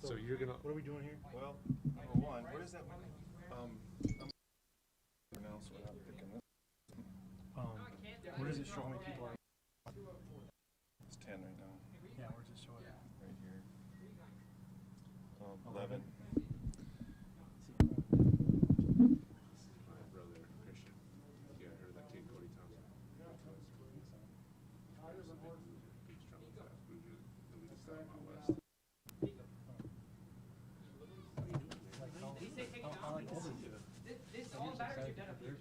So you're gonna. What are we doing here? Well, number one, what is that? Pronounce without picking this. Where does it show how many people are? It's 10 right now. Yeah, where does it show it? Right here. 11. My brother Christian. Yeah, I heard that kid Cody Thompson. Beach trumpet class. We were the lead style out west. This all batteries are dead up here.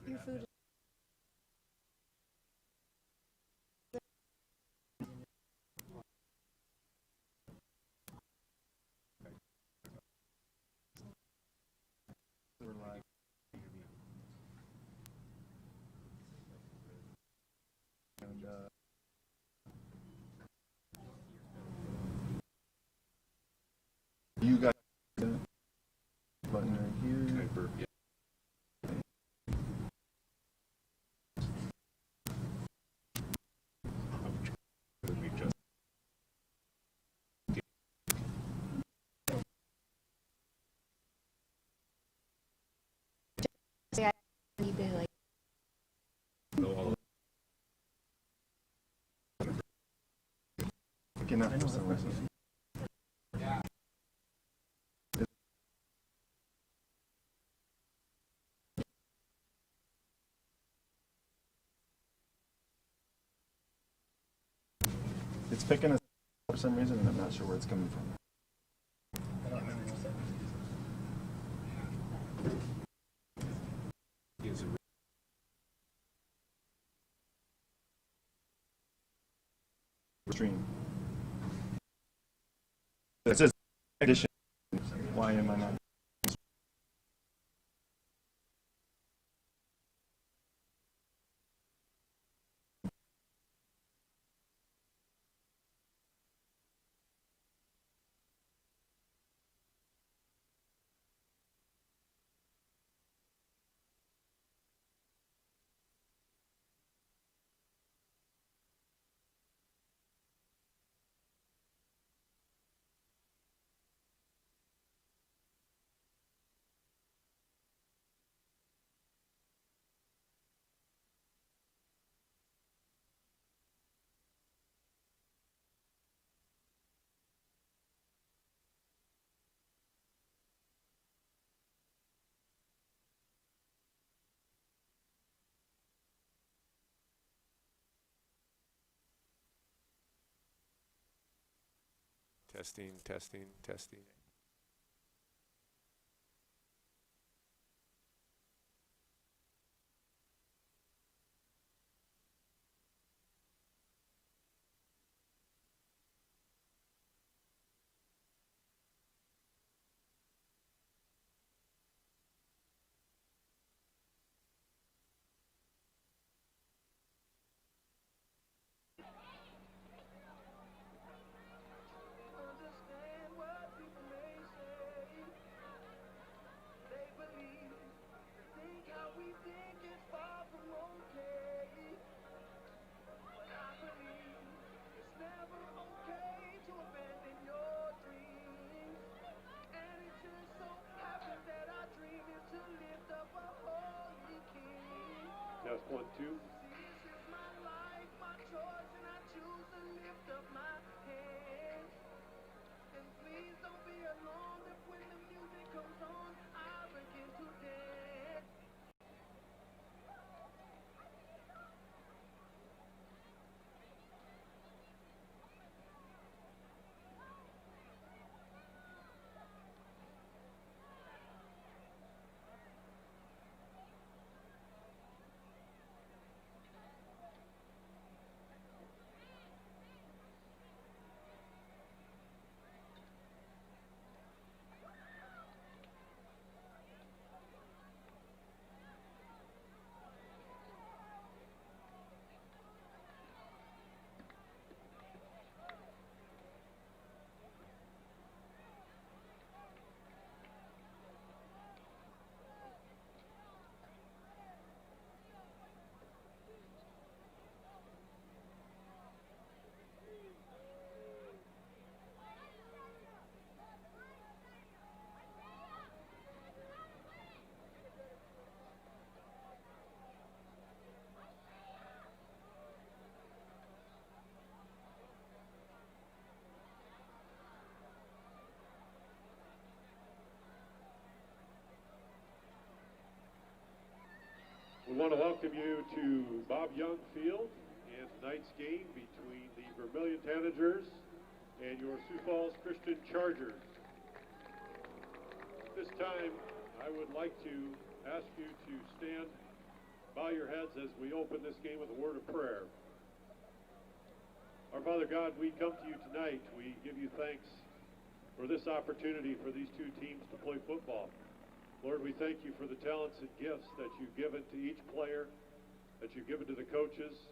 Your food. We're live. And you got the button right here. Can I burp? Yeah. We just. I need to like. No, all Picking up for some reason. It's picking us for some reason, and I'm not sure where it's coming from. I don't remember what that is a Stream. It says edition. Why am I not? testing, testing, testing. Test 1, 2. want to welcome you to Bob Young Field and tonight's game between the Vermillion Tanagers and your Sioux Falls Christian Chargers. At this time, I would like to ask you to stand, bow your heads as we open this game with a word of prayer. Our Father God, we come to you tonight. We give you thanks for this opportunity for these two teams to play football. Lord, we thank you for the talents and gifts that you've given to each player, that you've given to the coaches.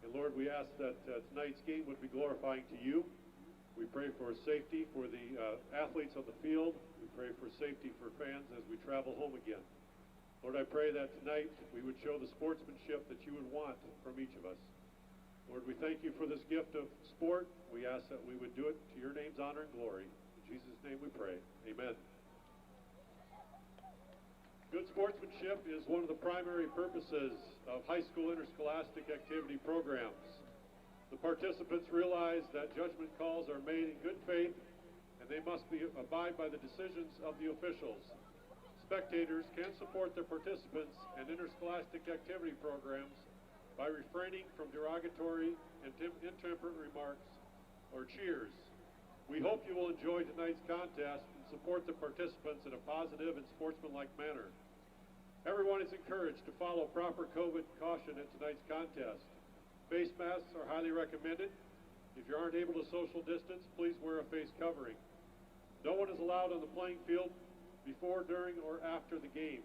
And Lord, we ask that tonight's game would be glorifying to you. We pray for safety for the athletes on the field. We pray for safety for fans as we travel home again. Lord, I pray that tonight we would show the sportsmanship that you would want from each of us. Lord, we thank you for this gift of sport. We ask that we would do it to your name's honor and glory. In Jesus' name we pray. Amen. Good sportsmanship is one of the primary purposes of high school interscholastic activity programs. The participants realize that judgment calls are made in good faith and they must abide by the decisions of the officials. Spectators can support their participants and interscholastic activity programs by refraining from derogatory and intemperate remarks or cheers. We hope you will enjoy tonight's contest and support the participants in a positive and sportsmanlike manner. Everyone is encouraged to follow proper COVID caution in tonight's contest. Face masks are highly recommended. If you aren't able to social distance, please wear a face covering. No one is allowed on the playing field before, during, or after the game.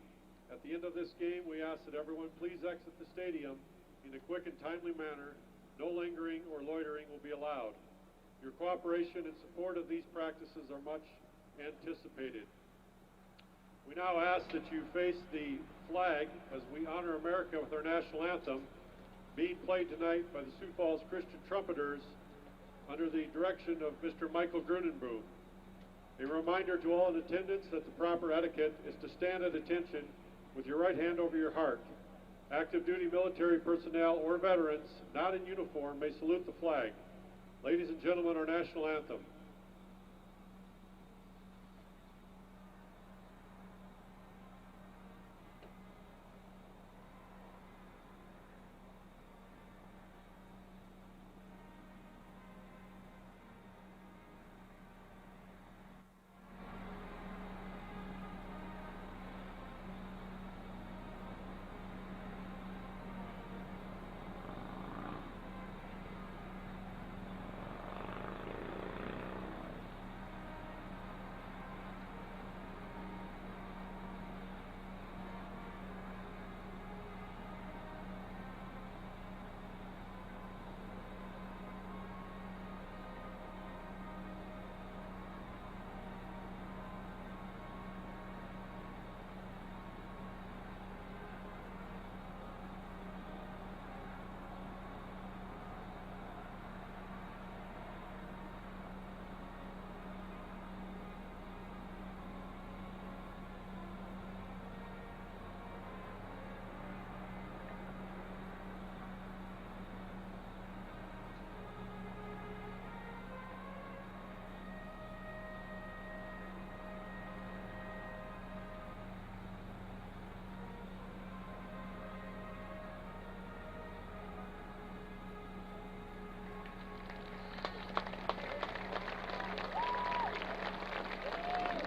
At the end of this game, we ask that everyone please exit the stadium in a quick and timely manner. No lingering or loitering will be allowed. Your cooperation and support of these practices are much anticipated. We now ask that you face the flag as we honor America with our national anthem, being played tonight by the Sioux Falls Christian Trumpeters under the direction of Mr. Michael Grunenboom. A reminder to all in attendance that the proper etiquette is to stand at attention with your right hand over your heart. Active duty military personnel or veterans not in uniform may salute the flag. Ladies and gentlemen, our national anthem.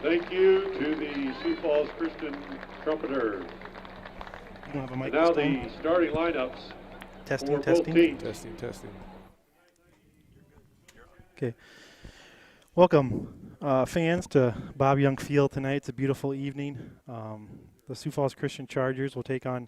Thank you to the Sioux Falls Christian Trumpeters. You don't have a mic. And now the starting lineups Testing, for testing. both teams. Testing. Okay. Welcome, fans, to Bob Young Field tonight. It's a beautiful evening. The Sioux Falls Christian Chargers will take on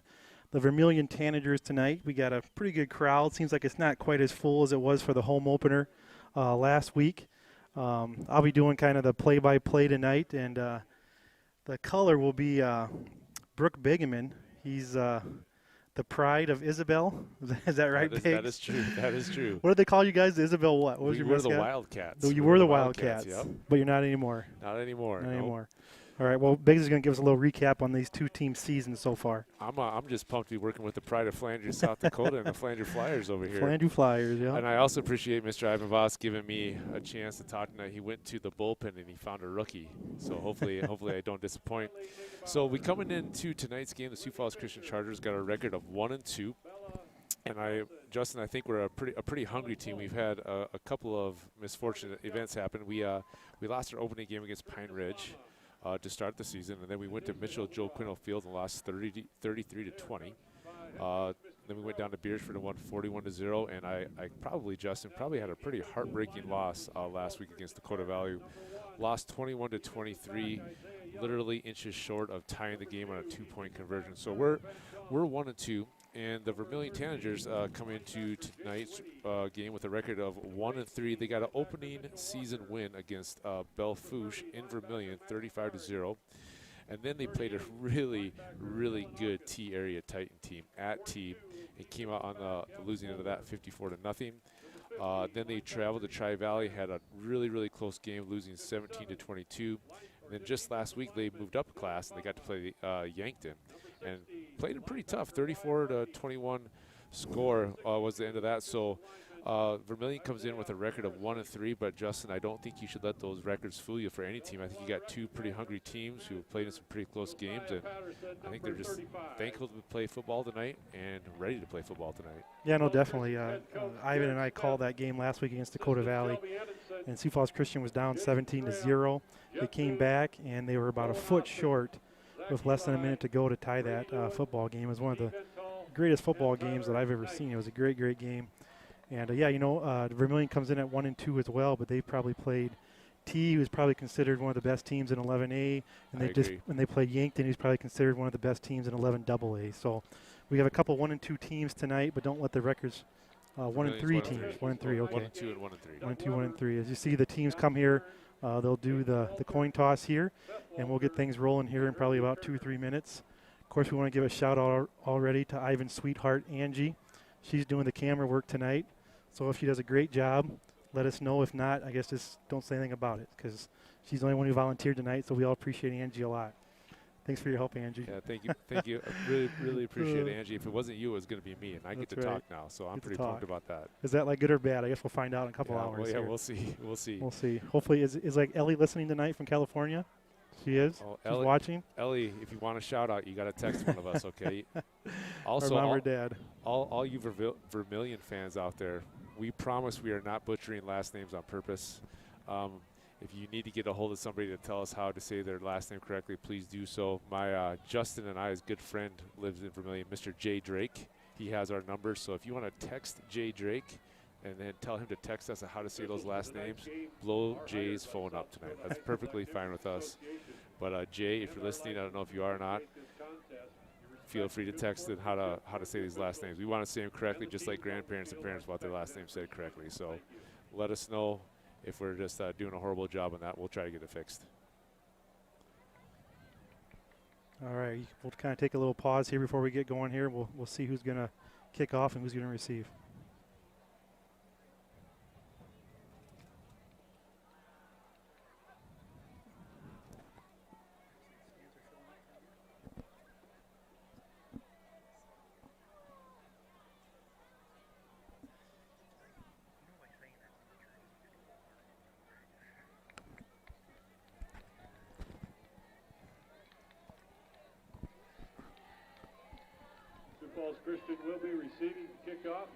the Vermillion Tanagers tonight. We got a pretty good crowd. Seems like it's not quite as full as it was for the home opener last week. I'll be doing kind of the play-by-play tonight, and the color will be Brooke Bigeman. He's the pride of Isabel. Is that right, Biggs? That is true. That is true. What did they call you guys? Isabel what was your were mascot? the Wildcats. You were the Wildcats, yep. but you're not anymore. Not anymore. Not nope. anymore. All right, well, Biggs is going to give us a little recap on these two teams' seasons so far. I'm just pumped to be working with the pride of Flanders, South Dakota, and the Flanders Flyers over here. Flanders Flyers, yeah. And I also appreciate Mr. Ivan Voss giving me a chance to talk tonight. He went to the bullpen and he found a rookie. So hopefully I don't disappoint. So we coming into tonight's game, the Sioux Falls Christian Chargers got a record of 1-2. And Justin, I think we're a pretty hungry team. We've had a couple of misfortunate events happen. We lost our opening game against Pine Ridge to start the season, and then we went to Mitchell Joe Quinn Field and lost 33-20. Then we went down to Beersford and won 41-0. And I probably, Justin, had a pretty heartbreaking loss last week against Dakota Valley. Lost 21-23, literally inches short of tying the game on a 2-point conversion. So we're 1-2. And the Vermillion Tanagers come into tonight's game with a record of 1-3. They got an opening season win against Belle-Fourche in Vermillion, 35-0. And then they played a really, really good T area Titan team at T. It came out on the losing end of that, 54-0. Then they traveled to Tri-Valley, had a really, really close game, losing 17-22. And then just last week they moved up a class and they got to play Yankton. And played it pretty tough. 34-21 score was the end of that. So Vermillion comes in with a record of 1-3. But Justin, I don't think you should let those records fool you for any team. I think you got two pretty hungry teams who have played in some pretty close games, and I think they're just thankful to play football tonight and ready to play football tonight. Yeah, no, definitely. Ivan and I called that game last week against Dakota Valley, and Sioux Falls Christian was down 17-0. They came back, and they were about a foot short with less than a minute to go to tie that football game. It was one of the greatest football games that I've ever seen. It was a great, great game. And, Vermillion comes in at 1-2 as well, but they probably played T, who's probably considered one of the best teams in 11A. And they played Yankton, who's probably considered one of the best teams in 11AA. So we have a couple 1-2 teams tonight, but don't let the records 1-3 teams. 1-3, okay. 1-2 and 1-3. 1-2, 1-3. As you see, the teams come here. They'll do the coin toss here, and we'll get things rolling here in probably about 2 or 3 minutes. Of course, we want to give a shout-out already to Ivan's sweetheart, Angie. She's doing the camera work tonight, so if she does a great job, let us know. If not, I guess just don't say anything about it, because she's the only one who volunteered tonight, so we all appreciate Angie a lot. Thanks for your help, Angie. Yeah, thank you. I really, really appreciate it, Angie. If it wasn't you, it was going to be me, and I get to talk now, so I'm pretty pumped about that. Is that like good or bad? I guess we'll find out in a couple hours. Well, yeah, here. we'll see. We'll see. Hopefully, is like Ellie listening tonight from California? She is. Oh, She's watching. Ellie, if you want a shout out, you got to text one of us, okay? Also, or mom or dad. All you Vermillion fans out there, we promise we are not butchering last names on purpose. If you need to get a hold of somebody to tell us how to say their last name correctly, please do so. My Justin and I's good friend lives in Vermillion, Mr. Jay Drake. He has our number, so if you want to text Jay Drake and then tell him to text us on how to say those last names, blow Jay's phone up tonight. That's perfectly fine with us. But Jay, if you're listening, I don't know if you are or not, feel free to text in how to say these last names. We want to say them correctly, just like grandparents and parents want their last name said correctly. So let us know if we're just doing a horrible job on that. We'll try to get it fixed. All right, we'll kind of take a little pause here before we get going here. We'll see who's going to kick off and who's going to receive. Falls Christian will be receiving kickoff.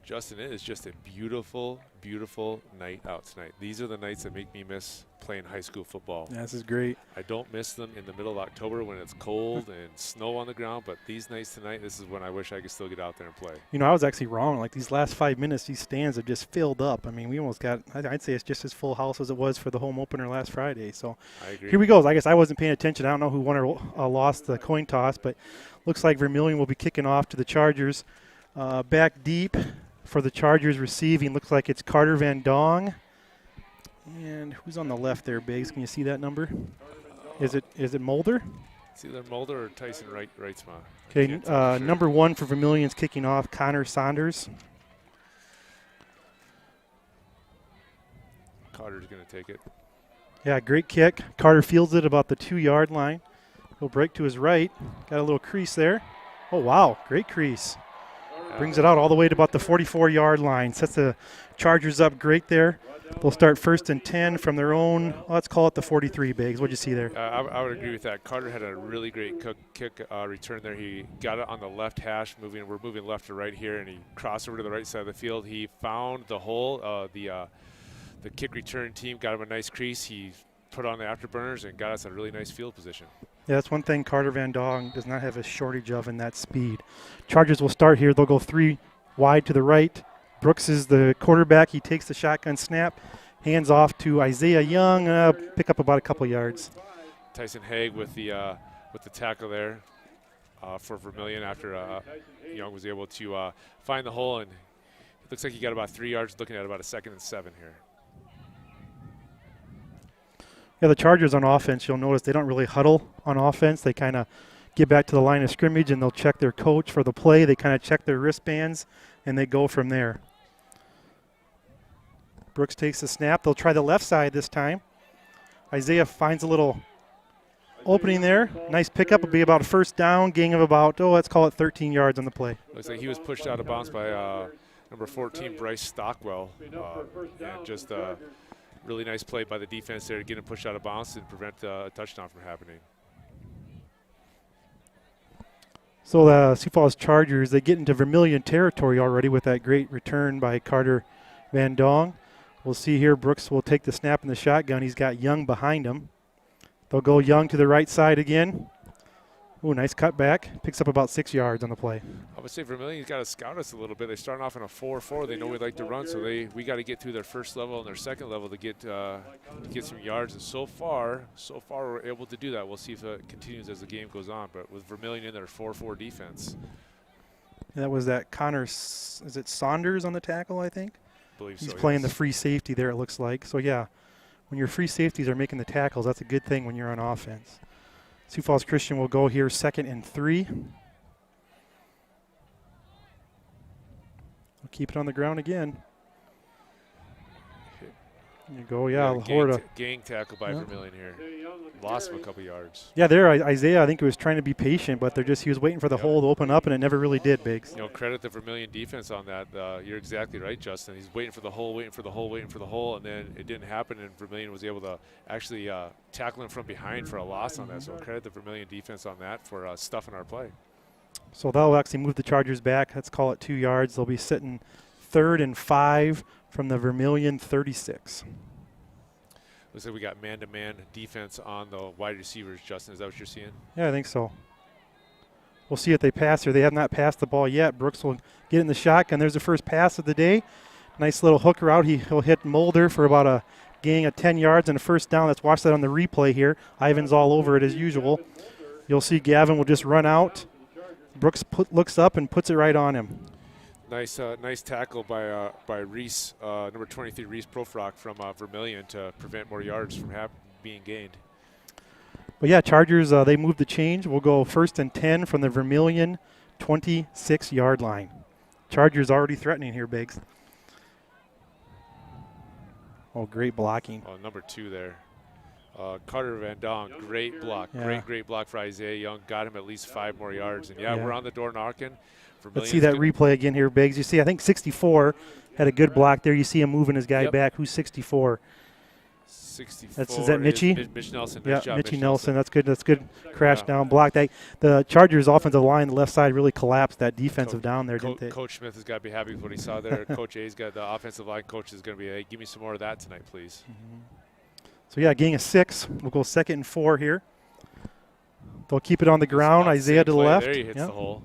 Justin, it is just a beautiful, beautiful night out tonight. These are the nights that make me miss playing high school football. Yeah, this is great. I don't miss them in the middle of October when it's cold and snow on the ground, but these nights tonight, this is when I wish I could still get out there and play. You know, I was actually wrong. Like these last 5 minutes, these stands have just filled up. I mean, we almost got, I'd say it's just as full house as it was for the home opener last Friday. So I agree. Here we go. I guess I wasn't paying attention. I don't know who won or lost the coin toss, but looks like Vermillion will be kicking off to the Chargers. Back deep for the Chargers receiving, looks like it's Carter Van Dong. And who's on the left there, Biggs? Can you see that number? Is it Mulder? It's either Mulder or Tyson Reitzma. Okay, number 1 for Vermillion's kicking off, Connor Saunders. Carter's going to take it. Yeah, great kick. Carter fields it about the 2-yard line. He'll break to his right. Got a little crease there. Oh, wow, great crease. Brings it out all the way to about the 44-yard line. Sets the Chargers up great there. They'll start 1st and 10 from their own, let's call it the 43, Biggs. What'd you see there? I would agree with that. Carter had a really great kick return there. He got it on the left hash. We're moving left to right here, and he crossed over to the right side of the field. He found the hole. The kick return team got him a nice crease. He put on the afterburners and got us a really nice field position. Yeah, that's one thing Carter Van Dong does not have a shortage of in that speed. Chargers will start here. They'll go 3 wide to the right. Brooks is the quarterback. He takes the shotgun snap, hands off to Isaiah Young, pick up about a couple yards. Tyson Haig with the tackle there for Vermillion after Young was able to find the hole, and it looks like he got about 3 yards, looking at about a 2nd and 7 here. Yeah, the Chargers on offense, you'll notice they don't really huddle on offense. They kind of get back to the line of scrimmage, and they'll check their coach for the play. They kind of check their wristbands, and they go from there. Brooks takes the snap. They'll try the left side this time. Isaiah finds a little opening there. Nice pickup. Will be about a 1st down, gain of about, let's call it 13 yards on the play. Looks like he was pushed out of bounds by number 14, Bryce Stockwell. And just a really nice play by the defense there to get him pushed out of bounds and prevent a touchdown from happening. So the Sioux Falls Chargers, they get into Vermillion territory already with that great return by Carter Van Dong. We'll see here, Brooks will take the snap in the shotgun. He's got Young behind him. They'll go Young to the right side again. Ooh, nice cutback. Picks up about 6 yards on the play. I would say Vermillion's got to scout us a little bit. They're starting off in a 4-4. They know we like to run, so we got to get through their 1st level and their 2nd level to get some yards. And so far we're able to do that. We'll see if it continues as the game goes on. But with Vermillion in their 4-4 defense. And that was that Connor, is it Saunders on the tackle, I think? I believe He's so, playing yes. the free safety there, it looks like. So, yeah, when your free safeties are making the tackles, that's a good thing when you're on offense. Sioux Falls Christian will go here 2nd and 3. We'll keep it on the ground again. There you go, yeah. Gang tackle by Vermillion here. Lost him a couple yards. Yeah, there, Isaiah, I think he was trying to be patient, but he was waiting for the hole to open up, and it never really did, Biggs. Credit the Vermillion defense on that. You're exactly right, Justin. He's waiting for the hole, and then it didn't happen, and Vermillion was able to actually tackle him from behind for a loss on that. So credit the Vermillion defense on that for stuffing our play. So that'll actually move the Chargers back. Let's call it 2 yards. They'll be sitting 3rd and 5 from the Vermillion 36. Looks like we got man-to-man defense on the wide receivers. Justin, is that what you're seeing? Yeah, I think so. We'll see if they pass here. They have not passed the ball yet. Brooks will get in the shotgun. There's the first pass of the day. Nice little hook route. He'll hit Mulder for about a gain of 10 yards and a 1st down. Let's watch that on the replay here. Ivan's all over it as usual. You'll see Gavin will just run out. Brooks looks up and puts it right on him. Nice tackle by Reese, number 23, Reese Profrock from Vermillion to prevent more yards from being gained. But yeah, Chargers, they moved the change. We'll go 1st and 10 from the Vermillion 26-yard line. Chargers already threatening here, Biggs. Oh, great blocking. Oh, number 2 there. Carter Van Dong, great block. Yeah. Great block for Isaiah Young. Got him at least 5 more yards. And, yeah, we're on the door knocking. Let's see that replay again here, Biggs. You see, I think 64 had a good block there. You see him moving his guy back. Who's 64? 64. Is that Mitchie? Mitch Nelson. Yeah, Nice job, Mitchie Nelson. That's good. Crash Yeah. down block. The Chargers' offensive line, the left side, really collapsed that defensive down there, didn't they? Coach Smith has got to be happy with what he saw there. Coach A's got the offensive line coach is going to be, hey, give me some more of that tonight, please. So, yeah, gain of 6. We'll go 2nd and 4 here. They'll keep it on the ground. Isaiah to the left. There he hits the hole.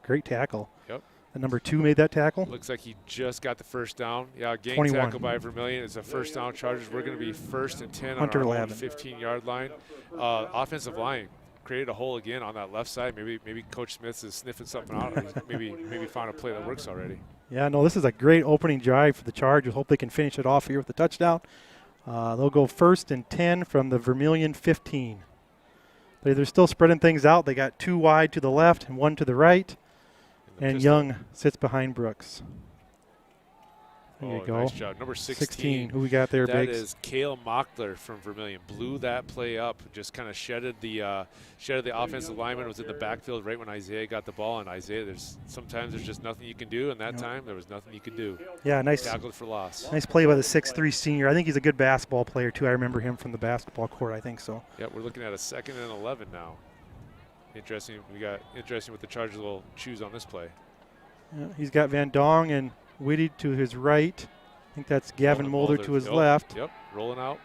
Great tackle. Yep. The number 2 made that tackle. Looks like he just got the 1st down. Yeah, gang 21. tackle by Vermillion. It's a 1st down. Chargers. We're going to be 1st and 10 Hunter on our own Lavin. 15-yard line. Offensive line created a hole again on that left side. Maybe Coach Smith is sniffing something out. maybe found a play that works already. Yeah, no, this is a great opening drive for the Chargers. Hope they can finish it off here with a touchdown. They'll go 1st and 10 from the Vermillion 15. They're still spreading things out. They got 2 wide to the left and 1 to the right. And Young sits behind Brooks. There you go. Nice job. Number 16. Who we got there, That Biggs? is Cale Mockler from Vermillion. Blew that play up. Just kind of shedded the offensive lineman. Was in the backfield right when Isaiah got the ball. And Isaiah, sometimes there's just nothing you can do. And that time there was nothing you could do. Yeah, nice. Tackled for loss. Nice play by the 6'3" senior. I think he's a good basketball player too. I remember him from the basketball court. I think so. Yeah, we're looking at a 2nd and 11 now. Interesting. We got interesting what the Chargers will choose on this play. Yeah, he's got Van Dong and Whitty to his right. I think that's Gavin Mulder to his left. Yep, rolling out.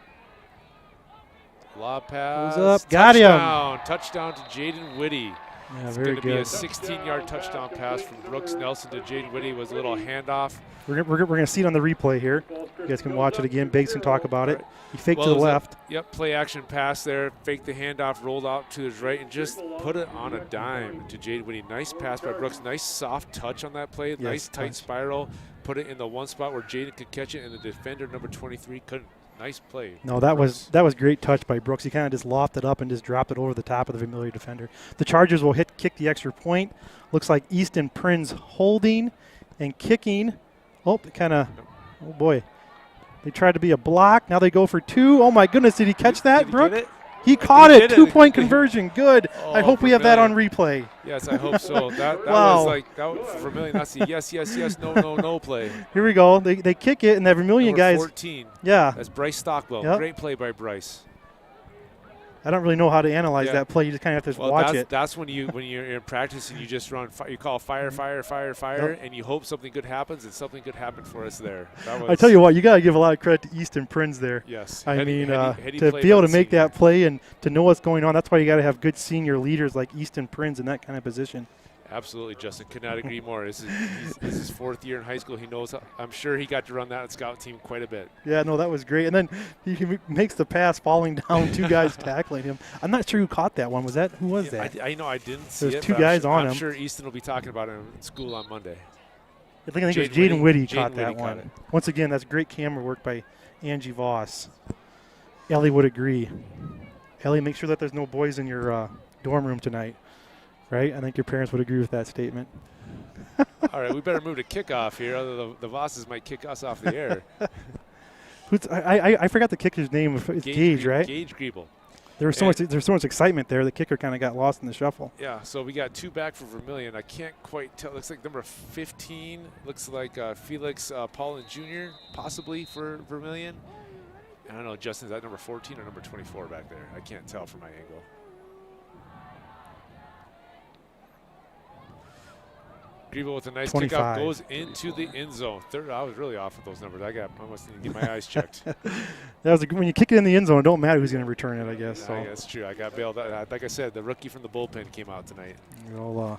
Lob pass. Goes up, got him. Touchdown to Jaden Whitty. Yeah, It's very going to be a good. 16-yard touchdown pass from Brooks Nelson to Jaden Whitty. Was a little handoff. We're going to see it on the replay here. You guys can watch it again. Biggs can talk about it. He faked to the left. Yep, play action pass there. Faked the handoff, rolled out to his right, and just put it on a dime to Jaden Whitty. Nice pass by Brooks. Nice soft touch on that play. Yes, nice tight spiral. Put it in the one spot where Jaden could catch it, and the defender, number 23, couldn't. Nice play. No, that was great touch by Brooks. He kind of just lofted up and just dropped it over the top of the Vermillion defender. The Chargers will kick the extra point. Looks like Easton Prinz holding and kicking. Oh, oh boy. They tried to be a block. Now they go for 2. Oh my goodness, did he catch that, Did Brooke? he get it? He caught it. 2-point Good. conversion. Good. I hope we have that on replay. Yes, I hope so. That Wow. was like that was Vermillion. That's the yes, no play. Here we go. They kick it, and that Vermillion Number guys. 14. Yeah. That's Bryce Stockwell. Yep. Great play by Bryce. I don't really know how to analyze Yeah. that play. You just kind of have to Well, watch it. that's when you're in practice and you just run. You call fire, Yep. and you hope something good happens, and something good happened for us there. That was, I tell you what, you got to give a lot of credit to Easton Prinz there. Yes. I Heady to play be able by to the make senior. that play and to know what's going on, that's why you got to have good senior leaders like Easton Prinz in that kind of position. Absolutely, Justin. Could not agree more. This is his 4th year in high school. He knows. I'm sure he got to run that scout team quite a bit. Yeah, no, that was great. And then he makes the pass falling down, 2 guys tackling him. I'm not sure who caught that one. Who was that? I know I didn't see There's it. 2 but guys on I'm him. sure Easton will be talking about it in school on Monday. I think it was Jaden Whitty caught that one. Once again, that's great camera work by Angie Voss. Ellie would agree. Ellie, make sure that there's no boys in your dorm room tonight. Right? I think your parents would agree with that statement. All right, we better move to kickoff here. Other the Vosses might kick us off the air. I forgot the kicker's name. It's Gage, right? Gage Griebel. There's so much excitement there. The kicker kind of got lost in the shuffle. Yeah, so we got 2 back for Vermillion. I can't quite tell. Looks like number 15. Looks like Felix Paulin Jr. possibly for Vermillion. I don't know, Justin, is that number 14 or number 24 back there? I can't tell from my angle. Griebel with a nice 25. kickoff goes into the end zone. I was really off with those numbers. I must need to get my eyes checked. When you kick it in the end zone, it don't matter who's going to return it, I guess. So. Yeah, that's true. I got bailed out. Like I said, the rookie from the bullpen came out tonight. So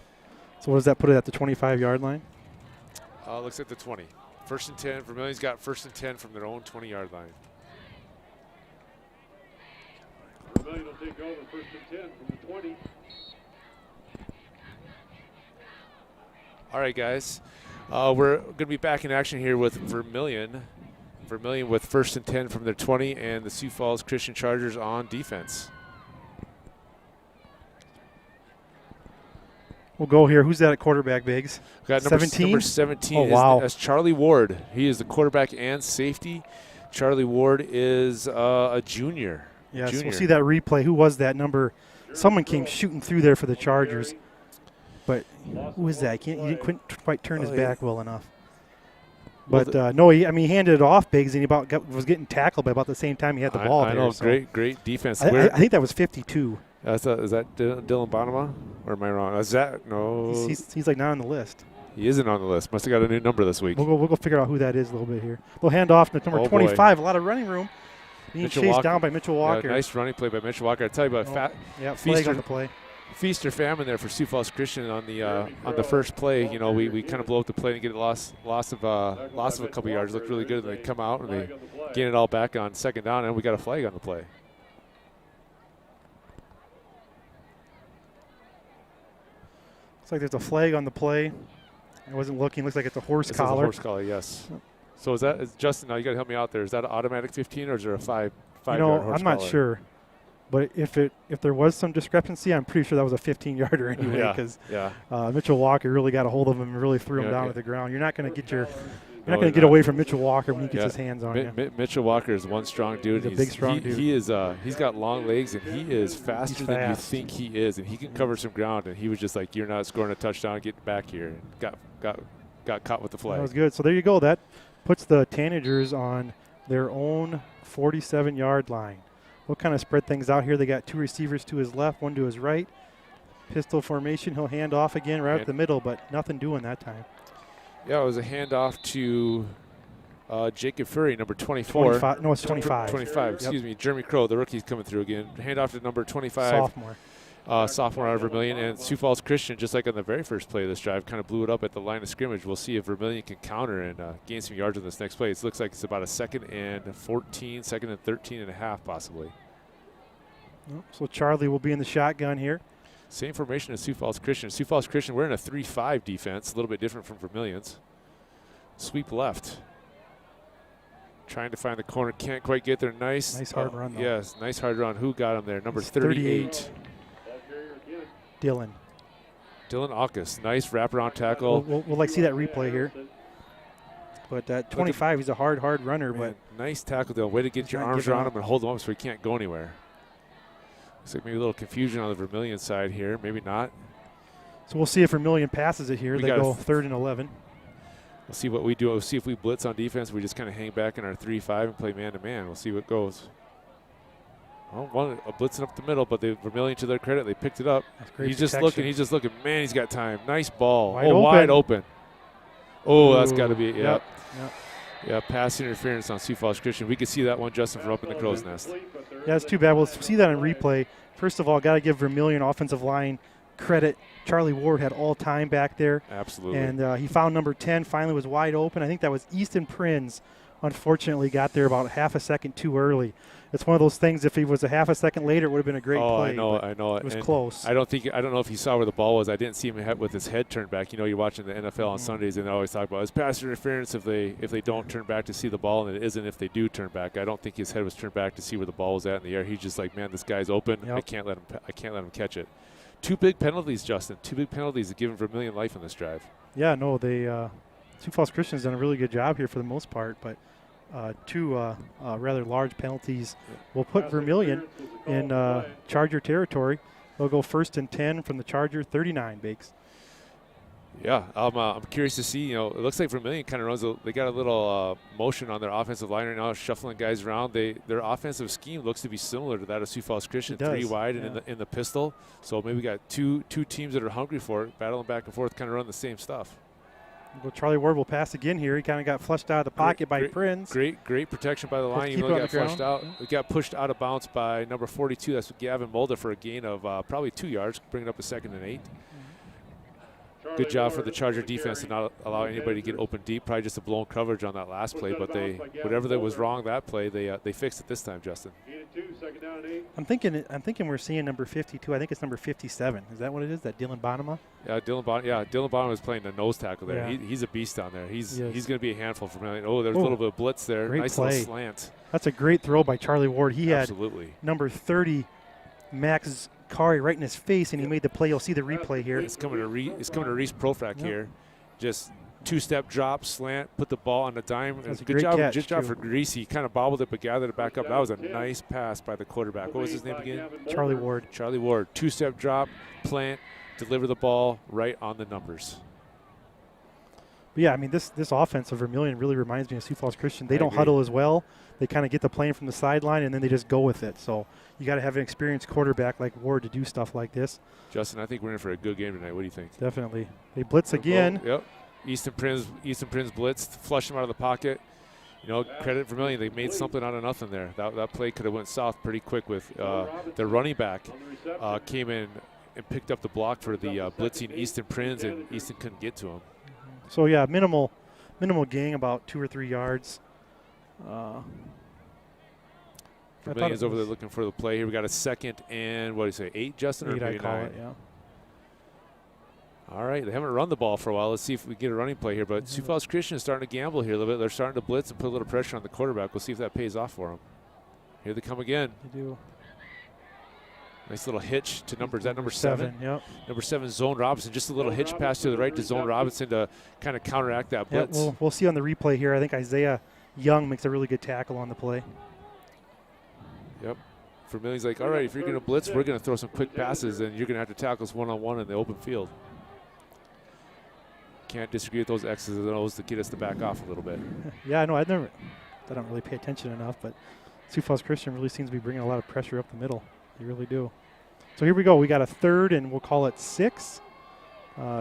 what does that put it at the 25-yard line? Looks like the 20. 1st and 10. Vermillion's got 1st and 10 from their own 20-yard line. Vermillion will take over 1st and 10 from the 20. All right, guys. We're going to be back in action here with Vermillion. Vermillion with 1st and 10 from their 20, and the Sioux Falls Christian Chargers on defense. We'll go here. Who's that at quarterback, Biggs? Got number 17. Oh, wow. That's Charlie Ward. He is the quarterback and safety. Charlie Ward is a junior. Yes, Junior. we'll see that replay. Who was that number? Someone came shooting through there for the Chargers. But who is that? He didn't quite turn his back well enough. But he handed it off, Biggs, and he was getting tackled by about the same time he had the ball. I know, great defense. I think that was 52. Is that Dylan Bonema, or am I wrong? Is that no? He's like not on the list. He isn't on the list. Must have got a new number this week. We'll go figure out who that is a little bit here. We'll hand off to number 25. Boy. A lot of running room. Being chased down by Mitchell Walker. Yeah, nice running play by Mitchell Walker. I tell you about flag on the play. Feast or famine there for Sioux Falls Christian on the first play. You know, we kind of blow up the play and get a loss of a couple yards. Looked really good, and they come out and they gain it all back on 2nd down, and we got a flag on the play. Looks like there's a flag on the play. I wasn't looking. Looks like it's a horse collar. A horse collar, yes. So is Justin? Now you got to help me out there. Is that an automatic 15 or is there a 5 yard horse I'm not collar? sure. But if there was some discrepancy, I'm pretty sure that was a 15-yarder anyway, Yeah, because yeah. Mitchell Walker really got a hold of him and really threw him Yeah, down yeah. to the ground. You're not going to get your No, You're not going to they're get away from Mitchell Walker when he gets Yeah. his hands on you. Mitchell Walker is one strong dude. He's a big, strong dude. He is. He's got long legs, and he is faster than you fast. think he is, and he can cover some ground. And he was just like, "You're not scoring a touchdown, getting back here." And got caught with the flag. That was good. So there you go. That puts the Tanagers on their own 47-yard line. We'll kind of spread things out here. They got 2 receivers to his left, 1 to his right. Pistol formation. He'll hand off again right up the middle, but nothing doing that time. Yeah, it was a handoff to Jacob Furry, number 24. 25. No, it's 25. 25, excuse me. Jeremy Crow, the rookie's coming through again. Handoff to number 25. Sophomore. Sophomore out of Vermillion. And Sioux Falls Christian, just like on the very first play of this drive, kind of blew it up at the line of scrimmage. We'll see if Vermillion can counter and gain some yards on this next play. It looks like it's about a 2nd and 14, 2nd and 13 and a half possibly. So Charlie will be in the shotgun here. Same formation as Sioux Falls Christian. Sioux Falls Christian, we're in a 3-5 defense, a little bit different from Vermillion's. Sweep left. Trying to find the corner, can't quite get there. Nice hard run, though. Yes, nice hard run. Who got him there? Number It's 38. Dylan. Dylan Alkus, nice wraparound tackle. We'll like see that replay here. But that 25, he's a hard runner. Man, But nice tackle, Dylan. Way to get he's your not arms giving around up. him and hold him up so he can't go anywhere. Looks like maybe a little confusion on the Vermillion side here. Maybe not. So we'll see if Vermillion passes it here. We They got a go 3rd and 11. We'll see what we do. We'll see if we blitz on defense. We just kind of hang back in our 3-5 and play man-to-man. We'll see what goes. Well, a blitzing up the middle, but the Vermillion, to their credit, they picked it up. That's great He's just protection. looking. Man, he's got time. Nice ball. Wide open. Wide open. Oh, that's got to be, Yep. Yeah, pass interference on Sioux Falls Christian. We could see that one, Justin, from up in the crow's nest. Yeah, it's too bad. We'll see that on replay. First of all, got to give Vermillion offensive line credit. Charlie Ward had all time back there. Absolutely. And he found number 10, finally was wide open. I think that was Easton Prinz. Unfortunately, got there about half a second too early. It's one of those things, if he was a half a second later, it would have been a great play. I know. It was And close. I don't know if he saw where the ball was. I didn't see him with his head turned back. You know, you're watching the NFL on Sundays, and they always talk about it's pass interference if they don't turn back to see the ball, and it isn't if they do turn back. I don't think his head was turned back to see where the ball was at in the air. He's just like, man, this guy's open. Yep. I can't let him catch it. 2 big penalties, Justin. 2 big penalties that give Vermillion life in this drive. Yeah, no, they Sioux Falls Christian's done a really good job here for the most part, but 2 rather large penalties will put Vermillion in Charger territory. They'll go 1st and 10 from the Charger 39, Bakes. Yeah, I'm curious to see. You know, it looks like Vermillion kind of runs. They got a little motion on their offensive line right now, shuffling guys around. Their offensive scheme looks to be similar to that of Sioux Falls Christian, It does, 3 wide yeah. and in the pistol. So maybe we got two teams that are hungry for it, battling back and forth, kind of run the same stuff. Well, Charlie Ward will pass again here. He kind of got flushed out of the pocket by Prinz. Great protection by the line. keep Even it though on he got the ground. flushed out, we got pushed out of bounds by number 42. That's Gavin Mulder for a gain of probably 2 yards, bringing up a 2nd and 8. Good job for the Charger defense to not allow anybody to get open deep. Probably just a blown coverage on that last play, but whatever that was wrong that play, they fixed it this time, Justin. I'm thinking we're seeing number 52. I think it's number 57. Is that what it is? That Dylan Bonema? Yeah, Dylan Bonham was playing the nose tackle there. Yeah. He's a beast down there. He's Yes. going to be a handful for me. Oh, there's a little bit of blitz there. Great Nice play. little slant. That's a great throw by Charlie Ward. He Absolutely. had number 30, Max Kari, right in his face, and he made the play. You'll see the replay here. It's coming to Reese Profrak Yep. here. Just 2-step drop, slant, put the ball on the dime. That's a Good great job, catch, good job too. for Reese. He kind of bobbled it but gathered it back up. That was a nice pass by the quarterback. What was his name again? Charlie Ward. Charlie Ward. 2-step drop, plant, deliver the ball right on the numbers. But yeah, I mean, this offense of Vermillion really reminds me of Sioux Falls Christian. They I don't agree. huddle as well. They kind of get the plane from the sideline, and then they just go with it. So you got to have an experienced quarterback like Ward to do stuff like this. Justin, I think we're in for a good game tonight. What do you think? Definitely. They blitz again. Yep. Easton Prinz blitzed, flushed him out of the pocket. You know, credit Vermillion. They made something out of nothing there. That play could have went south pretty quick with the running back came in and picked up the block for the blitzing Easton Prinz, and Easton couldn't get to him. So yeah, minimal gain, about 2 or 3 yards. Vermillion's over there looking for the play here. We got a 2nd and, what do you say, 8, Justin? 8, or I maybe call 9? it, yeah. All right, they haven't run the ball for a while. Let's see if we get a running play here. But Sioux Falls Christian is starting to gamble here a little bit. They're starting to blitz and put a little pressure on the quarterback. We'll see if that pays off for them. Here they come again. They do. Nice little hitch to number, is that number 7? Yep. Number 7, Zone Robinson. Just a little hitch pass to the right to Zone Robinson to kind of counteract that Yep, blitz. we'll see on the replay here. I think Isaiah Young makes a really good tackle on the play. Yep. Vermillion's like, all right, if you're going to blitz, we're going to throw some quick passes, and you're going to have to tackle us one-on-one in the open field. Can't disagree with those X's and O's to get us to back off a little bit. Yeah, I know. I don't really pay attention enough, but Sioux Falls Christian really seems to be bringing a lot of pressure up the middle. They really do. So here we go. We got a 3rd, and we'll call it 6.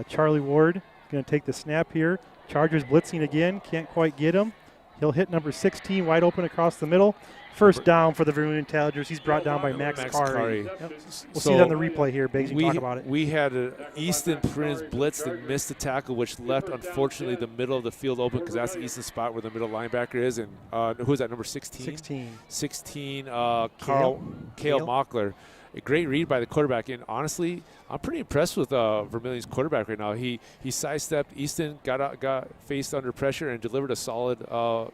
Charlie Ward going to take the snap here. Chargers blitzing again. Can't quite get him. He'll hit number 16 wide open across the middle. First down for the Vermillion Tigers. He's brought down by Max Kari. Yep. We'll see that on the replay here. Biggs, you can talk about it. We had Easton Prince blitzed and missed the tackle, which left, unfortunately, the middle of the field open because that's the Easton spot where the middle linebacker is. And who is that, number 16? 16, Kale Mockler. A great read by the quarterback. And honestly, I'm pretty impressed with Vermillion's quarterback right now. He sidestepped Easton, got faced under pressure, and delivered a solid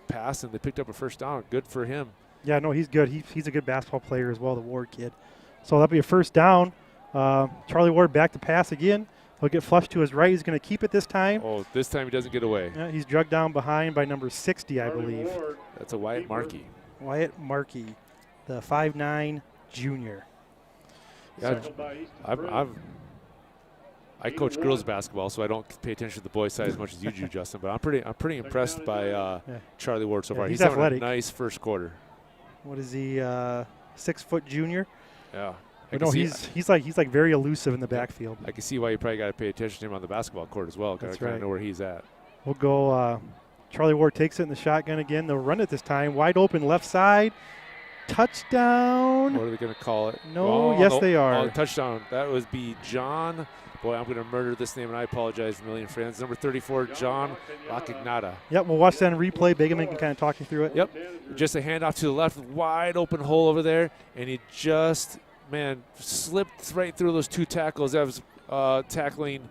pass, and they picked up a first down. Good for him. Yeah, no, he's good. He's a good basketball player as well, the Ward kid. So that'll be a first down. Charlie Ward back to pass again. He'll get flushed to his right. He's going to keep it this time. Oh, this time he doesn't get away. Yeah, he's drugged down behind by number 60, I believe. That's a Wyatt Markey. Wyatt Markey, the 5'9" junior. Yeah, I coach girls basketball, so I don't pay attention to the boys' side as much as you do, Justin. But I'm pretty impressed by Charlie Ward so far. He's having athletic. A nice first quarter. What is he? 6-foot junior. Yeah. No, he's like very elusive in the backfield. I can see why you probably got to pay attention to him on the basketball court as well. That's Kind right. of know where he's at. We'll go. Charlie Ward takes it in the shotgun again. They'll run it this time. Wide open left side. Touchdown. What are they going to call it? No, yes, they are. Oh, touchdown. That would be John. Boy, I'm going to murder this name, and I apologize, Vermillion fans. Number 34, John Lacagnata. Yep, we'll watch that in replay. Bigman can kind of talk you through it. Yep. Just a handoff to the left, wide open hole over there, and he just, slipped right through those 2 tackles. That was tackling.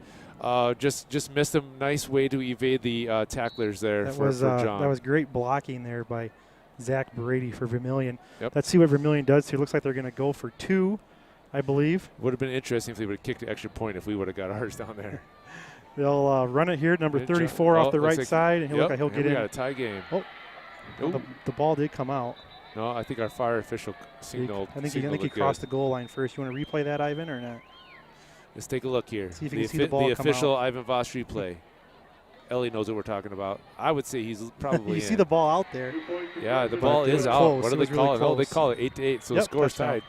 Just missed him. Nice way to evade the tacklers there for John. That was great blocking there by Zach Brady for Vermillion. Yep. Let's see what Vermillion does here. Looks like they're going to go for 2, I believe. Would have been interesting if they would have kicked the extra point if we would have got ours down there. They'll run it here, number 34 off the right side, and he'll get we in. got a tie game. Oh, the ball did come out. No, I think our fire official signaled. I think he crossed the goal line first. You want to replay that, Ivan, or not? Let's take a look here. See if you can see the ball come official out. Ivan Voss replay. Ellie knows what we're talking about. I would say he's probably you see the ball out there. Yeah, the ball is out. Close. What do they call it? Oh, they call it 8-8, so the score is tied.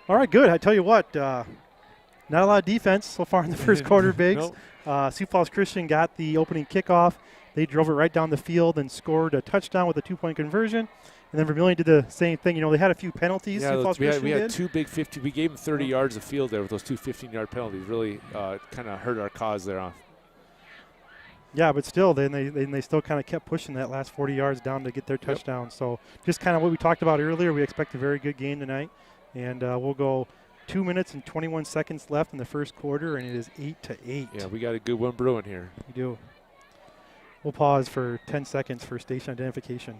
All right, good. I tell you what, not a lot of defense so far in the first quarter, Biggs. Nope. Sioux Falls Christian got the opening kickoff. They drove it right down the field and scored a touchdown with a 2-point conversion. And then Vermillion did the same thing. They had a few penalties. Yeah, Sioux Falls we had 2 big 50. We gave them 30 yards of field there with those 2 15-yard penalties. Really kind of hurt our cause there off. Yeah, but still, then they still kind of kept pushing that last 40 yards down to get their touchdown. So just kind of what we talked about earlier, we expect a very good game tonight. And we'll go 2 minutes and 21 seconds left in the first quarter, and it is 8-8. Yeah, we got a good one brewing here. We do. We'll pause for 10 seconds for station identification.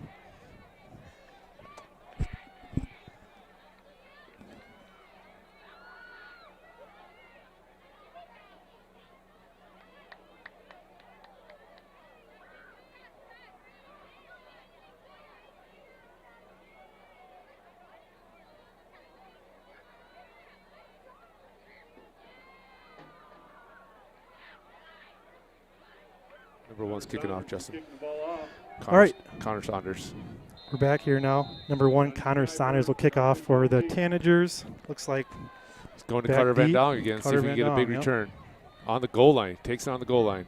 Number 1's kicking off, Justin. All right. Connor Saunders. We're back here now. Number 1, Connor Saunders will kick off for the Tanagers. Looks like He's going to Carter Van deep. Dong again, see if we can get a big Yep. return. On the goal line. Takes it on the goal line.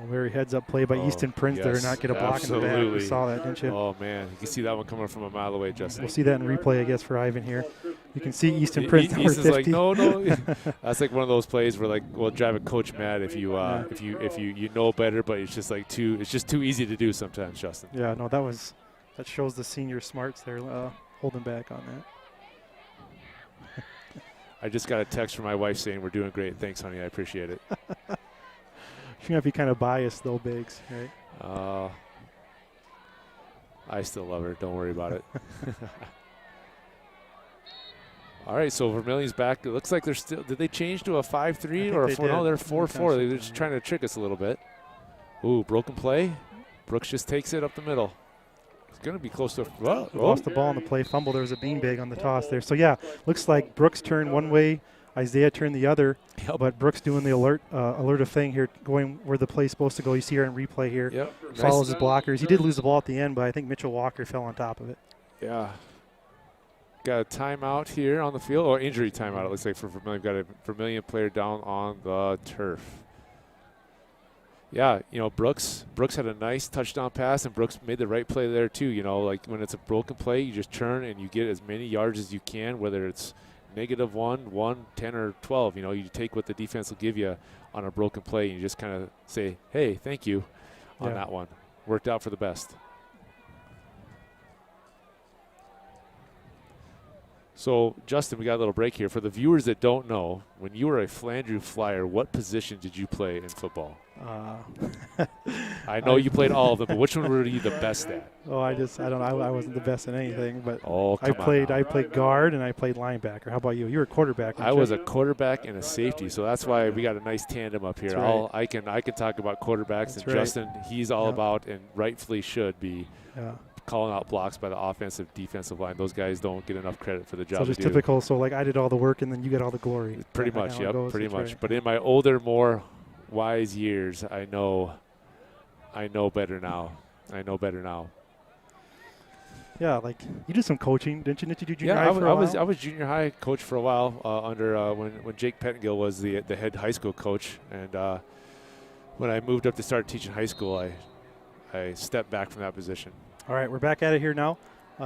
a very heads-up play by Easton Prince there, yes, not get a block in the back. You saw that, didn't you? Oh, man. You can see that one coming from a mile away, Justin. We'll see that in replay, I guess, for Ivan here. You can see Easton Prince, number 50. Like, no. That's like one of those plays where, like, will drive a coach mad if you know better, but it's just like it's just too easy to do sometimes, Justin. Yeah, no, that shows the senior smarts there, holding back on that. I just got a text from my wife saying we're doing great. Thanks, honey. I appreciate it. She might be kind of biased, though, Biggs, right? I still love her. Don't worry about it. All right, so Vermillion's back. It looks like they're still. Did they change to a 5-3 or a 4? No, they're 4-4. They're just trying to trick us a little bit. Ooh, broken play. Brooks just takes it up the middle. It's going to be close to. Lost the ball on the play. Fumble. There was a beanbag on the toss there. So yeah, looks like Brooks turned one way, Isaiah turned the other. Yep. But Brooks doing the alertive thing here, going where the play's supposed to go. You see her in replay here. Yep. Follows his blockers. He did lose the ball at the end, but I think Mitchell Walker fell on top of it. Yeah. Got a timeout here on the field, or injury timeout, it looks like, for Vermillion. Got a Vermillion player down on the turf. Yeah, you know, Brooks had a nice touchdown pass, and Brooks made the right play there too. You know, like when it's a broken play, you just turn and you get as many yards as you can, whether it's -1, 10, or 12. You know, you take what the defense will give you on a broken play, and you just kind of say, hey, thank you on that one. Worked out for the best. So, Justin, we got a little break here. For the viewers that don't know, when you were a Flandreau Flyer, what position did you play in football? I know you played all of them, but which one were you the best at? Oh, I don't know. I wasn't the best at anything, but I played guard and I played linebacker. How about you? You were a quarterback. I was a quarterback and a safety, so that's why we got a nice tandem up here. Right. I can talk about quarterbacks, That's and right. Justin, he's all about, and rightfully should be, Yeah. calling out blocks by the offensive, defensive line. Those guys don't get enough credit for the job So they just do. typical. So like I did all the work and then you get all the glory. Pretty Kinda much, how it yep, goes. pretty That's much. right. But in my older, more wise years, I know better now. I know better now. Yeah, like you did some coaching, didn't you? Didn't you do junior Yeah, high for a while? I was junior high coach for a while under when Jake Pettengill was the head high school coach, and when I moved up to start teaching high school, I stepped back from that position. All right, we're back at it here now.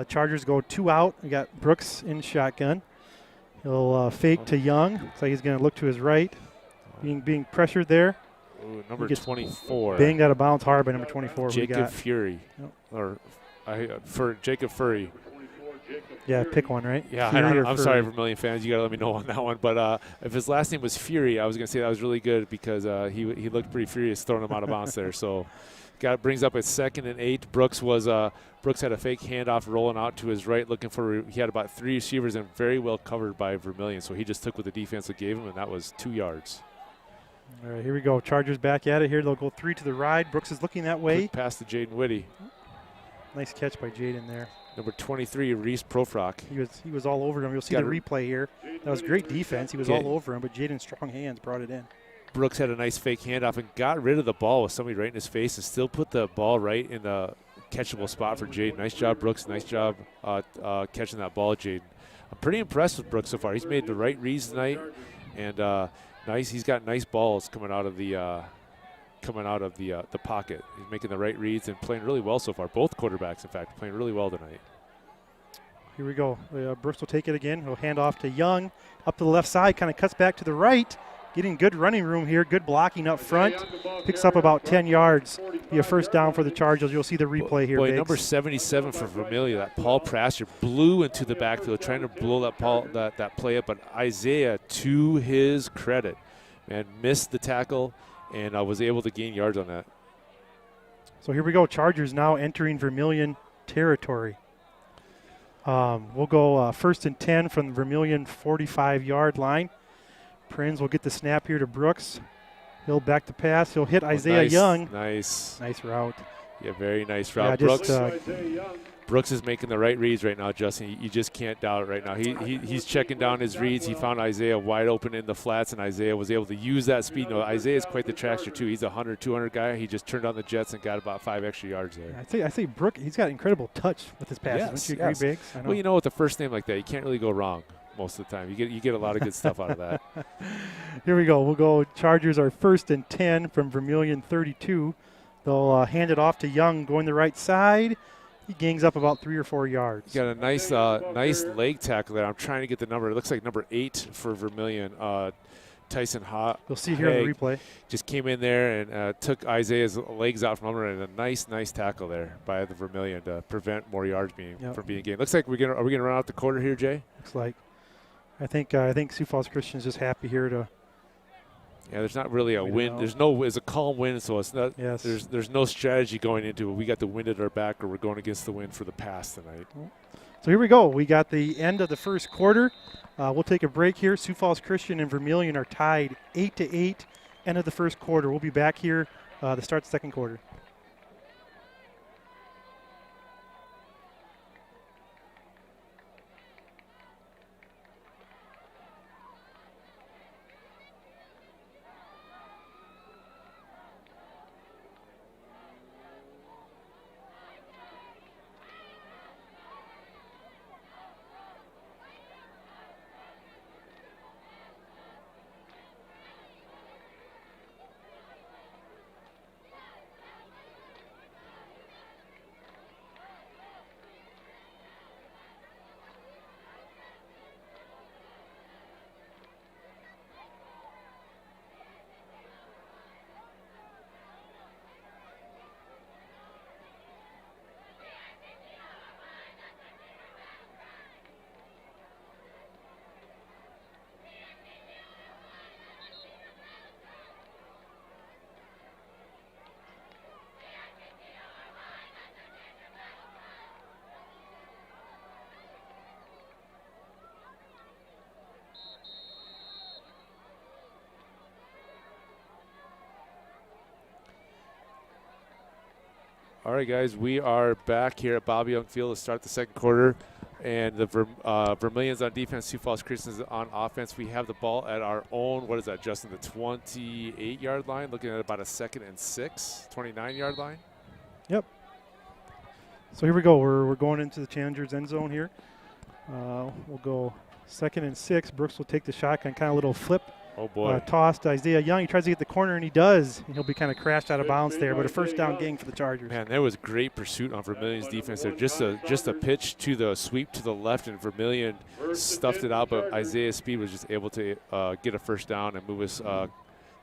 Chargers go 2 out. We got Brooks in shotgun. He'll fake to Young. Looks like he's going to look to his right. Being pressured there. Ooh, number 24. Banged out of bounds hard by number 24. Jacob Fury. Yep. Or for Jacob Fury. Yeah, pick one, right? Yeah, Fury or I'm Fury? sorry, Vermillion fans. You got to let me know on that one. But if his last name was Fury, I was going to say that was really good because he looked pretty furious throwing him out of bounds there. So brings up a 2nd and 8. Brooks had a fake handoff rolling out to his right, looking for. He had about 3 receivers and very well covered by Vermillion. So he just took what the defense gave him, and that was 2 yards. All right, here we go. Chargers back at it here. They'll go 3 to the ride. Brooks is looking that way. Quick pass to Jaden Whitty. Nice catch by Jaden there. Number 23, Reese Profrock. He was all over him. You'll see the replay here. That was great defense. He was all over him, but Jaden's strong hands brought it in. Brooks had a nice fake handoff and got rid of the ball with somebody right in his face and still put the ball right in the catchable spot for Jaden. Nice job, Brooks. Nice job catching that ball, Jaden. I'm pretty impressed with Brooks so far. He's made the right reads tonight, and nice. He's got nice balls coming out of the pocket. He's making the right reads and playing really well so far. Both quarterbacks, in fact, playing really well tonight. Here we go. Brooks will take it again. He'll hand off to Young. Up to the left side, kind of cuts back to the right. Getting good running room here. Good blocking up front. Picks up about 10 yards. Be a first down for the Chargers. You'll see the replay here, Biggs. Number 77 for Vermillion, that Paul Prasser blew into the backfield, trying to blow that play up. But Isaiah, to his credit, man, missed the tackle and was able to gain yards on that. So here we go. Chargers now entering Vermillion territory. We'll go 1st and 10 from the Vermillion 45-yard line. Prinz will get the snap here to Brooks. He'll back to pass. He'll hit Isaiah Young. Nice route. Yeah, very nice route. Yeah, Brooks is making the right reads right now, Justin. You just can't doubt it right now. He's checking down his reads. He found Isaiah wide open in the flats, and Isaiah was able to use that speed. No, Isaiah's quite the trackster, too. He's a 100, 200 guy. He just turned on the jets and got about 5 extra yards there. I say Brooks, he's got incredible touch with his passes. Don't you agree, Biggs? I know. Well, you know, with a first name like that, you can't really go wrong most of the time. You get a lot of good stuff out of that. Here we go. We'll go. Chargers are 1st and 10 from Vermillion 32. They'll hand it off to Young going the right side. He gangs up about 3 or 4 yards. Got a nice leg tackle there. I'm trying to get the number. It looks like number 8 for Vermillion. Tyson Ha. You'll see here on the replay. Just came in there and took Isaiah's legs out from under, and a nice tackle there by the Vermillion to prevent more yards from being gained. Looks like are we gonna run out the quarter here, Jay? Looks like. I think Sioux Falls Christian's just happy here to. Yeah, there's not really a wind. It's a calm wind, so it's not. Yes. There's no strategy going into it. We got the wind at our back, or we're going against the wind for the pass tonight. So here we go. We got the end of the first quarter. We'll take a break here. Sioux Falls Christian and Vermillion are tied 8-8. End of the first quarter. We'll be back here to start the second quarter. All right, guys, we are back here at Bobby Young Field to start the second quarter. And the Vermillion's on defense, Sioux Falls Christian's on offense. We have the ball at our own, what is that, Justin, the 28-yard line, looking at about a 2nd and 6, 29-yard line. Yep. So here we go. We're going into the Challengers end zone here. We'll go 2nd and 6. Brooks will take the shotgun, kind of little flip. Oh, boy. Toss to Isaiah Young. He tries to get the corner, and he does. And he'll be kind of crashed out of bounds there, but a first down gain for the Chargers. Man, there was great pursuit on Vermillion's defense there. Just a pitch to the sweep to the left, and Vermillion stuffed it out, but Isaiah's speed was just able to get a first down and move us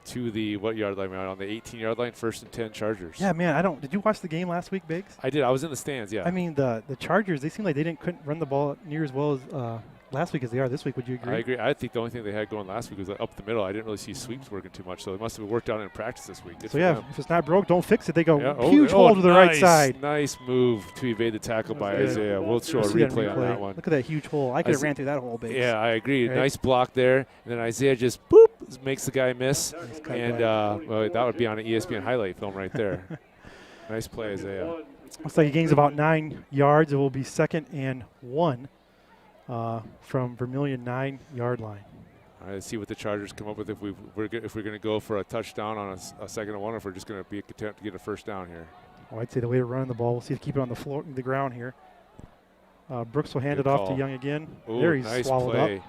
to the, what yard line? On the 18-yard line, 1st and 10 Chargers. Yeah, man, did you watch the game last week, Biggs? I did. I was in the stands, yeah. I mean, the Chargers, they seem like they couldn't run the ball near as well as last week as they are this week. Would you agree? I agree. I think the only thing they had going last week was up the middle. I didn't really see sweeps working too much, so it must have worked out in practice this week. Good so, yeah, if it's not broke, don't fix it. They go huge hole hole to the right side. Nice move to evade the tackle by Isaiah. We'll show a replay on that one. Look at that huge hole. I could have ran through that hole, Biggs. Yeah, I agree. Right? Nice block there. And then Isaiah just, boop, makes the guy miss. And well, that would be on an ESPN highlight film right there. Nice play, Isaiah. Looks like he gains about 9 yards. It will be 2nd and 1 from Vermillion 9-yard line. All right, let's see what the Chargers come up with if we're going to go for a touchdown on a 2nd and 1, or if we're just going to be content to get a first down here. Oh, I'd say the way to run the ball. We'll see if keep it on the floor, the ground here. Brooks will hand Good it off call. to Young again. Ooh, there he's nice swallowed play. up.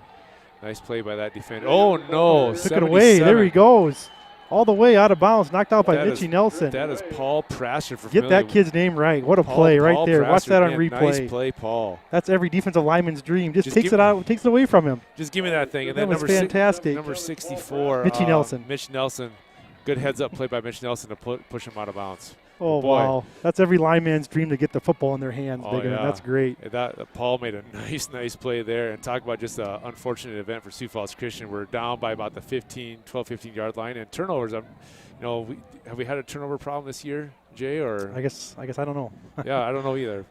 Nice play by that defender. Oh, no. Took it away. There he goes. All the way out of bounds. Knocked out by Mitchie Nelson. That is Paul Prasher. For Get that kid's name right. What a play right there. Watch that on replay. Nice play, Paul. That's every defensive lineman's dream. Just takes it out, takes it away from him. Just give me that thing. And that then was fantastic. Number 64. Mitchie Nelson. Mitch Nelson. Good heads-up play by Mitch Nelson to push him out of bounds. Oh, wow. That's every lineman's dream to get the football in their hands. Oh, yeah. That's great. Paul made a nice play there. And talk about just an unfortunate event for Sioux Falls Christian. We're down by about the 12-15-yard line. And turnovers, have we had a turnover problem this year, Jay? Or I guess I don't know. Yeah, I don't know either.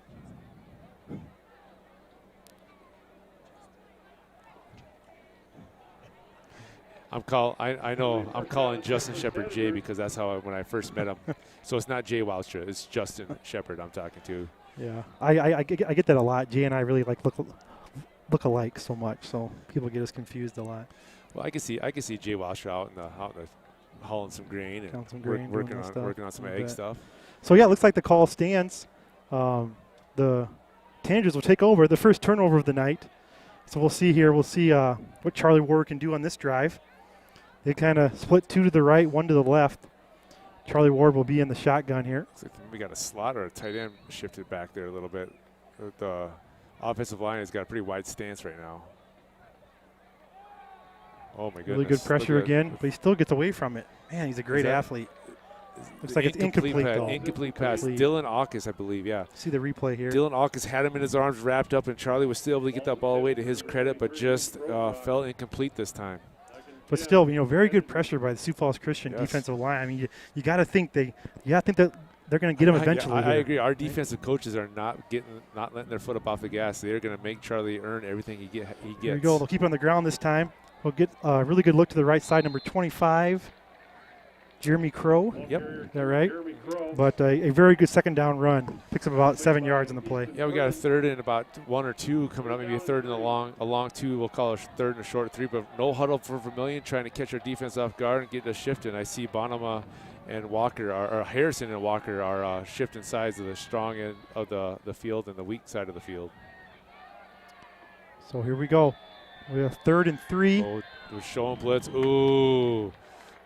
I'm calling Justin Shepard Jay because that's how when I first met him. So it's not Jay Wowstra, it's Justin Shepard I'm talking to. Yeah, I get that a lot. Jay and I really look alike so much, so people get us confused a lot. Well, I can see Jay Wowstra out in the hauling some grain and working on some egg stuff. So yeah, it looks like the call stands. The Tanagers will take over the first turnover of the night. So we'll see here. We'll see what Charlie Ward can do on this drive. They kind of split 2 to the right, 1 to the left. Charlie Ward will be in the shotgun here. Looks like we got a slot or a tight end shifted back there a little bit. The offensive line has got a pretty wide stance right now. Oh, my goodness. Really good pressure again, but he still gets away from it. Man, he's a great athlete. Looks like it's incomplete, though. Incomplete pass. Dylan Aukus, I believe, yeah. See the replay here. Dylan Aukus had him in his arms wrapped up, and Charlie was still able to get that ball away to his credit, but just fell incomplete this time. But still, very good pressure by the Sioux Falls Christian defensive line. I mean, you got to think that they're going to get him Yeah, eventually. I here. agree. Our defensive coaches are not letting their foot up off the gas. They're going to make Charlie earn everything he gets. Here we go. They'll keep it on the ground this time. We'll get a really good look to the right side, number 25, Jeremy Crow. Yep. Is that right? But a very good second down run. Picks up about 7 yards on the play. Yeah, we got a third and about 1 or 2 coming up. Maybe a third and a long 2. We'll call it a third and a short 3. But no huddle for Vermillion, trying to catch our defense off guard and get a shift in. I see Bonema and Walker, or Harrison and Walker, are shifting sides of the strong end of the field and the weak side of the field. So here we go. We have 3rd and 3. Oh, we're showing blitz. Ooh.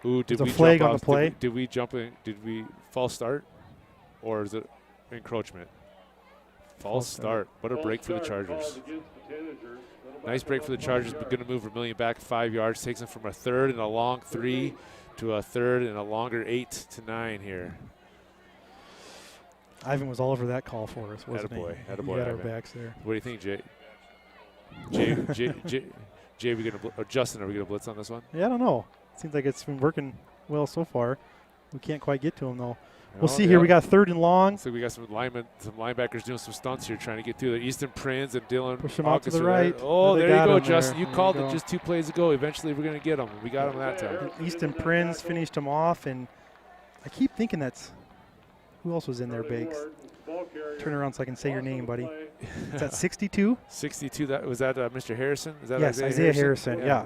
Did There's a we flag jump on off? the play. Did we jump in? Did we false start? Or is it encroachment? False start. What a break for the Chargers. Nice break for the Chargers, but going to move Vermillion back 5 yards. Takes them from a third and a long 3 to a third and a longer 8 to 9 here. Ivan was all over that call for us, wasn't he? Attaboy, He had our Ivan. backs there. What do you think, Jay? Jay, we gonna or Justin? Are we gonna blitz on this one? Yeah, I don't know. Seems like it's been working well so far. We can't quite get to him, though. No, We'll see here. We got 3rd and long. Looks like we got some linebackers doing some stunts here, trying to get through there. Easton Prinz and Dylan. Push him out to the August are right. there. Oh, They there you got go, him Justin. there. You There called you it go. just 2 plays ago. Eventually, we're going to get him. We got him that time. Easton Prinz finished him off, and I keep thinking that's who else was in there, Bakes. Turn around so I can say your name, buddy. Is that 62? 62. Was that Mr. Harrison? Is that Yes, Isaiah Harrison. Yeah.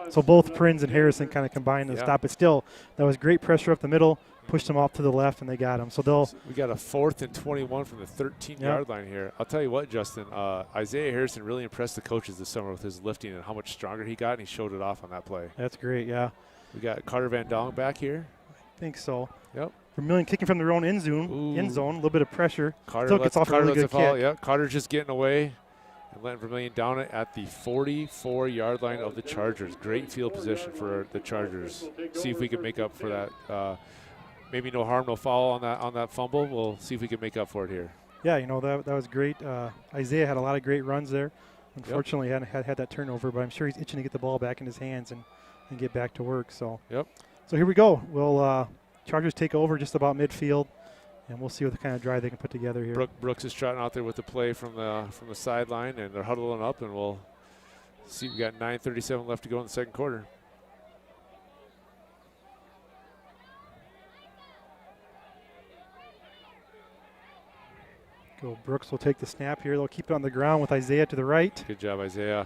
So both Prinz and Harrison kind of combined to Yeah. stop it. Still, that was great pressure up the middle. Pushed them off to the left, and they got him. So they'll. We got a 4th and 21 from the 13-yard line here. I'll tell you what, Justin. Isaiah Harrison really impressed the coaches this summer with his lifting and how much stronger he got, and he showed it off on that play. That's great. Yeah, We got Carter Van Dong back here. I think so. Yep. Vermillion kicking from their own end zone. Ooh. End zone. A little bit of pressure. Carter Still gets off a Carter really lets good it fall. kick. Yep. Carter's just getting away and letting Vermillion down it at the 44-yard line of the Chargers. Great field position for the Chargers. See if we can make up for that. Maybe no harm, no foul on that fumble. We'll see if we can make up for it here. Yeah, that was great. Isaiah had a lot of great runs there. Unfortunately, had that turnover, but I'm sure he's itching to get the ball back in his hands and get back to work. So. Yep. So here we go. We'll Chargers take over just about midfield, and we'll see what kind of drive they can put together here. Brooks is trotting out there with the play from the sideline, and they're huddling up, and we'll see. We got 9:37 left to go in the second quarter. Go. Brooks will take the snap here. They'll keep it on the ground with Isaiah to the right. Good job, Isaiah.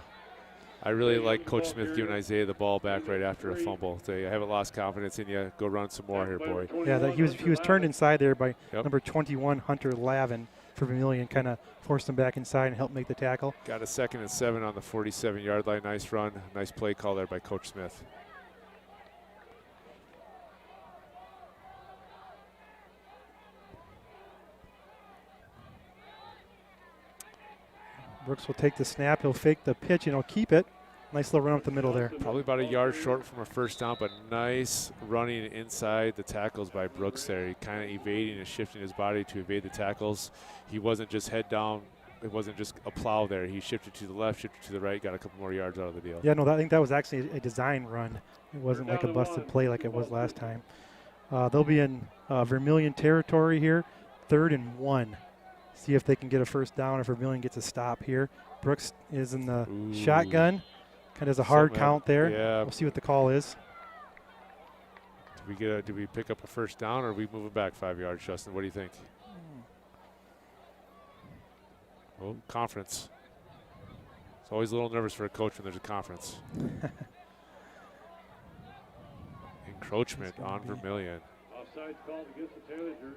I really like Coach Smith giving Isaiah the ball back right after a fumble. Say, I haven't lost confidence in you. Go run some more here, boy. Yeah, he was turned inside there by Yep. number 21, Hunter Lavin, for Vermillion. Kind of forced him back inside and helped make the tackle. Got a 2nd and 7 on the 47-yard line. Nice run. Nice play call there by Coach Smith. Brooks will take the snap. He'll fake the pitch and he'll keep it. Nice little run up the middle there. Probably about a yard short from a first down, but nice running inside the tackles by Brooks there. He kind of evading and shifting his body to evade the tackles. He wasn't just head down. It wasn't just a plow there. He shifted to the left, shifted to the right, got a couple more yards out of the deal. Yeah, no, I think that was actually a design run. It wasn't like a busted play like it was last time. They'll be in Vermillion territory here, 3rd and 1. See if they can get a first down if Vermillion gets a stop here. Brooks is in the shotgun. Kind of has a hard count there. Yeah. We'll see what the call is. Do we pick up a first down, or are we moving back 5 yards, Justin? What do you think? Oh, conference. It's always a little nervous for a coach when there's a conference. Encroachment on Vermillion. Offside called against the Tanagers.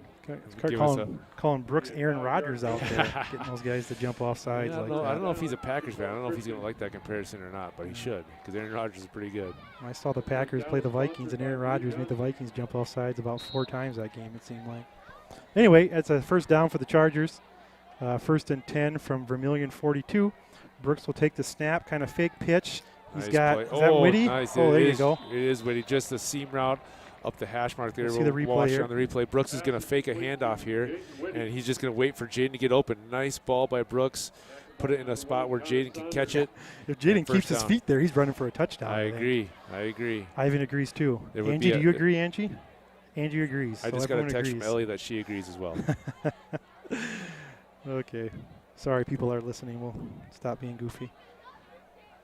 Start calling Brooks Aaron Rodgers out there, getting those guys to jump off sides Yeah, like I that. don't know if he's a Packers fan. I don't know if he's going to like that comparison or not, but he should, because Aaron Rodgers is pretty good. I saw the Packers play the Vikings, and Aaron Rodgers made the Vikings jump off sides about 4 times that game, it seemed like. Anyway, it's a first down for the Chargers. 1st and 10 from Vermillion 42. Brooks will take the snap, kind of fake pitch. He's Nice got, play. is that Whitty? Nice. Oh, there you is, go. It is Whitty. Just a seam route up the hash mark there. We'll see the replay watch here. on the replay. Brooks is going to fake a handoff here, and he's just going to wait for Jaden to get open. Nice ball by Brooks. Put it in a spot where Jaden can catch it. If Jaden First keeps his down. feet there, he's running for a touchdown. I think. agree. I agree. Ivan agrees too. There would Angie, be do you agree, Angie? Angie agrees. I so just got a everyone text from agrees. Ellie that she agrees as well. Okay. Sorry, people are listening. We'll stop being goofy.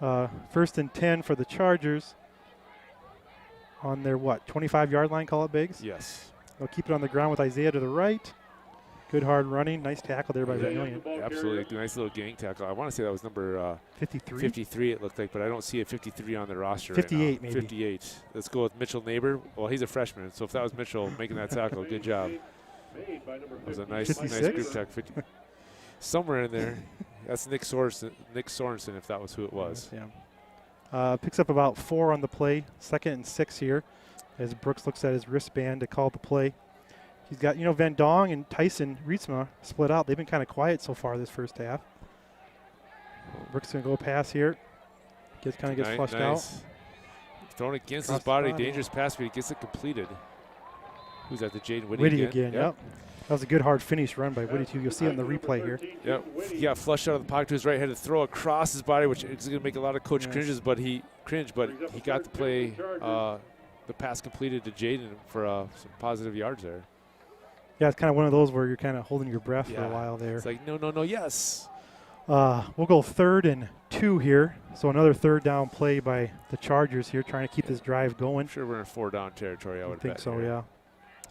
1st and 10 for the Chargers on their, 25-yard line, call it Biggs? Yes. They'll keep it on the ground with Isaiah to the right. Good hard running. Nice tackle there by Vermillion. Absolutely. Nice little gang tackle. I want to say that was number 53. 53 it looked like, but I don't see a 53 on the roster 58 right now. maybe. 58. Let's go with Mitchell Neighbor. Well, he's a freshman, so if that was Mitchell making that tackle, good job. That was a nice 56? group tackle. 50. Somewhere in there. That's Nick Sorensen, if that was who it was. Yeah. Picks up about 4 on the play. 2nd and 6 here as Brooks looks at his wristband to call the play. He's got, Van Dong and Tyson Rietsma split out. They've been kind of quiet so far this first half. Brooks going to go pass here. Gets flushed out. Thrown against Across his body. the body. Dangerous pass, but he gets it completed. Who's that? The Jaden Whitty Whitty again? yep. That was a good hard finish run by Whitty too. You'll see it in the replay here. Yep. He got flushed out of the pocket to his right, had to throw across his body, which is going to make a lot of coach cringes, but he got the play, the pass completed to Jaden for some positive yards there. Yeah, it's kind of one of those where you're kind of holding your breath for a while there. It's like, no, yes. We'll go 3rd and 2 here. So another 3rd down play by the Chargers here, trying to keep this drive going. I'm sure we're in 4-down territory, I would think bet so, here. yeah.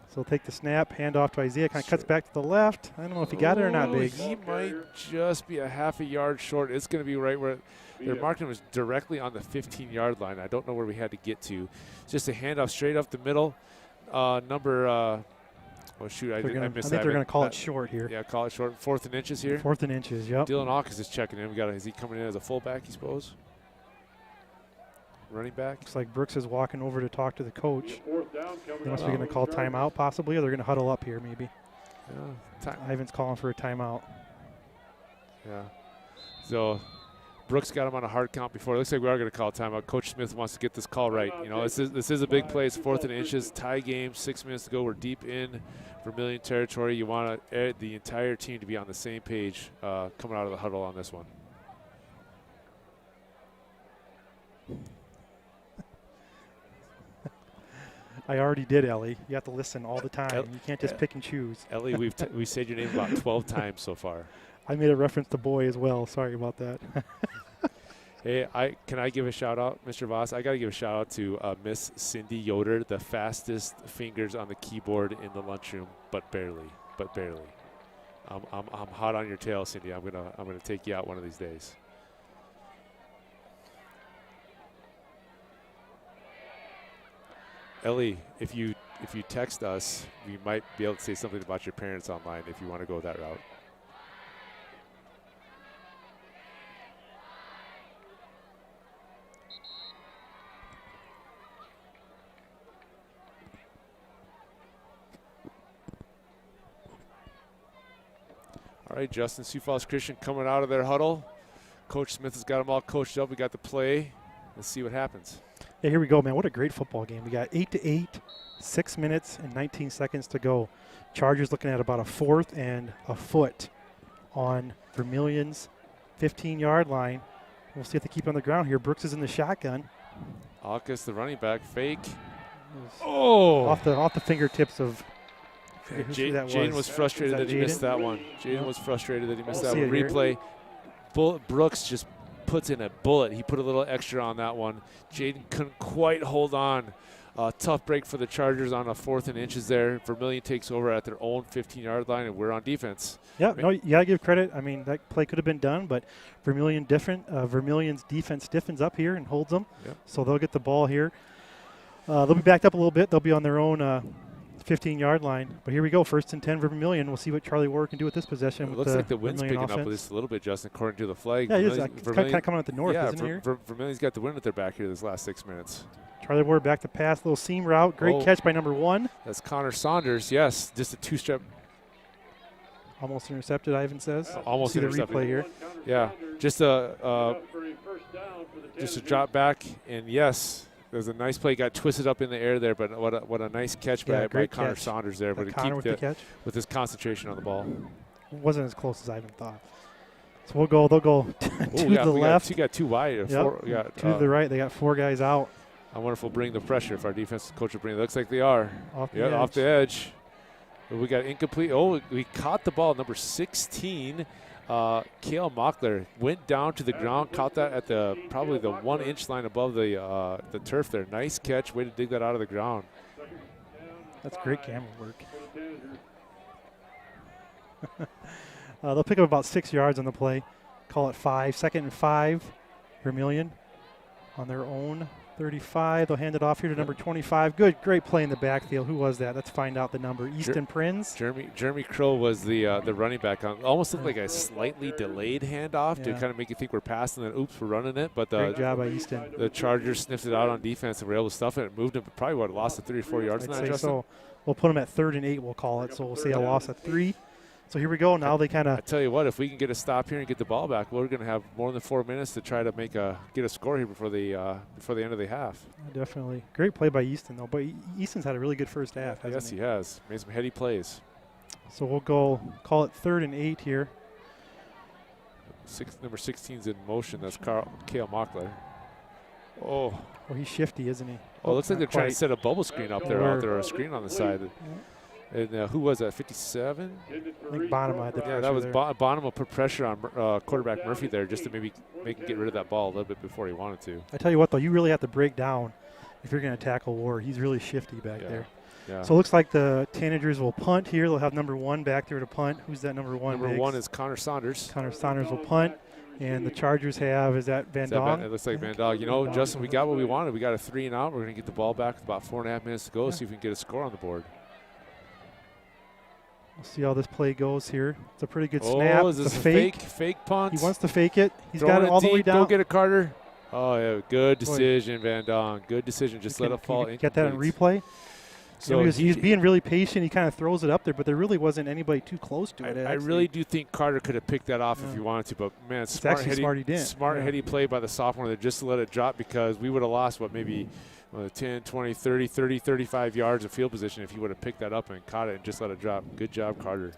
So they'll take the snap, hand off to Isaiah, kind of cuts back to the left. I don't know if he got it or not, Biggs. He might just be a half a yard short. It's going to be right where they're marking him as directly on the 15-yard line. I don't know where we had to get to. Just a handoff straight up the middle. I missed that. I think they're going to call it short here. Yeah, call it short. 4th and inches here. 4th and inches, yep. Dylan Hawkins is checking in. Is he coming in as a fullback, you suppose? Running back? Looks like Brooks is walking over to talk to the coach. They must be going to call time. timeout possibly, or they're going to huddle up here maybe. Yeah, Ivan's calling for a timeout. Yeah. So Brooks got him on a hard count before. It looks like we are going to call timeout. Coach Smith wants to get this call right. This is a big play. It's 4th and inches, tie game, 6 minutes to go. We're deep in Vermillion territory. You want the entire team to be on the same page coming out of the huddle on this one. I already did, Ellie. You have to listen all the time. You can't just pick and choose. Ellie, we said your name about 12 times so far. I made a reference to boy as well. Sorry about that. Hey, can I give a shout out, Mr. Voss? I got to give a shout out to Miss Cindy Yoder, the fastest fingers on the keyboard in the lunchroom, but barely. I'm hot on your tail, Cindy. I'm gonna take you out one of these days. Ellie, if you text us, we might be able to say something about your parents online if you want to go that route. All right, Justin, Sioux Falls Christian coming out of their huddle. Coach Smith has got them all coached up. We got the play. Let's see what happens. Yeah, here we go, man. What a great football game. We got 8-8, 6 minutes and 19 seconds to go. Chargers looking at about a 4th and a foot on Vermillion's 15-yard line. We'll see if they keep it on the ground here. Brooks is in the shotgun. Alcus, the running back, fake. Off the fingertips of Jaden was frustrated that he missed that one. Jaden was frustrated that he missed that one. Here. Replay. Brooks just puts in a bullet. He put a little extra on that one. Jaden couldn't quite hold on. Tough break for the Chargers on a 4th and inches there. Vermillion takes over at their own 15-yard line, and we're on defense. Yeah, no, you got to give credit. I mean, that play could have been done, but Vermillion's defense stiffens up here and holds them. Yep. So they'll get the ball here. They'll be backed up a little bit. They'll be on their own 15-yard line. But here we go, 1st and 10 Vermillion. We'll see what Charlie Ward can do with this possession. It looks like the wind's Vermillion picking offense. up just a little bit, Justin, according to the flag. Yeah, it is. It's kind of coming out the north, isn't it here? Vermillion's got the wind at their back here this last 6 minutes. Charlie Ward back to pass, little seam route. Great catch by number 1. That's Connor Saunders, yes. Just a 2-step. Almost intercepted, Ivan says. Almost see intercepted. the replay here. Yeah, just a drop back, and yes, there's a nice play. Got twisted up in the air there, but what a nice catch by Connor Saunders there. But Connor with the catch. With his concentration on the ball. Wasn't as close as Ivan thought. So they'll go to the left. You got 2 wide. Yep. 2 to the right. They got 4 guys out. I wonder if we'll bring the pressure, if our defensive coach will bring it. Looks like they are. Off the Yeah, edge. off the edge. But we got incomplete. Oh, we caught the ball. Number 16, Kale Mockler went down to the ground, caught that at the probably the 1 inch line above the turf there. Nice catch. Way to dig that out of the ground. That's great camera work. They'll pick up about 6 yards on the play. Call it 5. 2nd and 5. Vermillion on their own 35. They'll hand it off here to number 25. Great play in the backfield. Who was that? Let's find out the number. Easton Prinz. Jeremy Crow was the running back. Almost looked like a slightly delayed handoff to kind of make you think we're passing it. Oops, we're running it. But Great job by Easton. The Chargers sniffed it out on defense and were able to stuff it. It moved him. Probably lost it 3 or 4 yards. I'd in that, say Justin? so. We'll put them at 3rd and 8. We'll call it. So we'll say a loss of 3. So here we go. Now they kind I of. tell you what, if we can get a stop here and get the ball back, we're going to have more than 4 minutes to try to get a score here before the end of the half. Definitely. Great play by Easton, though. But Easton's had a really good first half, hasn't Yes, he has. Made some heady plays. So we'll go call it 3rd and 8 here. Number 16's in motion. That's Kale Mockler. Oh, He's shifty, isn't he? it looks like they're not trying to quite. set a bubble screen up there, or a screen on the side. And who was that? 57? I think Bonham had the Yeah, pressure that was there. Bonham will put pressure on quarterback Murphy there just to maybe make him get rid of that ball a little bit before he wanted to. I tell you what, though, you really have to break down if you're going to tackle War. He's really shifty back there. Yeah. So it looks like the Tanagers will punt here. They'll have number 1 back there to punt. Who's that number 1? Number Biggs? 1 is Connor Saunders. Connor Saunders will punt. And the Chargers have, is that Van Dong? It looks like Van Dong. You know, Justin, we got what we wanted. We got a 3 and out. We're going to get the ball back with about 4.5 minutes to go, see if we can get a score on the board. We'll see how this play goes here. It's a pretty good snap. Oh, is It's this a a fake punt? He wants to fake it. He's Throwing got it all the way deep. down. Go get it, Carter. Oh, yeah, good decision, Van Dong. Good decision. Just let it fall. Get that on incomplete. replay? So he's being really patient. He kind of throws it up there, but there really wasn't anybody too close to it. I really do think Carter could have picked that off if he wanted to, but man, smart heady play by the sophomore there just to let it drop, because we would have lost maybe 10, 20, 30, 35 yards of field position if he would have picked that up and caught it and just let it drop. Good job, Carter.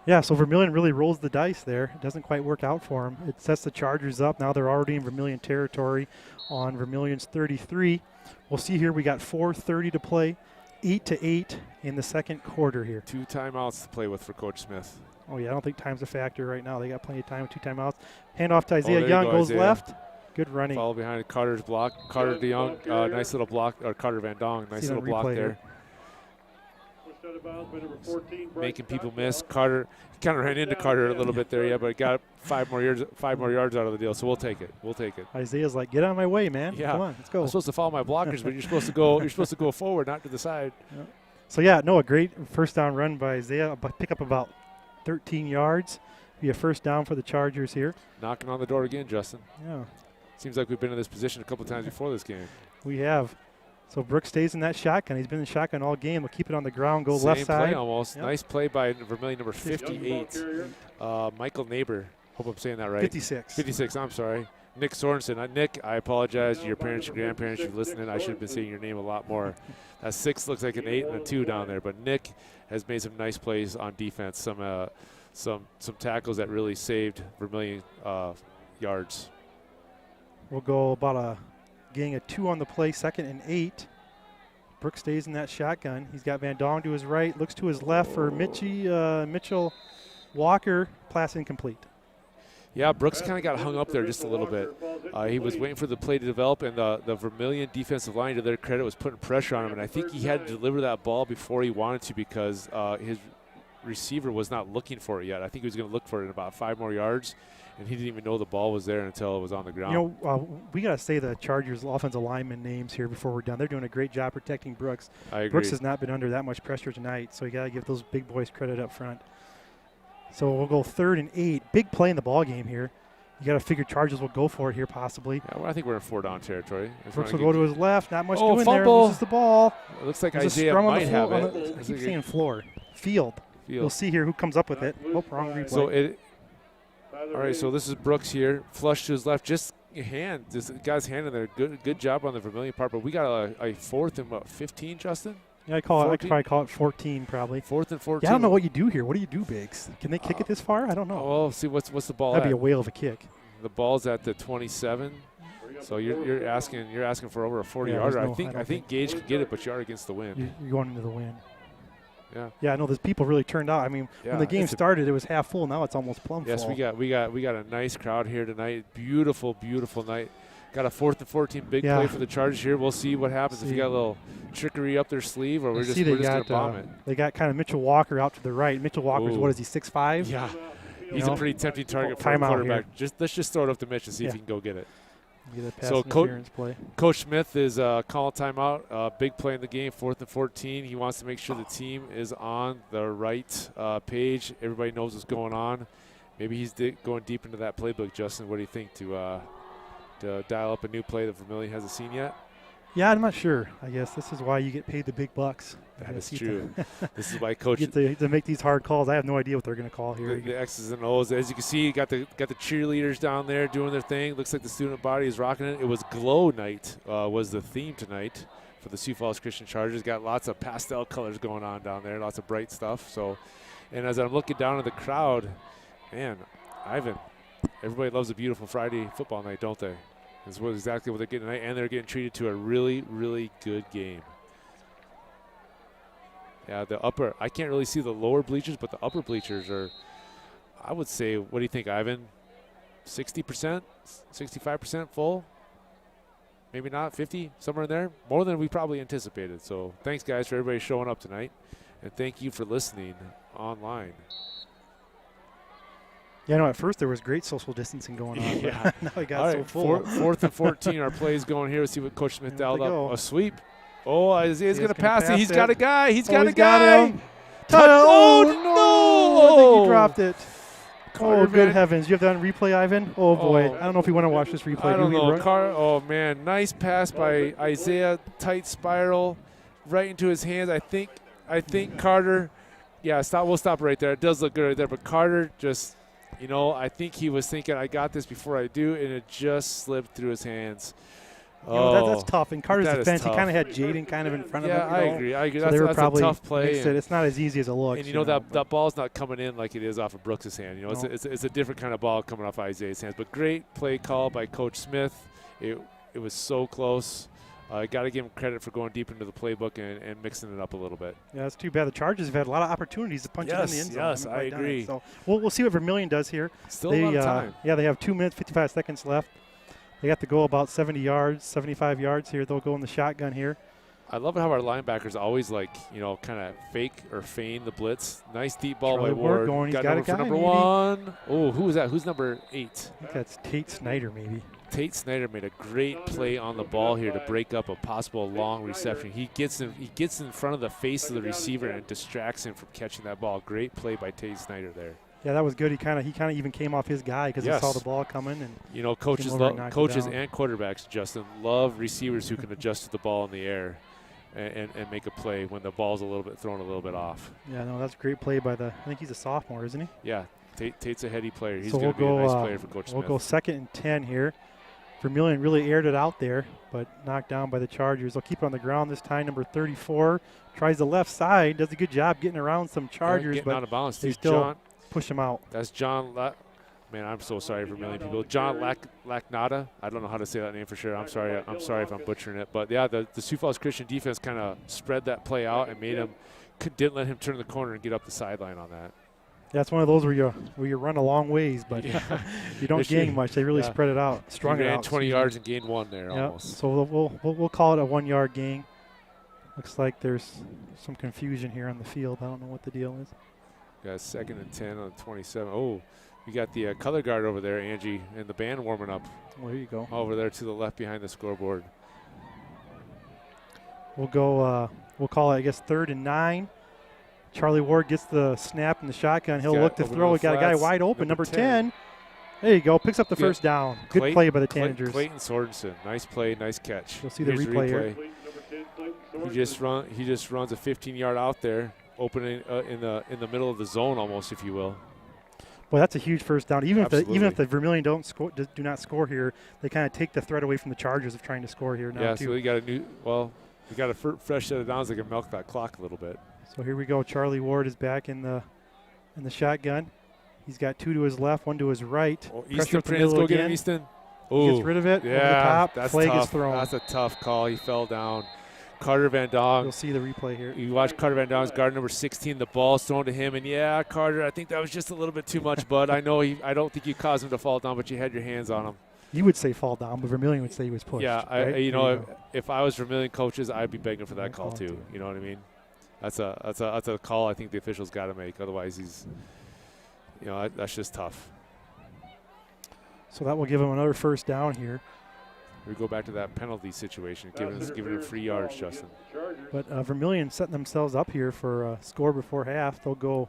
Yeah, so Vermillion really rolls the dice there. It doesn't quite work out for him. It sets the Chargers up. Now they're already in Vermillion territory on Vermillion's 33. We'll see here we got 4:30 to play. 8-8 in the second quarter here. 2 timeouts to play with for Coach Smith. Oh, yeah, I don't think time's a factor right now. They got plenty of time with 2 timeouts. Hand off to Isaiah there Young, you go, goes Isaiah. left. Good running. Follow behind Carter's block. Carter DeYoung, nice little block, or Carter Van Dong, nice little block there. Making people miss. Carter kind of ran into Carter a little bit there, yeah, but got 5 more yards out of the deal, so we'll take it. We'll take it. Isaiah's like, get out of my way, man. Yeah. Come on, let's go. I'm supposed to follow my blockers, but you're supposed to go. You're supposed to go forward, not to the side. Yeah. So yeah, no, a great first down run by Isaiah. Pick up about 13 yards. Be a first down for the Chargers here. Knocking on the door again, Justin. Yeah, Seems like we've been in this position a couple times before this game. we have. So Brooks stays in that shotgun. He's been in shotgun all game. We'll keep it on the ground. Go Same left side. play almost. Yep. Nice play by Vermillion number 58. Michael Neighbor. Hope I'm saying that right. 56. 56. I'm sorry. Nick Sorensen. Nick, I apologize to your parents, your grandparents, you're listening. I should have been saying your name a lot more. That 6 looks like an 8 and a 2 down there, but Nick has made some nice plays on defense. Some tackles that really saved Vermillion yards. We'll go about a gang of 2 on the play, 2nd and 8. Brooks stays in that shotgun. He's got Van Dong to his right, looks to his left for Mitchell Walker. Pass incomplete. Yeah, Brooks kind of got hung up there just a little bit. He was waiting for the play to develop, and the Vermillion defensive line, to their credit, was putting pressure on him. And I think he had to deliver that ball before he wanted to, because his receiver was not looking for it yet. I think he was going to look for it in about 5 more yards, and he didn't even know the ball was there until it was on the ground. You know, we got to say the Chargers offensive lineman names here before we're done. They're doing a great job protecting Brooks. I agree. Brooks has not been under that much pressure tonight, so you got to give those big boys credit up front. So we'll go 3rd and 8. Big play in the ball game here. You got to figure Chargers will go for it here possibly. Yeah, well, I think we're in 4-down territory. Brooks will go to his left. Not much doing fumble. there. Loses the ball. It looks like There's Isaiah might have it. I keep saying floor. Field. We'll see here who comes up with it. Oh, wrong replay. So all right, so this is Brooks here. Flush to his left. Just hand. This guy's hand in there. Good job on the Vermillion part. But we got a 4th and 15, Justin? Yeah, I could probably call it 14 probably. 4th and 14. Yeah, I don't know what you do here. What do you do, Biggs? Can they kick it this far? I don't know. Oh, well, see, what's the ball That'd at? be a whale of a kick. The ball's at the 27. So you're asking for over a 40 Yeah, yarder. there's no- I think Gage could get it, but you are against the wind. You're going into the wind. Yeah. Yeah, I know there's people really turned out. I mean, Yeah, when the game it's a- started, it was half full. Now it's almost plumb Yes, full. we got a nice crowd here tonight. Beautiful, beautiful night. Got a 4th and 14 big Yeah. play for the Chargers here. We'll see what happens if you got a little trickery up their sleeve, or we're just going to bomb it. They got kind of Mitchell Walker out to the right. Mitchell Walker's, Ooh. what is he, 6'5"? Yeah, You he's know? a pretty tempting target for a Timeout quarterback. here. Let's just throw it up to Mitch and see if Yeah. he can go get it. Get a pass So interference play. Coach Smith is calling timeout. Big play in the game, 4th and 14. He wants to make sure the team is on the right page. Everybody knows what's going on. Maybe he's going deep into that playbook. Justin, what do you think to dial up a new play that Vermillion hasn't seen yet? Yeah, I'm not sure. I guess this is why you get paid the big bucks. That You is get true. This is why You Coach get to make these hard calls. I have no idea what they're going to call here. the X's and O's. As you can see, you got the cheerleaders down there doing their thing. Looks like the student body is rocking it. It was Glow Night was the theme tonight for the Sioux Falls Christian Chargers. Got lots of pastel colors going on down there, lots of bright stuff. So, and as I'm looking down at the crowd, man, Ivan, everybody loves a beautiful Friday football night, don't they? This was exactly what they're getting tonight, and they're getting treated to a really, really good game. Yeah, the upper, I can't really see the lower bleachers, but the upper bleachers are, I would say, what do you think, Ivan? 60%, 65% full? Maybe not, 50, somewhere in there? More than we probably anticipated. So thanks, guys, for everybody showing up tonight. And thank you for listening online. Yeah, no, at first there was great social distancing going on. Yeah. But now it got All so right, full. 4th and 14, our plays going here. Let's see what Coach Smith There dialed they up. go. A sweep. Oh, Isaiah's going to gonna pass it. pass He's it. got a guy. He's got a Got guy. him. Oh, no! I think he dropped it. Carter, Oh, good man. heavens. You have that on replay, Ivan? Oh, boy. Oh. I don't know if you want to watch this replay. I don't Do we know. run- Oh, man. Nice pass by Isaiah. Tight spiral right into his hands. I think Carter, yeah, we'll stop right there. It does look good right there. But Carter just, I think he was thinking, I got this before I do, and it just slipped through his hands. You know, that's tough. In Carter's that is defense, he tough. kind of had Jaden kind of in front of him. Yeah, I agree. So That's, they were that's probably, a tough play. Like I said, it's not as easy as it looks. And that ball's not coming in like it is off of Brooks' hand. No. It's a different kind of ball coming off Isaiah's hands. But great play call by Coach Smith. It was so close. Got to give him credit for going deep into the playbook and mixing it up a little bit. Yeah, it's too bad. The Chargers have had a lot of opportunities to punch it in the end zone. Yes, Haven't I quite done it. agree. So we'll see what Vermillion does here. Still a lot of time. Yeah, they have 2 minutes, 55 seconds left. They have to go about 70 yards, 75 yards here. They'll go in the shotgun here. I love how our linebackers always kind of fake or feign the blitz. Nice deep ball Charlie by Ward Ward. going. He's got number a for guy, number maybe. 1. Oh, who is that? Who's number 8? I think that's Tate Snyder, maybe. Tate Snyder made a great play on the ball here to break up a possible long reception. He gets in front of the face of the receiver and distracts him from catching that ball. Great play by Tate Snyder there. Yeah, that was good. He kind of even came off his guy because Yes. he saw the ball coming. And Coaches over and knocked it down. and quarterbacks, Justin, love receivers who can adjust to the ball in the air and make a play when the ball's thrown a little bit off. yeah, no, that's a great play by I think he's a sophomore, isn't he? Yeah, Tate's a heady player. He's So going to we'll be a go, nice player for Coach We'll Smith. go 2nd and 10 here. Vermillion really aired it out there, but knocked down by the Chargers. They'll keep it on the ground this time. Number 34 tries the left side, does a good job getting around some Chargers, getting but out of bounds. they too. still John, push him out. that's John. Man, I'm so sorry for a million people. John Lacknada. I don't know how to say that name for sure. I'm sorry if I'm butchering it. But yeah, the Sioux Falls Christian defense kind of spread that play out and didn't let him turn the corner and get up the sideline on that. Yeah, it's one of those where you run a long ways, but Yeah. you don't gain much. They really Yeah. spread it out, strung He it ran out. 20 yards and gained 1 there Yeah, almost. so we'll call it a 1-yard gain. Looks like there's some confusion here on the field. I don't know what the deal is. Got 2nd and 10 on 27. Oh, we got the color guard over there, Angie, and the band warming up Well, there you go. over there to the left behind the scoreboard. We'll go. We'll call it, I guess, 3rd and 9. Charlie Ward gets the snap in the shotgun. He'll Got look to open throw. on He the got a guy flats. wide open. Number Number 10. There you go. Picks up the Good. first down. Good play by the Tanagers. Clayton Sorensen. Nice play, nice catch. You'll see the Here's replay here. He just runs a 15-yard out there, opening in the middle of the zone almost, if you will. Well, that's a huge first down. Even Absolutely. if the Vermillion do not score here, they kind of take the threat away from the Chargers of trying to score here now Yeah, too. so we got a fresh set of downs that can milk that clock a little bit. So here we go. Charlie Ward is back in the shotgun. He's got 2 to his left, 1 to his right. Oh, Pressure Easton up the Prince, middle go get him, again. Easton. He gets rid of it, over the top, that's flag tough. is thrown. That's a tough call. He fell down. Carter Van Dong. You'll see the replay here. You watch Carter Van Dong's guard number 16. The ball's thrown to him, and yeah, Carter, I think that was just a little bit too much, bud. I don't think you caused him to fall down, but you had your hands on him. You would say fall down, but Vermillion would say he was pushed. Yeah, right? if I was Vermillion coaches, I'd be begging for that call too. You know what I mean? That's a call I think the officials got to make. Otherwise, that's just tough. So that will give him another first down here. We go back to that penalty situation, giving him free yards, Justin. But Vermillion setting themselves up here for a score before half. They'll go.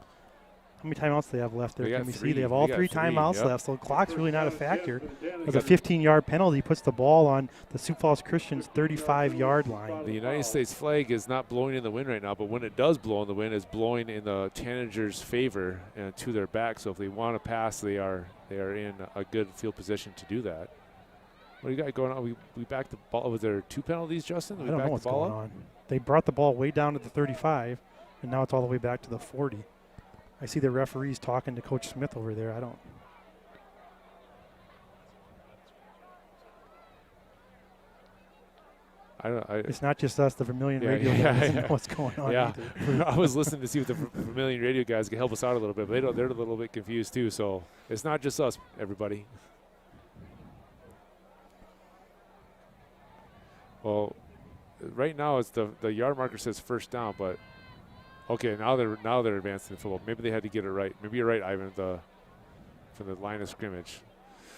How many timeouts do they have left there? Can we see? They have all three timeouts left, so the clock's really not a factor. With a 15-yard penalty puts the ball on the Sioux Falls Christians 35-yard line. The United States flag is not blowing in the wind right now, but when it does blow in the wind, it's blowing in the Tanagers' favor and to their back. So if they want to pass, they are in a good field position to do that. What do you got going on? We backed the ball. Was there 2 penalties, Justin? I don't know what's going on. They brought the ball way down to the 35, and now it's all the way back to the 40. I see the referees talking to Coach Smith over there. I don't. It's not just us. The Vermillion radio guys doesn't know what's going on. Yeah, either. I was listening to see if the Vermillion radio guys could help us out a little bit, but they're a little bit confused too. So it's not just us, everybody. Well, right now it's the yard marker says first down, but okay, now they're advancing the football. Maybe they had to get it right. Maybe you're right, Ivan, from the line of scrimmage.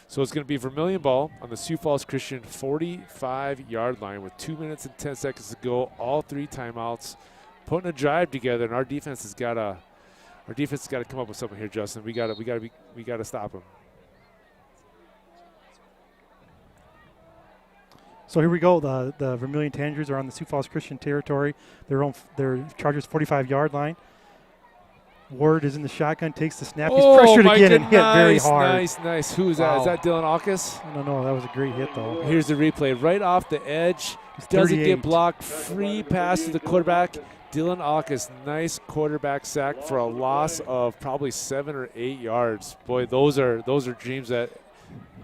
So it's going to be Vermillion ball on the Sioux Falls Christian 45-yard line with 2 minutes and 10 seconds to go. All 3 timeouts, putting a drive together, and our defense has got to come up with something here, Justin. We got to stop them. So here we go. The Vermillion Tanagers are on the Sioux Falls Christian territory. Their Chargers 45-yard line. Ward is in the shotgun, takes the snap. He's pressured again and hit very hard. Nice. Who is that? Is that Dylan Alkus? I don't know. That was a great hit, though. Here's the replay. Right off the edge. Doesn't get blocked. Free pass to the quarterback. Dylan Alkus, nice quarterback sack for a loss of probably 7 or 8 yards. Boy, those are dreams that –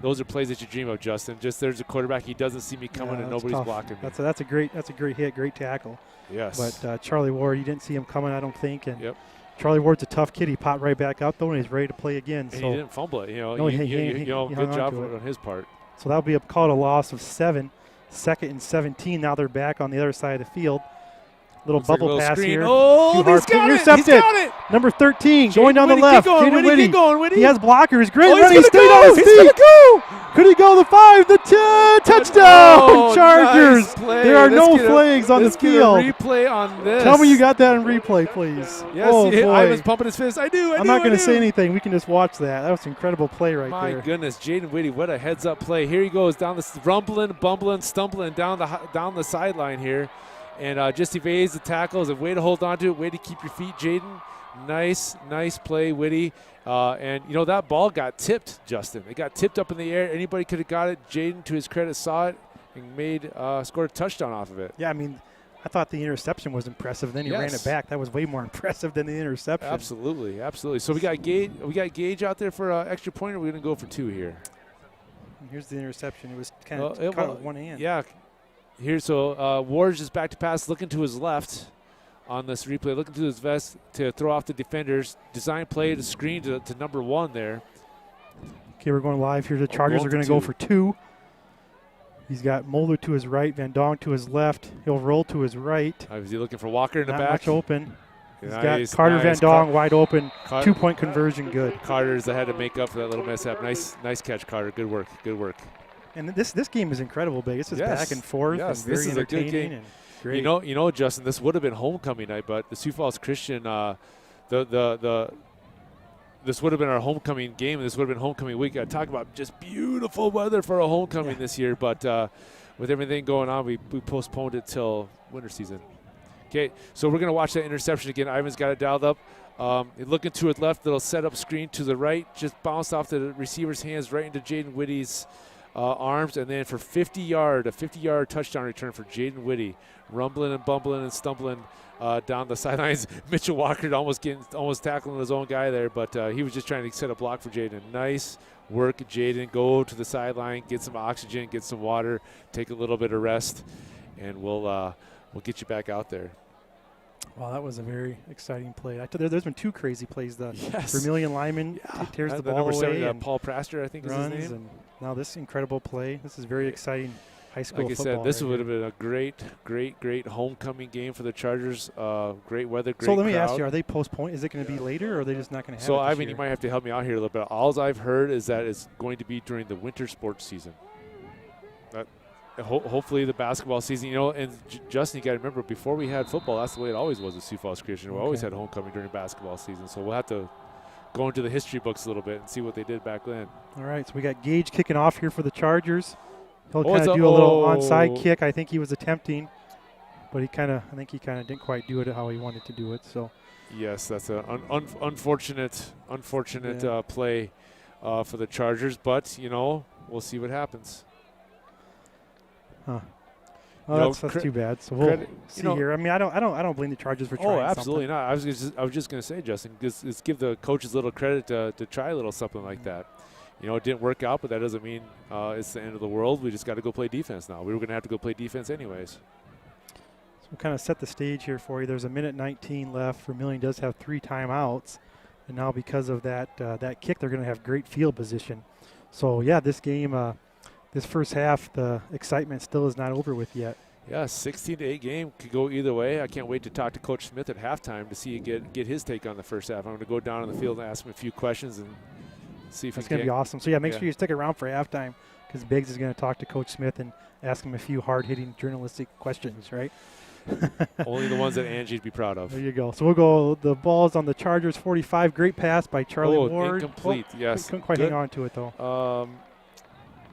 those are plays that you dream of, Justin. Just there's a quarterback. He doesn't see me coming, and nobody's blocking me. That's a great hit, great tackle. Yes. But Charlie Ward, he didn't see him coming, I don't think. And yep. Charlie Ward's a tough kid. He popped right back out though, and he's ready to play again. And so he didn't fumble it. No, good job on his part. So that'll be called a loss of 7. 2nd and 17. Now they're back on the other side of the field. Little bubble pass screen. here. Oh, he's got intercepted. He's got it. Number 13 going down the left. Jaden Whitty. Keep going, Whitty. He has blockers. Great running. He's Stayed on his feet. Go. Could he go the 5? The 10. Touchdown, Chargers. Nice play. There are no flags on the field. Replay on this. Tell me you got that in replay, please. Yes, boy. I was pumping his fist. I do. I'm not going to say anything. We can just watch that. That was an incredible play right there. My goodness, Jaden Whitty, what a heads-up play. Here he goes down the rumbling, bumbling, stumbling down the sideline here. And just evades the tackles. A way to hold on to it. Way to keep your feet, Jaden. Nice play, Whitty. And, that ball got tipped, Justin. It got tipped up in the air. Anybody could have got it. Jaden, to his credit, saw it and scored a touchdown off of it. Yeah, I mean, I thought the interception was impressive. Then he ran it back. That was way more impressive than the interception. Absolutely. So we got Gage out there for an extra point, or we're going to go for 2 here? And here's the interception. It was kind of caught with one hand. Yeah. Here, so Ward's just back to pass, looking to his left on this replay, looking to his vest to throw off the defenders. Design play to screen to number 1 there. Okay, we're going live here. The Chargers are going to go for 2. He's got Mulder to his right, Van Dong to his left. He'll roll to his right. Is he looking for Walker in the back? Not much open. He's got Carter Van Dong wide open. 2-point conversion, good. Carter's ahead to make up for that little mishap. Nice catch, Carter. Good work. And this game is incredible, big. It's just back and forth and very this is entertaining. A good game. And great. You know, Justin, this would have been homecoming night, but the Sioux Falls Christian, this would have been our homecoming game, and this would have been homecoming week. I talk about just beautiful weather for a homecoming this year, but with everything going on, we postponed it till winter season. Okay, so we're going to watch that interception again. Ivan's got it dialed up. Looking to his left, little set up screen to the right, just bounced off the receiver's hands right into Jaden Whitty's arms, and then for a 50-yard touchdown return for Jaden Whitty, rumbling and bumbling and stumbling down the sidelines. Mitchell Walker almost tackling his own guy there, but he was just trying to set a block for Jaden. Nice work, Jaden. Go to the sideline, get some oxygen, get some water, take a little bit of rest, and we'll get you back out there. Wow, that was a very exciting play. There's been 2 crazy plays. The Yes. Vermillion lineman tears the ball number away 7, and Paul Praster, I think is his runs, name. and now this incredible play. This is very exciting high school Like I football. said, this right would have here. been a great homecoming game for the Chargers. Great weather, great So let me ask crowd. you, are they postponed? Is it going to be later, or are they just not going to have So, it this Ivan, year? you might have to help me out here a little bit. All I've heard is that it's going to be during the winter sports season. Hopefully the basketball season, and Justin, you got to remember, before we had football, that's the way it always was at Sioux Falls Christian. We always had homecoming during basketball season. So we'll have to go into the history books a little bit and see what they did back then. All right, so we got Gage kicking off here for the Chargers. He'll Oh, kind it's of a- do a little oh. onside kick. I think he was attempting, but I think he kind of didn't quite do it how he wanted to do it. So Yes, that's an unfortunate Yeah. play for the Chargers, but, we'll see what happens. Well, know, that's too bad. So we'll credit- see you know- here. I mean, I don't blame the Chargers for trying. Oh, absolutely something. not. I was just going to say, Justin, just give the coaches a little credit to try a little something like that. It didn't work out, but that doesn't mean it's the end of the world. We just got to go play defense now. We were going to have to go play defense anyways. So we'll kind of set the stage here for you. There's a minute 19 left. Vermillion does have 3 timeouts, and now because of that kick, they're going to have great field position. So yeah, this game, this first half, the excitement still is not over with yet. Yeah, 16-8 game could go either way. I can't wait to talk to Coach Smith at halftime to see get his take on the first half. I'm going to go down on the field and ask him a few questions and see if That's he going to can. be awesome. So yeah, make Yeah. sure you stick around for halftime because Biggs is going to talk to Coach Smith and ask him a few hard-hitting journalistic questions, right? Only the ones that Angie'd be proud of. There you go. So we'll go. The ball's on the Chargers 45. Great pass by Charlie Ward. Incomplete. Yes. Couldn't quite Good. hang on to it though.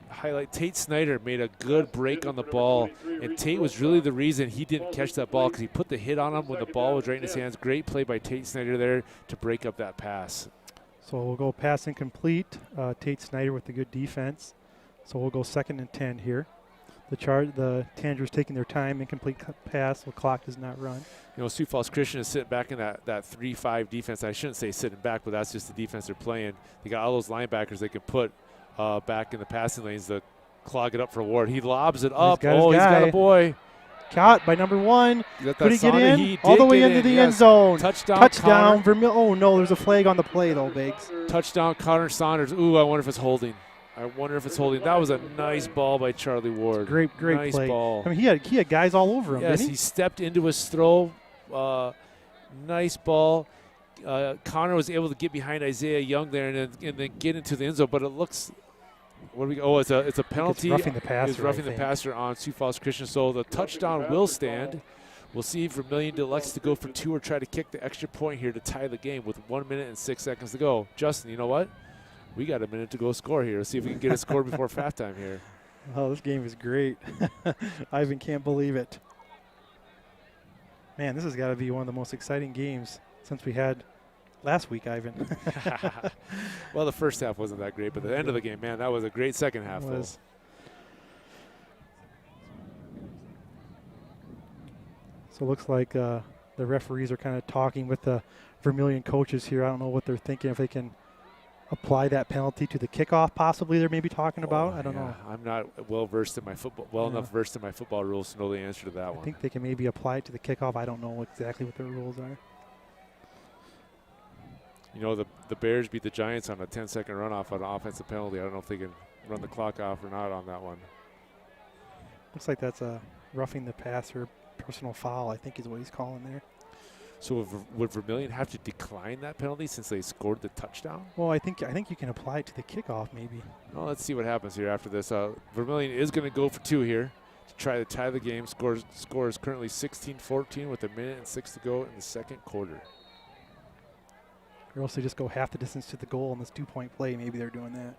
Highlight, Tate Snyder made a good break on the ball, and Tate was really the reason he didn't catch that ball because he put the hit on him when the ball was right in his hands. Great play by Tate Snyder there to break up that pass. So we'll go pass incomplete. Tate Snyder with the good defense. So we'll go 2nd and 10 here. The Tanagers taking their time. Incomplete pass. The clock does not run. Sioux Falls Christian is sitting back in that 3-5 defense. I shouldn't say sitting back, but that's just the defense they're playing. They got all those linebackers they can put back in the passing lanes to clog it up for Ward. He lobs it up. got his Oh, he's got guy. a boy. Caught by number 1. Got Could he that get Saunders. in? He All the did way get into in, the yes. end zone. Touchdown. Connor. Vermillion. Oh, no, there's a flag on the play, though, Biggs. Touchdown, Connor Saunders. Ooh, I wonder if it's holding. That was a nice ball by Charlie Ward. Great nice play. ball. I mean, he had guys all over him, Yes, didn't he stepped into his throw. Nice ball. Connor was able to get behind Isaiah Young there and then get into the end zone. But it looks, what do we? Oh, it's a penalty. roughing the passer, It's roughing I the think. passer on Sioux Falls Christian. So the touchdown will stand. We'll see if Vermillion elects to go for 2 or try to kick the extra point here to tie the game with 1 minute and 6 seconds to go. Justin, you know what? We got a minute to go score here. Let's see if we can get a score before halftime here. Oh, this game is great. Ivan can't believe it. Man, this has got to be one of the most exciting games since we had last week, Ivan. Well, the first half wasn't that great, but the end of the game, man, that was a great second half. It Though. was. So it looks like the referees are kind of talking with the Vermillion coaches here. I don't know what they're thinking, if they can apply that penalty to the kickoff possibly they're maybe talking about. I don't know. I'm not well versed in my football, enough versed in my football rules to know the answer to that I one. think they can maybe apply it to the kickoff. I don't know exactly what the rules are. The Bears beat the Giants on a 10-second runoff on an offensive penalty. I don't know if they can run the clock off or not on that one. Looks like that's a roughing the passer personal foul, I think is what he's calling there. So would Vermillion have to decline that penalty since they scored the touchdown? Well, I think you can apply it to the kickoff maybe. Well, let's see what happens here after this. Vermillion is going to go for 2 here to try to tie the game. Score is currently 16-14 with 1 minute and 6 to go in the second quarter. Or else they just go half the distance to the goal on this 2-point play. Maybe they're doing that.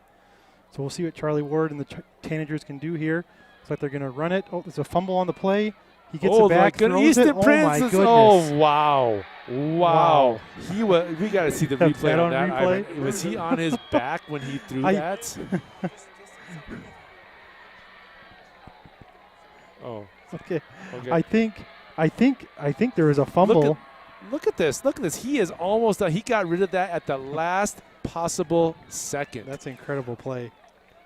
So we'll see what Charlie Ward and the Tanagers can do here. Looks like they're going to run it. Oh, there's a fumble on the play. He gets it back, my goodness. throws Easton it. Prince Oh, my is- goodness. Oh, wow. We got to see the replay that on on that. replay? Was he on his back when he threw that? Oh, Okay. okay. I think there was a fumble. Look at this. Look at this. He is almost done. He got rid of that at the last possible second. That's an incredible play.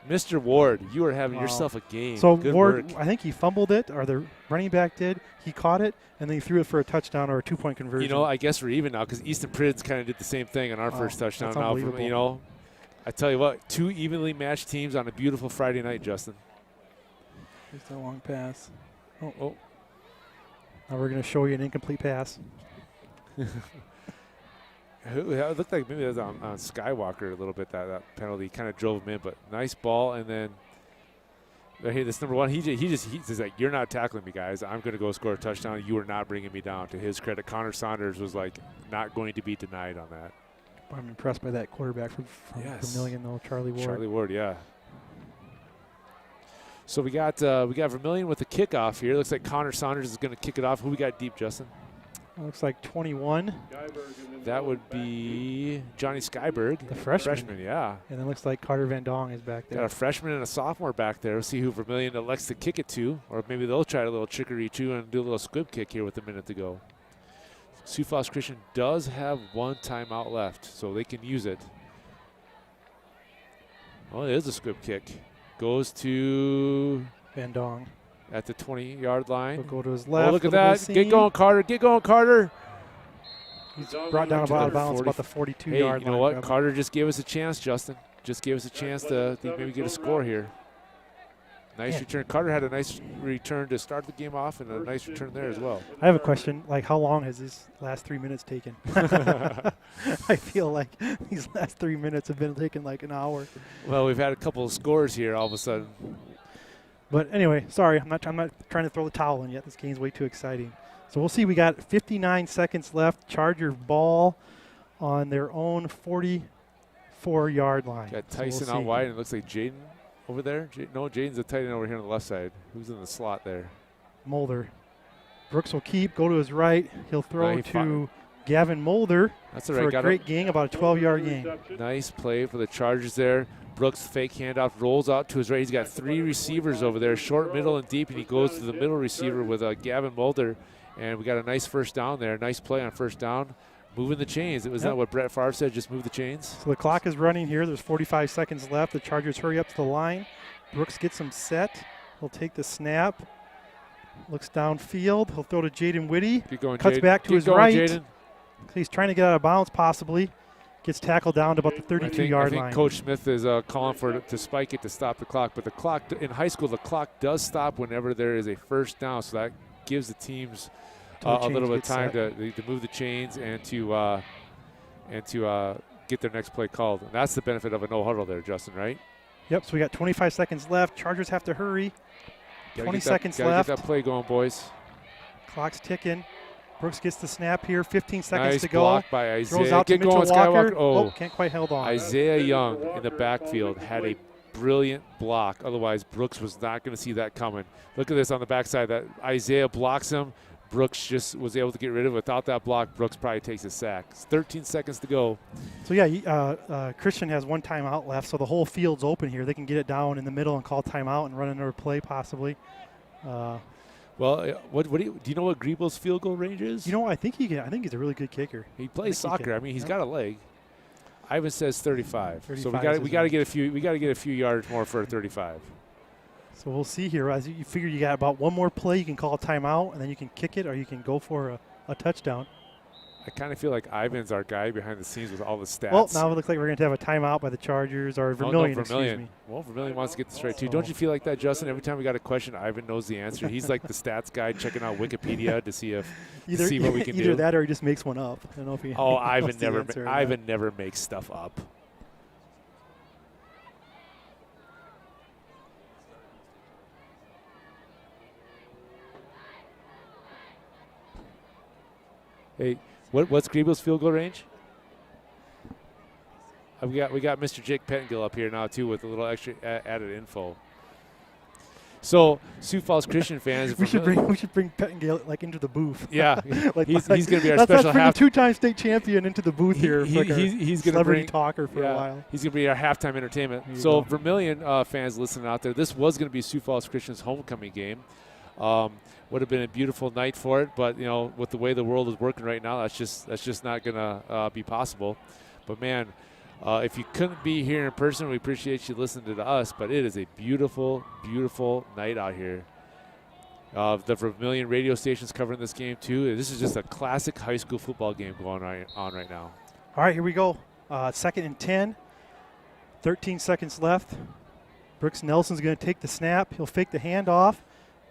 Mr. Ward, you are having Wow. yourself a game. So Good Ward, work. I think he fumbled it, or the running back did. He caught it, and then he threw it for a touchdown or a 2-point conversion. You know, I guess we're even now because Easton Pritz kind of did the same thing on our Oh, first touchdown. that's Now, unbelievable. you know, I tell you what, 2 evenly matched teams on a beautiful Friday night, Justin. Here's that long pass. Oh. Now we're going to show you an incomplete pass. It looked like maybe that was on Skywalker a little bit, that penalty. Kind of drove him in, but nice ball. And then right here, this number 1, he's like, you're not tackling me, guys. I'm going to go score a touchdown. You are not bringing me down. To his credit, Connor Saunders was like not going to be denied on that. I'm impressed by that quarterback from Yes. Vermillion, though, Charlie Ward. Charlie Ward, yeah. So we got Vermillion with the kickoff here. Looks like Connor Saunders is going to kick it off. Who we got deep, Justin? Looks like 21. That would be Johnny Skyberg. The freshman. Freshman, yeah. And then looks like Carter Van Dong is back there. Got a freshman and a sophomore back there. We'll see who Vermillion elects to kick it to. Or maybe they'll try a little trickery too and do a little squib kick here with a minute to go. Sioux Falls Christian does have 1 timeout left, so they can use it. Oh, it is a squib kick. Goes to Van Dong. at the 20-yard line. He'll go to his left. Oh, look at little bit that. of Get seam. going, Carter. Get going, Carter. He's brought down about out of bounds, about the 42-yard Hey, line. you know what? Probably. Carter just gave us a chance, Justin. Just gave us a chance to maybe get a score here. Nice Yeah. return. Carter had a nice return to start the game off and a nice return there as well. I have a question. Like, how long has this last 3 minutes taken? I feel like these last 3 minutes have been taking like an hour. Well, we've had a couple of scores here all of a sudden. But anyway, sorry, I'm not trying to throw the towel in yet. This game's way too exciting. So we'll see. We got 59 seconds left. Charger ball on their own 44-yard line. Got So we'll Tyson see. out wide, and it looks like Jaden over there. No, Jaden's the tight end over here on the left side. Who's in the slot there? Mulder. Brooks will keep, go to his right. He'll throw he to Gavin Mulder That's all for right. a Got great gain, about a 12-yard gain. Nice play for the Chargers there. Brooks fake handoff, rolls out to his right. He's got 3 receivers over there, short, middle, and deep, and he goes to the middle receiver with Gavin Mulder. And we got a nice first down there. Nice play on first down. Moving the chains. It was Yep. not what Brett Favre said, just move the chains. So the clock is running here. There's 45 seconds left. The Chargers hurry up to the line. Brooks gets him set. He'll take the snap. Looks downfield. He'll throw to Jaden Whitty. Keep going, Cuts Jaden. back to Keep his going, right. Jaden. He's trying to get out of bounds possibly. Gets tackled down to about the I 32-yard think line. Coach Smith is calling for it to spike it to stop the clock. But the clock in high school, the clock does stop whenever there is a first down. So that gives the teams Till the a little bit chains of time get to move the chains and to get their next play called. And that's the benefit of a no huddle there, Justin, right? Yep, so we got 25 seconds left. Chargers have to hurry. Gotta 20 get that- seconds gotta left. Get that play going, boys. Clock's ticking. Brooks gets the snap here. 15 seconds Nice to go. block by Isaiah. Throws out to Get going, Mitchell Walker. Skywalker. Oh, Can't quite hold on. Isaiah Young in the backfield had a brilliant block. Otherwise, Brooks was not going to see that coming. Look at this on the backside. That Isaiah blocks him. Brooks just was able to get rid of it. Without that block, Brooks probably takes a sack. It's 13 seconds to go. So, yeah, Christian has 1 timeout left, so the whole field's open here. They can get it down in the middle and call timeout and run another play possibly. Well, what do you know what Griebel's field goal range is? You know, I think he's a really good kicker. He plays I think he soccer. can. I mean, he's Yep. got a leg. Ivan says 35. So 35 is we his got to range. get a few yards more for a 35. So we'll see here. As you figure you got about 1 more play, you can call a timeout, and then you can kick it or you can go for a touchdown. I kind of feel like Ivan's our guy behind the scenes with all the stats. Well, now it looks like we're going to have a timeout by the Chargers or Vermillion, no, excuse me. Well, Vermillion wants to get this right, too. So- Don't you feel like that, Justin? Every time we got a question, Ivan knows the answer. He's like the stats guy checking out Wikipedia to see see what we can either do. that or he just makes one up. I don't know if he Oh, knows Ivan the never answer or not. Ivan never makes stuff up. Hey, what's Griebel's field goal range? We got Mr. Jake Pettengill up here now too with a little extra added info. So Sioux Falls Christian fans, we should bring Pettengill like into the booth. Yeah, like, he's going to be our let's special bring half. the 2-time state champion into the booth here. For like he's going to celebrity bring talker for a while. He's going to be our halftime entertainment. There you So go. Vermillion fans listening out there, this was going to be Sioux Falls Christian's homecoming game. Would have been a beautiful night for it, but with the way the world is working right now, that's just not gonna be possible. But man, if you couldn't be here in person, we appreciate you listening to us. But it is a beautiful, beautiful night out here. The Vermillion radio station's covering this game too. This is just a classic high school football game going on right now. All right, here we go. 2nd and 10. 13 seconds left. Brooks Nelson's going to take the snap. He'll fake the handoff.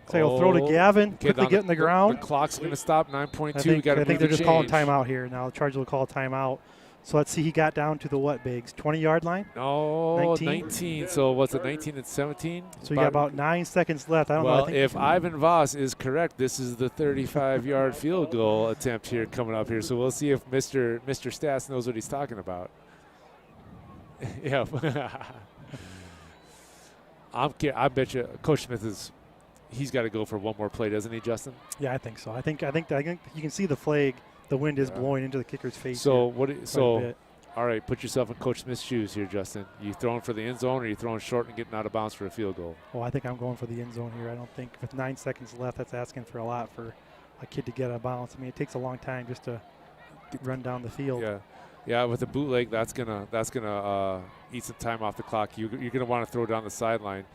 So he'll throw to Gavin. Quickly get in the ground. The clock's going to stop. 9.2. I think they're just calling timeout here now. The Chargers will call timeout. So let's see. He got down to the what, Biggs? 20-yard line? No, 19. So what's it, 19 and 17? So you got about 9 seconds left. I don't know. Well, if Ivan Voss is correct, this is the 35-yard field goal attempt here coming up here. So we'll see if Mr. Stats knows what he's talking about. Yeah. I bet you Coach Smith he's got to go for one more play, doesn't he, Justin? Yeah, I think so. I think you can see the flag. The wind is blowing into the kicker's face. So all right, put yourself in Coach Smith's shoes here, Justin. You throwing for the end zone, or you throwing short and getting out of bounds for a field goal? Well, I think I'm going for the end zone here. I don't think with 9 seconds left, that's asking for a lot for a kid to get out of bounds. I mean, it takes a long time just to run down the field. Yeah. With the bootleg, that's gonna eat some time off the clock. You're gonna want to throw down the sideline.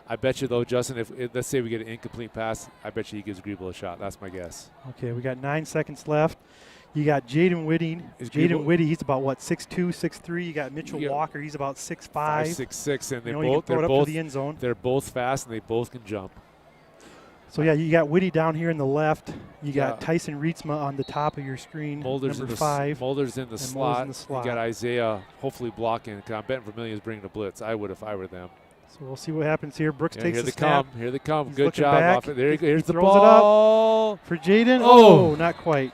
I bet you though, Justin, if let's say we get an incomplete pass, I bet you he gives Griebel a shot. That's my guess. Okay, we got 9 seconds left. You got Jaden Whitty. He's about 6'2", 6'3". You got Mitchell Walker. He's about 6'5". 6'6", and they're both to the end zone. They're both fast and they both can jump. So yeah, you got Whitty down here in the left. You got Tyson Rietzma on the top of your screen. Mulder's number 5. Mulder's in the slot. You got Isaiah hopefully blocking. I'm betting Vermillion is bringing the blitz. I would if I were them. So we'll see what happens here. Brooks takes the snap. Here they come. He's Good job. Back. There you go. Here's the throws ball. It up for Jaden. Oh, not quite.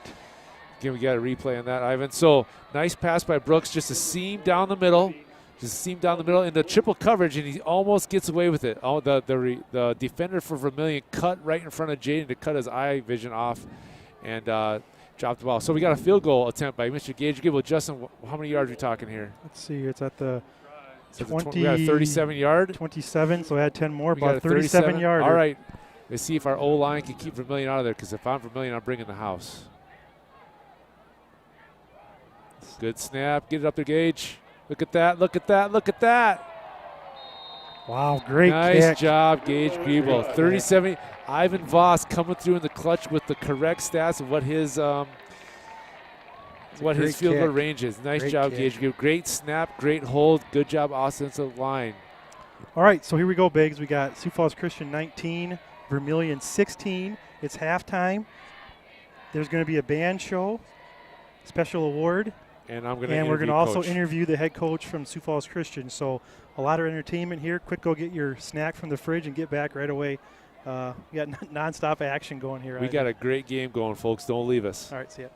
Again, we got a replay on that, Ivan. So nice pass by Brooks, just a seam down the middle. In the triple coverage, and he almost gets away with it. Oh, the defender for Vermillion cut right in front of Jaden to cut his eye vision off and dropped the ball. So we got a field goal attempt by Mr. Gage. Well, Justin, how many yards are we talking here? Let's see. It's at the 20. We got a 37-yard. 27, so add 10 more, about 37-yard. All right. Let's see if our O-line can keep Vermillion out of there, because if I'm Vermillion, I'm bringing the house. Good snap. Get it up there, Gage. Look at that. Look at that. Look at that. Wow, great Nice kick. job, Gage Griebel. 37. Ivan Voss coming through in the clutch with the correct stats of what his field goal range is. Nice job, Gage Griebel. Great snap, great hold. Good job, offensive line. All right, so here we go, Biggs. We got Sioux Falls Christian 19, Vermillion 16. It's halftime. There's going to be a band show, special award. And we're going to also interview the head coach from Sioux Falls Christian. So a lot of entertainment here. Quick, go get your snack from the fridge and get back right away. We got nonstop action going here. We got a great game going, folks. Don't leave us. All right, see ya.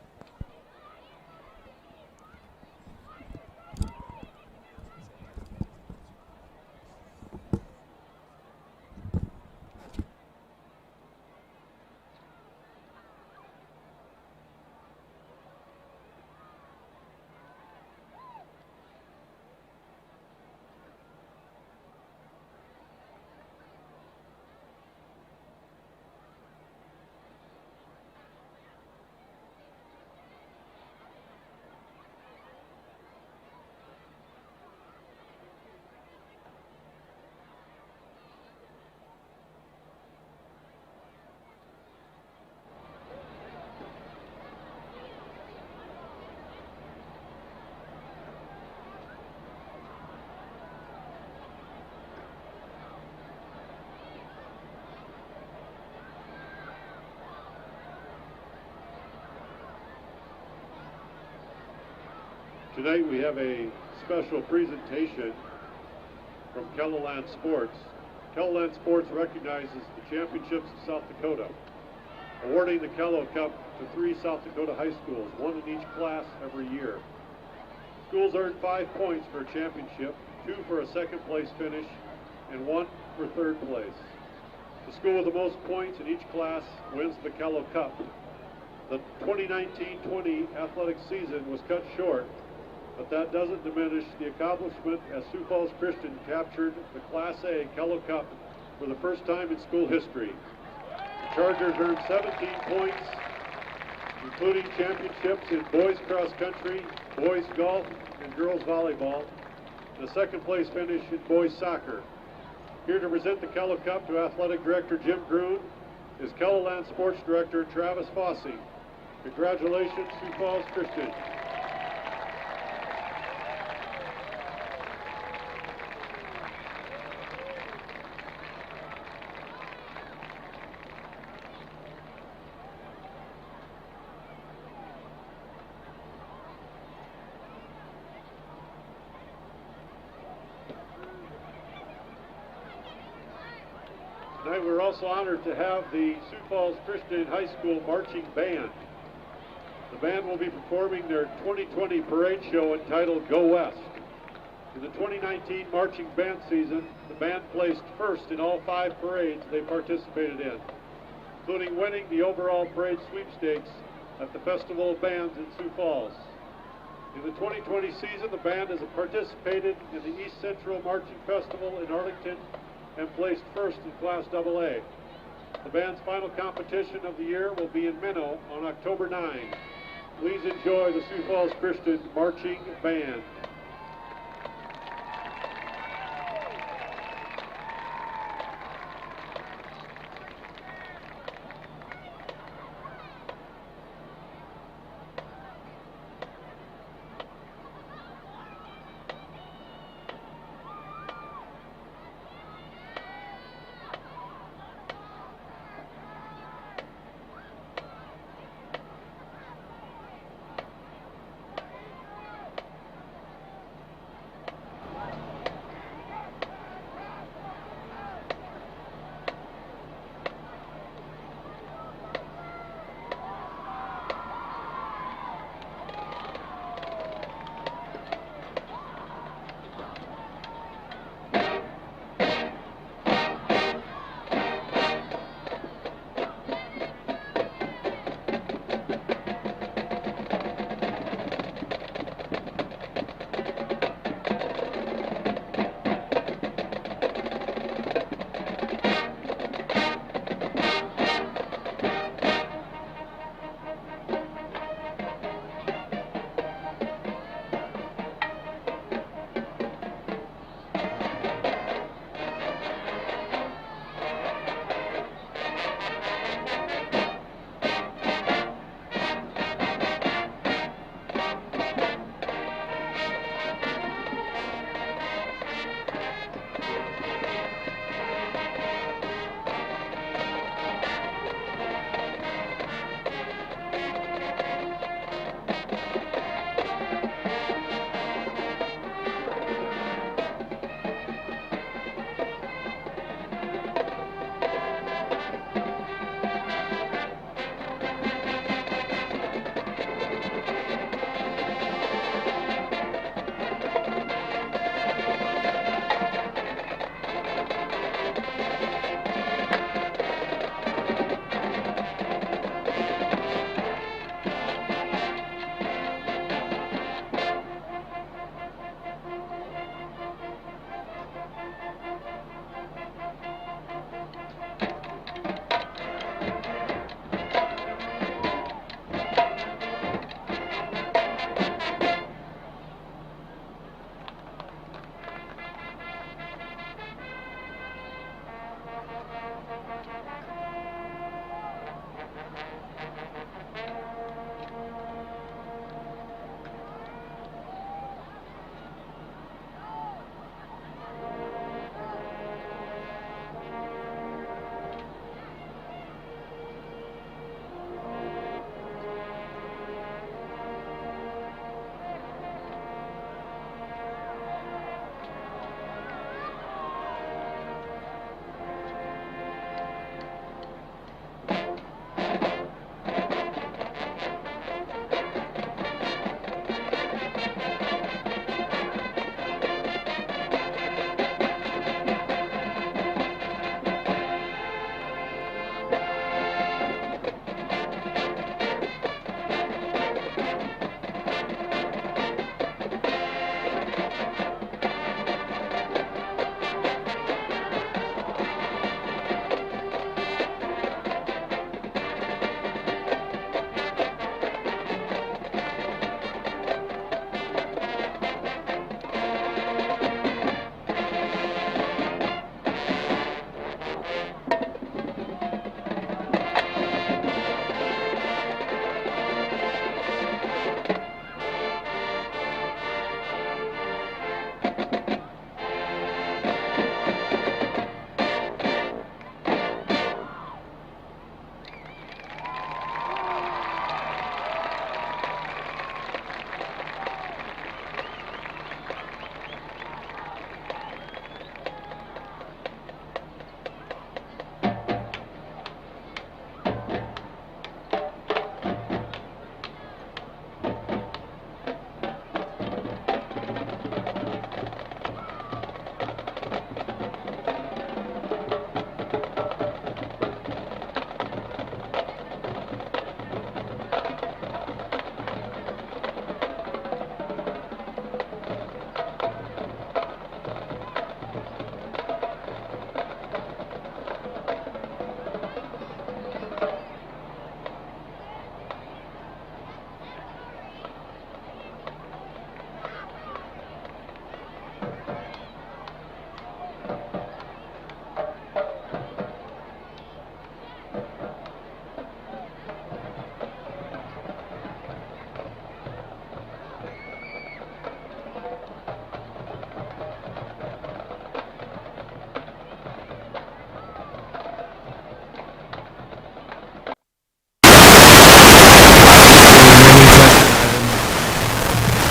Tonight we have a special presentation from Kelloland Sports. Kelloland Sports recognizes the championships of South Dakota, awarding the Kello Cup to 3 South Dakota high schools, 1 in each class every year. Schools earn 5 points for a championship, 2 for a second place finish, and 1 for third place. The school with the most points in each class wins the Kello Cup. The 2019-20 athletic season was cut short, but that doesn't diminish the accomplishment as Sioux Falls Christian captured the Class A Kello Cup for the first time in school history. Chargers earned 17 points, including championships in boys cross country, boys golf, and girls volleyball, and a second place finish in boys soccer. Here to present the Kello Cup to Athletic Director Jim Gruen is Kelloland Sports Director Travis Fossey. Congratulations, Sioux Falls Christian. Tonight we're also honored to have the Sioux Falls Christian High School Marching Band. The band will be performing their 2020 parade show entitled Go West. In the 2019 marching band season, the band placed first in all 5 parades they participated in, including winning the overall parade sweepstakes at the Festival of Bands in Sioux Falls. In the 2020 season, the band has participated in the East Central Marching Festival in Arlington and placed first in Class AA. The band's final competition of the year will be in Minnow on October 9. Please enjoy the Sioux Falls Christian Marching Band.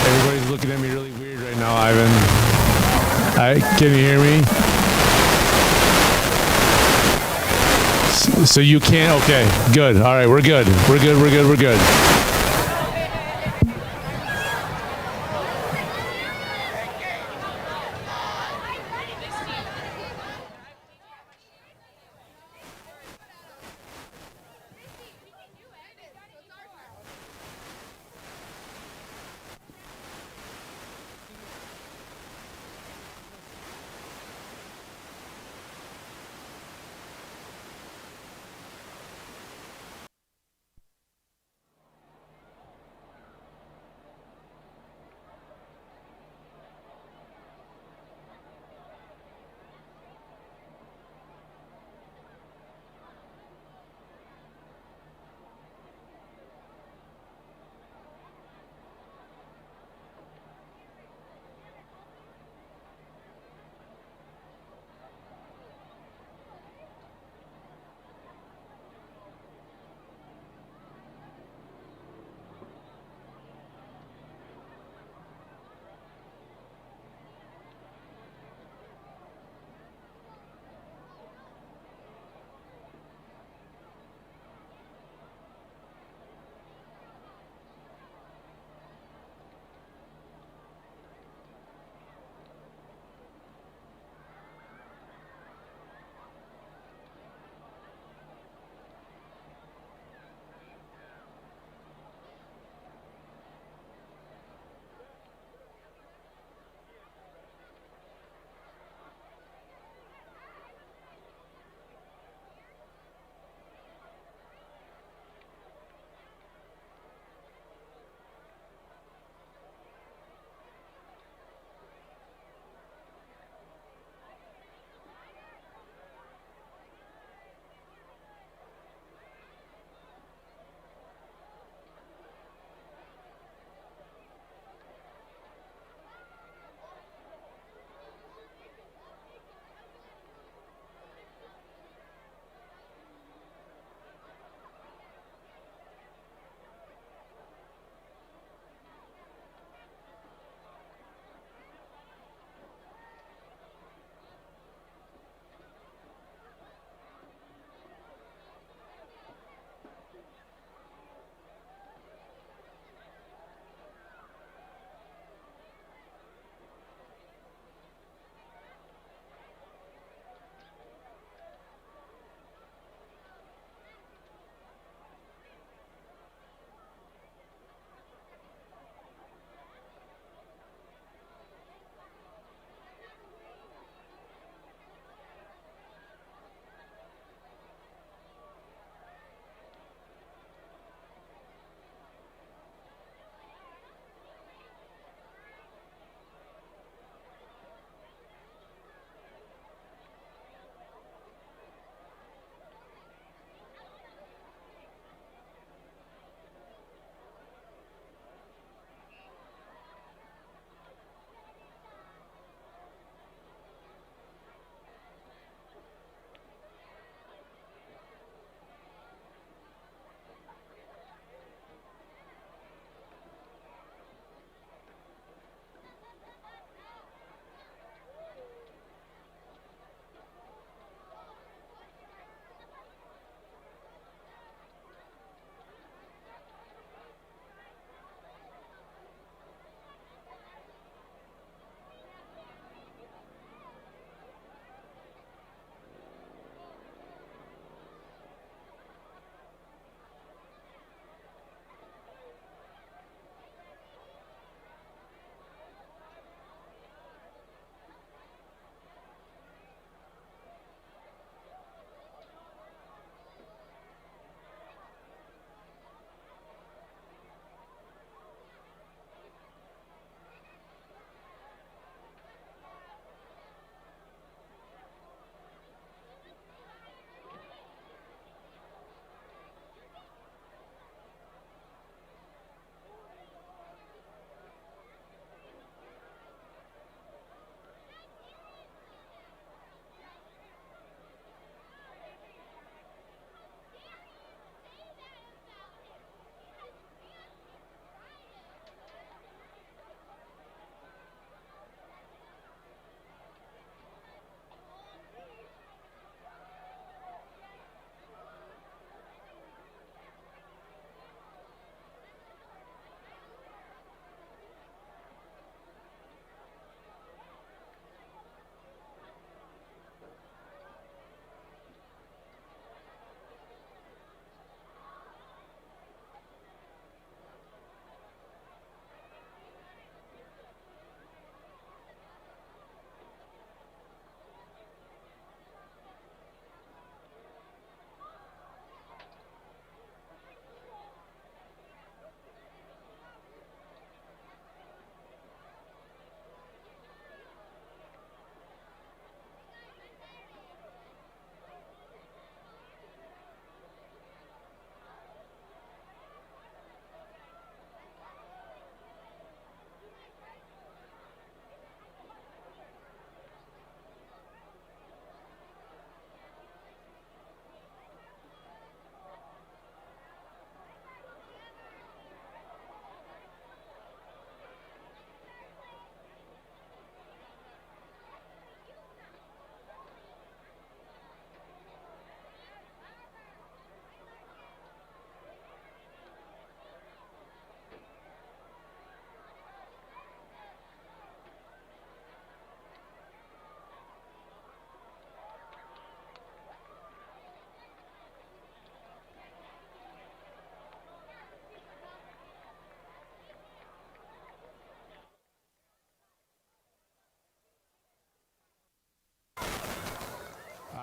Everybody's looking at me really weird right now, Ivan. Can you hear me? So you can't? Okay, good. All right, we're good. We're good. We're good. We're good.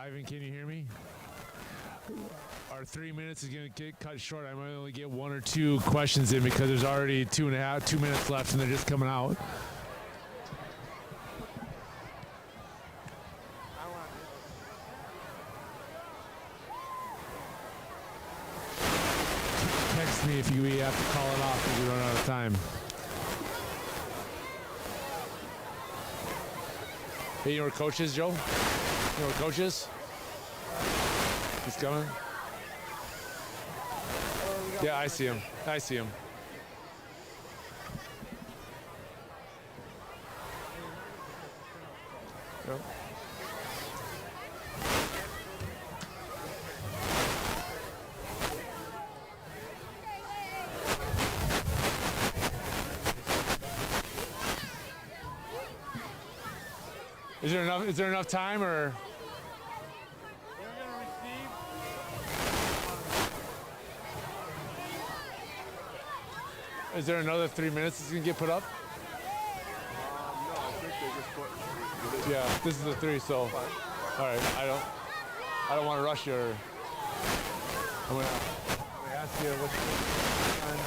Ivan, can you hear me? Our 3 minutes is going to get cut short. I might only get 1 or 2 questions in because there's already 2 minutes left and they're just coming out. Text me if we have to call it off because we run out of time. Hey, you know where Coach is, Joe? You know where Coach is? He's coming. Yeah, I see him. I see him. Yep. Is there enough time or? Is there another 3 minutes that's gonna get put up? No, I think they just put. Yeah, this is the 3, so. All right, I don't want to rush you. I'm gonna ask you what's the time.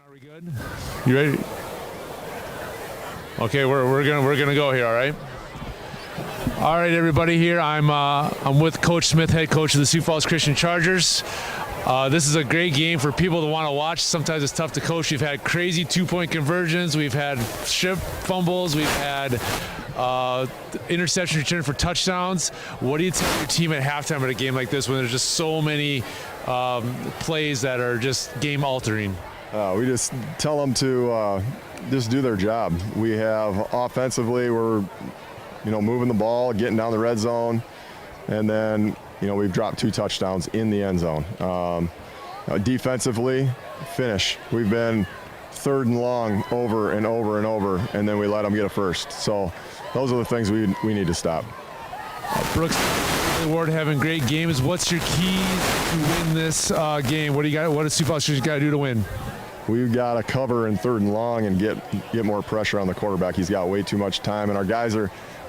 Are we good? You ready? Okay, we're gonna go here. All right. All right, everybody. Here I'm with Coach Smith, head coach of the Sioux Falls Christian Chargers. This is a great game for people to want to watch. Sometimes it's tough to coach. We've had crazy 2-point conversions. We've had strip fumbles. We've had interception return for touchdowns. What do you tell your team at halftime at a game like this when there's just so many plays that are just game altering? We just tell them to just do their job. We have offensively, we're moving the ball, getting down the red zone, and then we've dropped 2 touchdowns in the end zone. Defensively, finish. We've been 3rd and long over and over and over, and then we let them get a first. So those are the things we need to stop. Brooks Ward having great games. What's your key to win this game? What do you got? What does Sioux Falls got to do to win? We've got to cover in 3rd and long and get more pressure on the quarterback. He's got way too much time, and our guys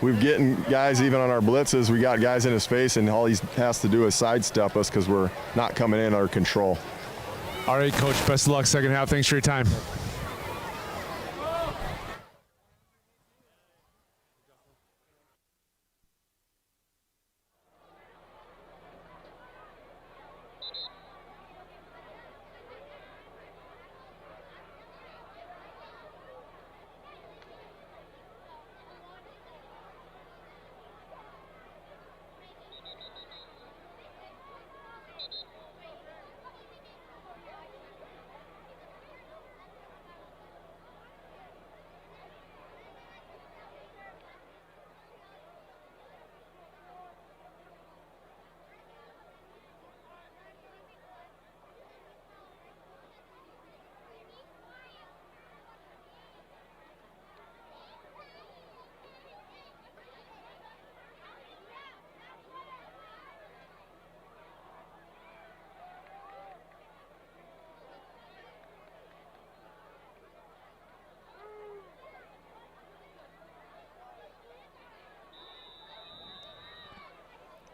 we've getting guys even on our blitzes. We got guys in his face, and all he has to do is sidestep us because we're not coming in under control. All right, Coach. Best of luck second half. Thanks for your time.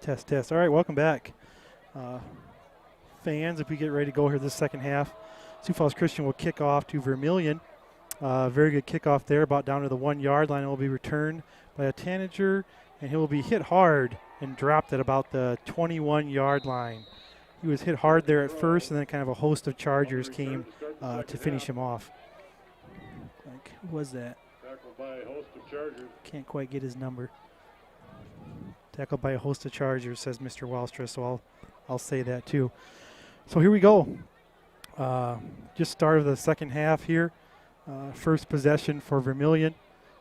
Test. All right, welcome back. Fans, if we get ready to go here this second half, Sioux Falls Christian will kick off to Vermillion. Very good kickoff there, about down to the 1-yard line. It will be returned by a tanager, and he will be hit hard and dropped at about the 21-yard line. He was hit hard there at first, and then kind of a host of Chargers came to finish him off. Like, who was that? Tackled by a host of Chargers. Can't quite get his number. Tackled by a host of Chargers, says Mr. Wallstra, so I'll say that too. So here we go. Just start of the second half here. First possession for Vermillion.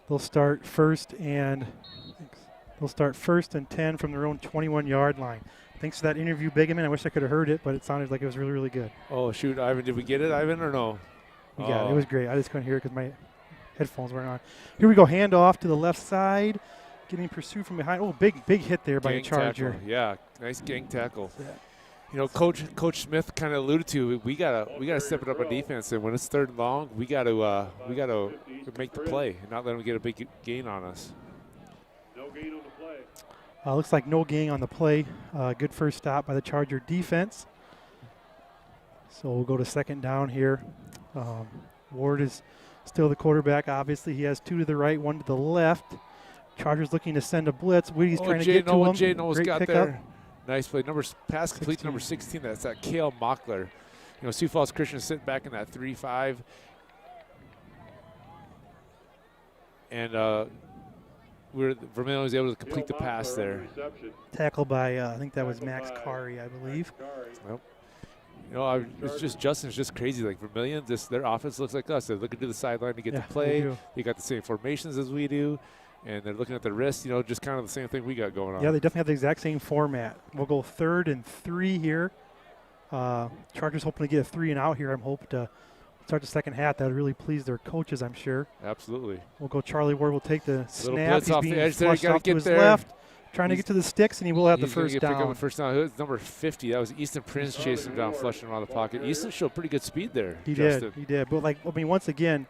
They'll start first and 10 from their own 21-yard line. Thanks for that interview, Pregame. I wish I could have heard it, but it sounded like it was really, really good. Oh, shoot, Ivan, did we get it, Ivan, or no? We got it. It was great. I just couldn't hear it because my headphones weren't on. Here we go. Handoff to the left side. getting pursued from behind. Oh, big hit there by a Gang Charger. tackle. Yeah, nice gang tackle. Yeah. You know, Coach Smith kind of alluded to, we gotta step it up on defense, and when it's 3rd and long, we gotta make the play and not let them get a big gain on us. No gain on the play. Looks like no gain on the play. Good first stop by the Charger defense. So we'll go to 2nd down here. Ward is still the quarterback. Obviously, he has 2 to the right, 1 to the left. Chargers looking to send a blitz. Woody's trying to get to him. Jaden almost got pickup. there. Nice play. Pass complete to number 16. That's that Kale Mockler. You know, Sioux Falls Christian sitting back in that 3-5. And Vermillion was able to complete the pass there. Tackled by, I think that was Max Kari, I believe. Yep. You know, it's just Justin's just crazy. Like Vermillion, their offense looks like us. They're looking to the sideline to get the play. They got the same formations as we do, and they're looking at the wrist. You know, just kind of the same thing we got going on. Yeah, they definitely have the exact same format. We'll go 3rd and 3 here. Chargers hoping to get a 3 and out here. I'm hoping to start the second half. That would really please their coaches, I'm sure. Absolutely. We'll go Charlie Ward. Will take the snap. Blitz He's off being the edge there. flushed You got to off to get his there. left. Trying to get to the sticks, and he will have the He's gonna first pick up down. the first down. It was number 50. That was Easton Prince chasing him down, flushing him out of the pocket. Easton showed pretty good speed there. He Justin. did. He did. But, like, I mean, once again,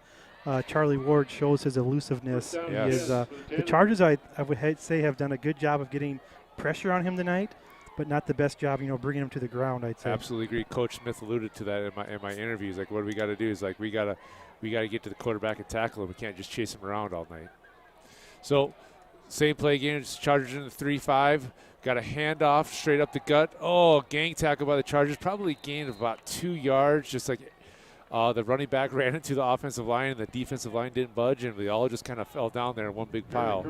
Charlie Ward shows his elusiveness. Yes. He is, the Chargers, I would say, have done a good job of getting pressure on him tonight, but not the best job, you know, bringing him to the ground, I'd say. Absolutely agree. Coach Smith alluded to that in my interviews. Like, what do we got to do? Is like we gotta get to the quarterback and tackle him. We can't just chase him around all night. So, same play again. Chargers in the 3-5. Got a handoff straight up the gut. Oh, gang tackle by the Chargers. Probably gained about 2 yards. Just like the running back ran into the offensive line, and the defensive line didn't budge, and we all just kind of fell down there in one big pile.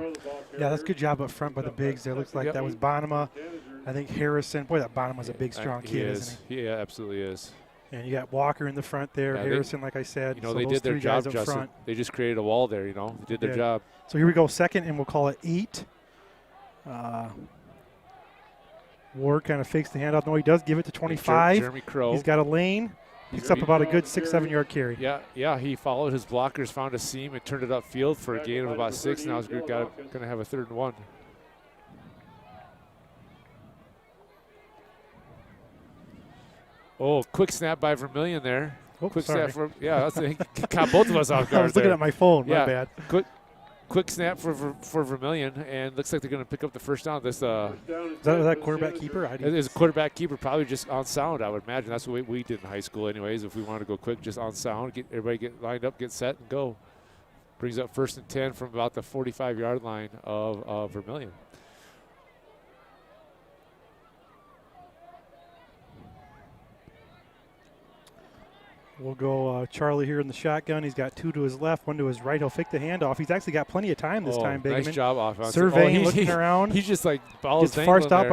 Yeah, that's a good job up front by the bigs there. Looks like that was Bonema. I think Harrison. Boy, that Bonema's a big, strong kid, isn't he? Yeah, absolutely is. And you got Walker in the front there. Yeah, Harrison, like I said. You know, so they those did their 3 job, guys up Justin. front. They just created a wall there, you know. They did their job. So here we go, 2nd, and we'll call it 8. Ward kind of fakes the handoff. No, he does give it to 25. Jeremy Crow. He's got a lane. Picks up about a good 6-7 yard carry. Yeah, he followed his blockers, found a seam, and turned it upfield for a gain of about 6. Now he's going to have a 3rd and 1. Oh, quick snap by Vermillion there. Oh, quick sorry. snap he caught both of us off guard. I was looking at my phone. Yeah. My bad. Quick snap for Vermillion, and looks like they're going to pick up the first down. This Is that quarterback keeper? it is a quarterback keeper, probably just on sound, I would imagine. That's what we did in high school anyways. If we wanted to go quick, just on sound, everybody get lined up, get set, and go. Brings up 1st and 10 from about the 45-yard line of Vermillion. We'll go Charlie here in the shotgun. He's got 2 to his left, 1 to his right. He'll fake the handoff. He's actually got plenty of time this time, Bigman. Nice job offense. Surveying, looking around. He's just like balls gets forced out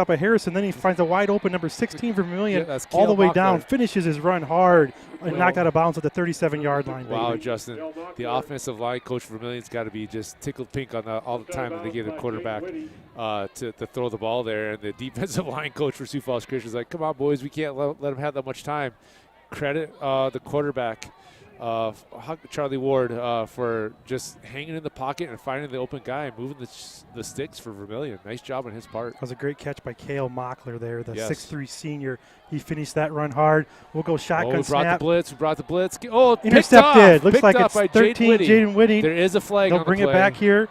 by Harrison. Then he finds a wide open number 16 Vermillion all the way down. Finishes his run hard and knocked out of bounds at the 37-yard line. Wow, Bigman. Justin. The offensive line, Coach Vermillion's got to be just tickled pink on all the time that they get a quarterback to throw the ball there. And the defensive line coach for Sioux Falls Christian is like, come on, boys, we can't let them have that much time. Credit the quarterback, Charlie Ward, for just hanging in the pocket and finding the open guy and moving the sticks for Vermillion. Nice job on his part. That was a great catch by Kale Mockler there, the Yes. 6'3 senior. He finished that run hard. We'll go shotgun snap. We brought the blitz. Oh, intercepted. Looks picked like off it's by 13, Jaden Whitting. There is a flag on They'll the bring play. it back here.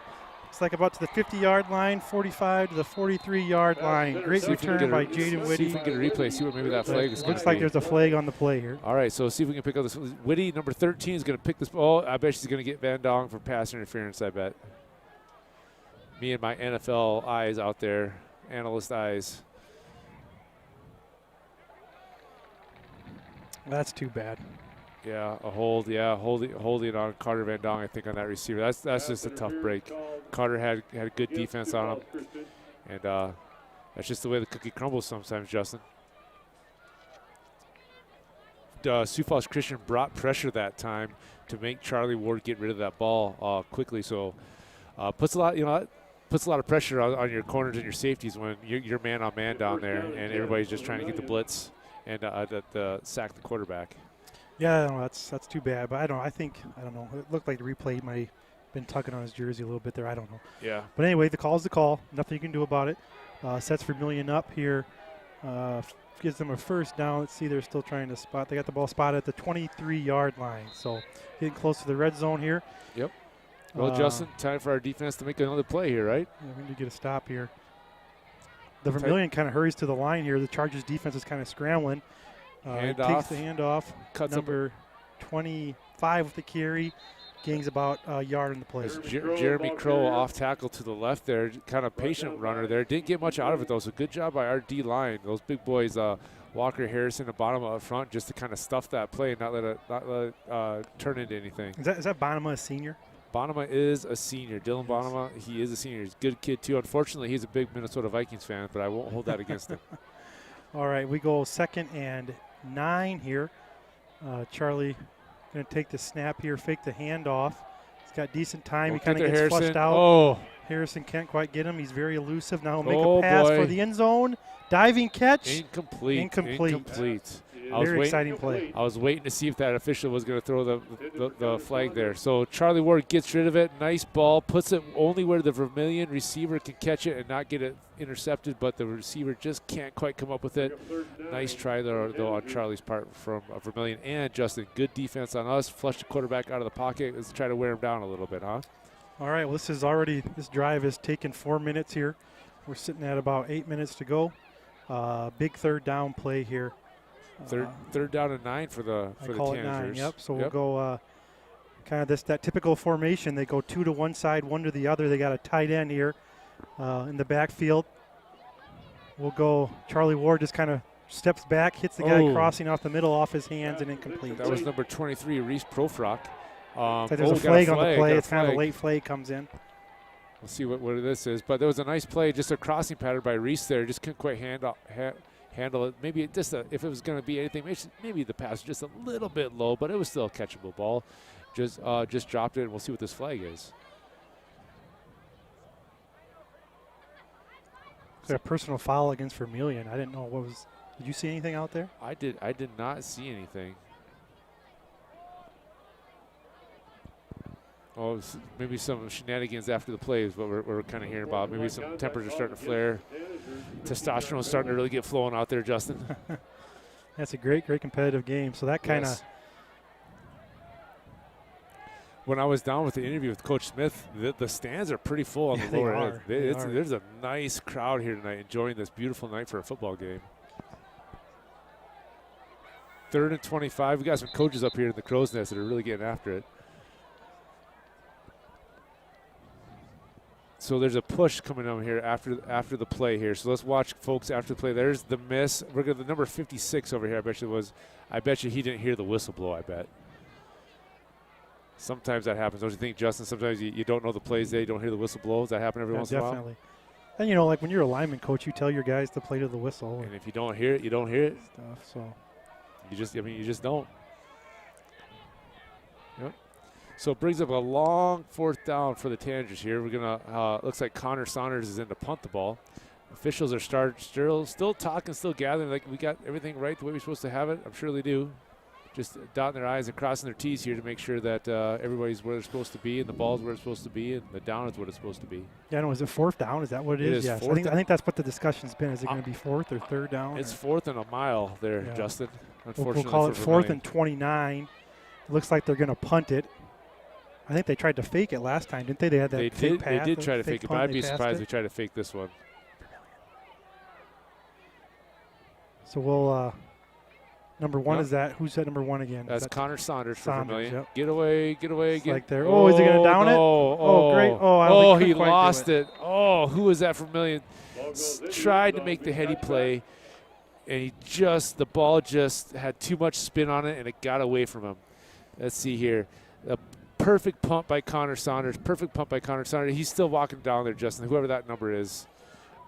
It's like about to the 50-yard line, 45 to the 43-yard line. Great return by Jaden See Whitty. if we can get a replay, see what maybe that flag is going to be. Looks like there's a flag on the play here. All right, so see if we can pick up this. Whitty, number 13, is going to pick this ball. I bet she's going to get Van Dong for pass interference, I bet. Me and my NFL eyes out there, analyst eyes. That's too bad. Yeah, a hold. Yeah, holding on Carter Van Dong, I think, on that receiver. That's just a tough break. Carter had a good defense on him, and that's just the way the cookie crumbles sometimes, Justin. Sioux Falls Christian brought pressure that time to make Charlie Ward get rid of that ball quickly. So puts a lot of pressure on your corners and your safeties when you're man on man down there, and everybody's just trying to get the blitz and sack the quarterback. Yeah, no, that's too bad. But I don't know. It looked like the replay may been tugging on his jersey a little bit there. I don't know. Yeah. But anyway, the call is the call. Nothing you can do about it. Sets Vermillion up here. Gives them a first down. Let's see, they're still trying to spot. They got the ball spotted at the 23-yard line. So getting close to the red zone here. Yep. Well, Justin, time for our defense to make another play here, right? Yeah, we need to get a stop here. The Vermillion kind of hurries to the line here. The Chargers defense is kind of scrambling. Takes the handoff. Cuts number 25 with the carry. Gains about a yard in the play. Jeremy Crow off tackle to the left there. Kind of patient runner there. Didn't get much out of it, though, so good job by our D-line. Those big boys, Walker, Harrison, and Bonema up front, just to kind of stuff that play and not let it turn into anything. Is that Bonema a senior? Bonema is a senior. Dylan Bonema, he is a senior. He's a good kid, too. Unfortunately, he's a big Minnesota Vikings fan, but I won't hold that against him. All right, we go 2nd and 9 here. Charlie going to take the snap here, fake the handoff. He's got decent time. He kind of gets Harrison. flushed out. Oh. Harrison can't quite get him. He's very elusive. Now he'll make a pass for the end zone. Diving catch. Incomplete. Very exciting play. I was waiting to see if that official was going to throw the flag there. So Charlie Ward gets rid of it. Nice ball. Puts it only where the Vermillion receiver can catch it and not get it intercepted, but the receiver just can't quite come up with it. Nice try there, though, on Charlie's part from Vermillion. And Justin, good defense on us. Flushed the quarterback out of the pocket. Let's try to wear him down a little bit, huh? All right, well, this drive has taken 4 minutes here. We're sitting at about 8 minutes to go. Big third down play here. Third down and 9 for the Tanagers. 9, yep. So we'll go kind of that typical formation. They go 2 to one side, 1 to the other. They got a tight end here in the backfield. We'll go Charlie Ward just kind of steps back, hits the guy crossing off the middle, off his hands, and incomplete. That was number 23, Reese Profrock. There's a flag on the play. It's kind of a late flag comes in. We'll see what this is. But there was a nice play, just a crossing pattern by Reese there. Just couldn't quite handle it. Maybe just if it was going to be anything, maybe the pass was just a little bit low, but it was still a catchable ball. Just dropped it, and we'll see what this flag is. Is there a personal foul against Vermillion? I didn't know what was. Did you see anything out there? I did not see anything. Oh, maybe some shenanigans after the play is what we're kind of hearing about. Maybe some tempers are starting to flare. Testosterone is starting to really get flowing out there, Justin. That's a great competitive game. So that kind of. Yes. When I was down with the interview with Coach Smith, the stands are pretty full on the lower end. There's a nice crowd here tonight enjoying this beautiful night for a football game. 3rd and 25. We got some coaches up here in the Crow's Nest that are really getting after it. So there's a push coming on here after the play here. So let's watch, folks, after the play. There's the miss. We're going to the number 56 over here. I bet you he didn't hear the whistle blow, I bet. Sometimes that happens. Don't you think, Justin? Sometimes you don't know the plays there. You don't hear the whistle blow. Does that happen every once in a while? Definitely. And, like when you're a lineman coach, you tell your guys to play to the whistle. And if you don't hear it, you don't hear it. Stuff, so. You just don't. Yep. So it brings up a long 4th down for the Tanagers here. We're going to, looks like Connor Saunders is in to punt the ball. Officials are still talking, still gathering, like we got everything right the way we're supposed to have it. I'm sure they do. Just dotting their I's and crossing their T's here to make sure that everybody's where they're supposed to be and the ball's where it's supposed to be and the down is what it's supposed to be. Yeah, no, is it 4th down? Is that what it is? Yes. I think that's what the discussion's been. Is it going to be 4th or 3rd down? It's 4th and a mile there, yeah. Justin. Unfortunately, we'll call it 4th and 29. It looks like they're going to punt it. I think they tried to fake it last time, didn't they? They had that fake pass. They did try to fake it, but I'd be surprised if they tried to fake this one. So we'll number 1 is that. Who's that number 1 again? That's Connor Saunders for Vermillion. Yep. Get away. Like there. Oh, is he going to down it? Oh, great. Oh, he lost it. Oh, who was that? Vermillion tried to make the heady play, and the ball just had too much spin on it, and it got away from him. Let's see here. A perfect pump by Connor Saunders. He's still walking down there, Justin. Whoever that number is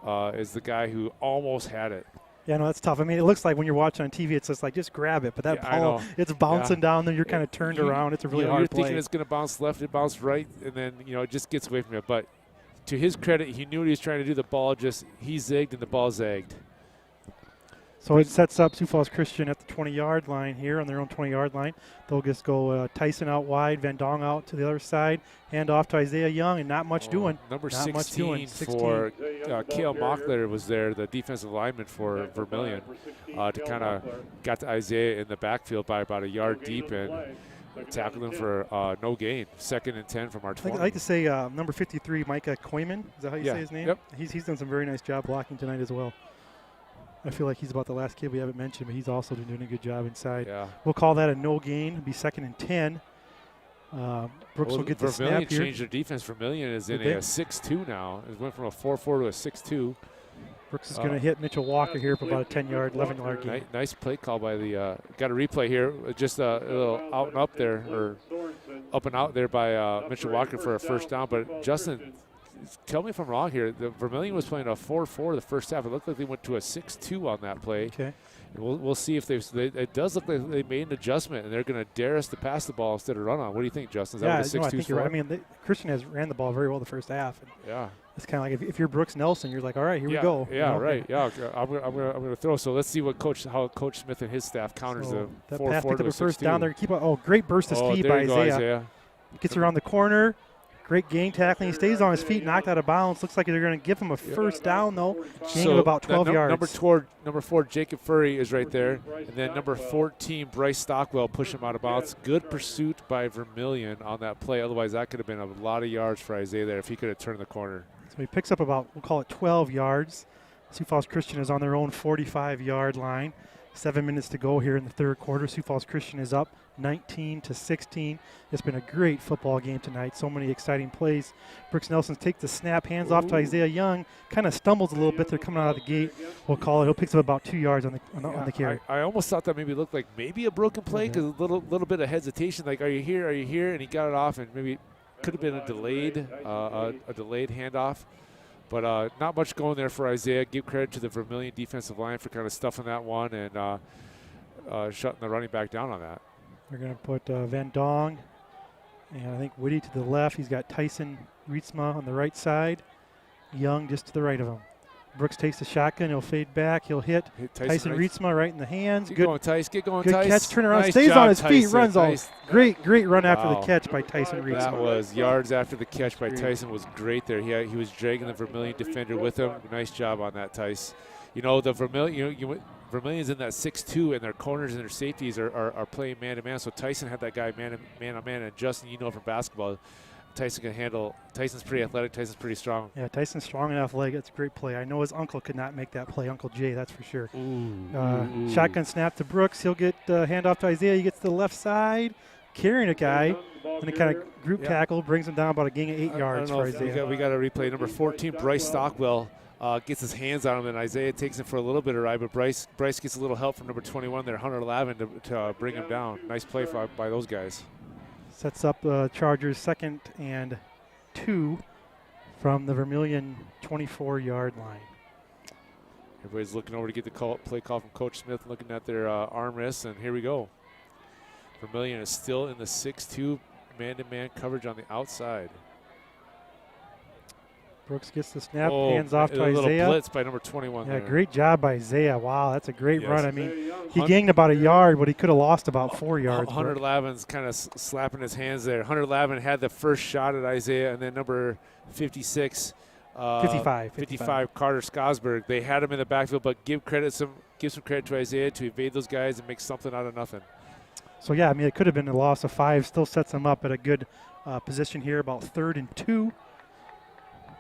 the guy who almost had it. Yeah, no, that's tough. I mean, it looks like when you're watching on TV, it's just like, just grab it. But that ball, it's bouncing down there. You're kind of turned around. It's a really hard play. You're thinking it's going to bounce left, it bounced right, and then, it just gets away from you. But to his credit, he knew what he was trying to do. The ball he zigged and the ball zagged. So it sets up Sioux Falls Christian at the 20-yard line here on their own 20-yard line. They'll just go Tyson out wide, Van Dong out to the other side, hand off to Isaiah Young, and not much doing. Number Not 16, much doing. for Kale Mockler was there, the defensive lineman for Vermillion, to kind of got to Isaiah in the backfield by about a yard deep and tackled him for no gain. 2nd and 10 from our 20. I like to say number 53, Micah Koyman. Is that how you say his name? Yep. He's done some very nice job blocking tonight as well. I feel like he's about the last kid we haven't mentioned, but he's also doing a good job inside. Yeah. We'll call that a no gain. It'll be 2nd and 10. Brooks will get the snap Vermillion here. changed their defense. Vermillion is in Did they? a 6-2 now. It went from a 4-4 to a 6-2. Brooks is going to hit Mitchell Walker here for about a 10-yard, 11-yard gain. Nice play call by the got a replay here. Just a little out and up there, or up and out there by Mitchell Walker for a first down. But Justin, tell me if I'm wrong here. The Vermillion was playing a 4-4 the first half. It looked like they went to a 6-2 on that play. Okay. And we'll see if it does look like they made an adjustment and they're going to dare us to pass the ball instead of run on. What do you think, Justin? Is that what a 6-2 I think you're right. I mean, Christian has ran the ball very well the first half. Yeah. It's kind of like if you're Brooks Nelson, you're like, all right, here we go. Yeah, right. Yeah, I'm gonna throw. So let's see how Coach Smith and his staff counters the that 4-4 pass picked to up a a first 6-2. down there. Keep great burst of speed there by you go, Isaiah. Gets around the corner. Great gain tackling. He stays on his feet, knocked out of bounds. Looks like they're going to give him a first down, though. Gain of about 12 yards. Number 4, Jacob Furry is right there. And then number 14, Bryce Stockwell, push him out of bounds. Good pursuit by Vermillion on that play. Otherwise, that could have been a lot of yards for Isaiah there if he could have turned the corner. So he picks up about, we'll call it 12 yards. Sioux Falls Christian is on their own 45-yard line. 7 minutes to go here in the third quarter. Sioux Falls Christian is up 19-16. It's been a great football game tonight. So many exciting plays. Brooks Nelson takes the snap, hands off to Isaiah Young. Kind of stumbles a little bit. They're coming out of the gate. We'll call it. He'll pick up about 2 yards on the carry. I almost thought that maybe looked like maybe a broken play because a little bit of hesitation. Like, are you here? Are you here? And he got it off, and maybe could have been a delayed handoff. But not much going there for Isaiah. Give credit to the Vermillion defensive line for kind of stuffing that one and shutting the running back down on that. They're going to put Van Dong and I think Whitty to the left. He's got Tyson Rietsma on the right side. Young just to the right of him. Brooks takes the shotgun. He'll fade back. He'll hit Tyson Rietsma right in the hands. Get good going, Tice. Get going, good Tice. catch. Turn around. Nice Stays job, on his feet. Tyson. Runs Nice. all. Great run after the catch by Tyson Rietsma. That was yards after the catch by Tyson was great there. He was dragging the Vermillion defender with him. Nice job on that, Tice. You know, the Vermillion, Vermillion's in that 6-2, and their corners and their safeties are playing man-to-man. So Tyson had that guy man-to-man. And Justin, you know from basketball, Tyson can handle. Tyson's pretty athletic. Tyson's pretty strong. Yeah, Tyson's strong and athletic. It's a great play. I know his uncle could not make that play, Uncle Jay, that's for sure. Shotgun snap to Brooks. He'll get handoff to Isaiah. He gets to the left side, carrying a guy, and a kind of group tackle, brings him down about a gain of 8 yards for Isaiah. We got to replay. Number 14, Bryce Stockwell. Gets his hands on him, and Isaiah takes him for a little bit of ride, but Bryce gets a little help from number 21 there, Hunter Lavin, to bring him down. Nice play by those guys. Sets up Chargers 2nd and 2 from the Vermillion 24-yard line. Everybody's looking over to get the play call from Coach Smith, looking at their arm wrists, and here we go. Vermillion is still in the 6-2 man-to-man coverage on the outside. Brooks gets the snap, hands off to Isaiah. A little blitz by number 21 Yeah, there. great job by Isaiah. Wow, that's a great run. I mean, he gained about a yard, but he could have lost about 4 yards. Hunter Lavin's kind of slapping his hands there. Hunter Lavin had the first shot at Isaiah, and then number 55, Carter Skosberg. They had him in the backfield, but give some credit to Isaiah to evade those guys and make something out of nothing. So, yeah, I mean, it could have been a loss of 5. Still sets him up at a good position here, about 3rd and 2.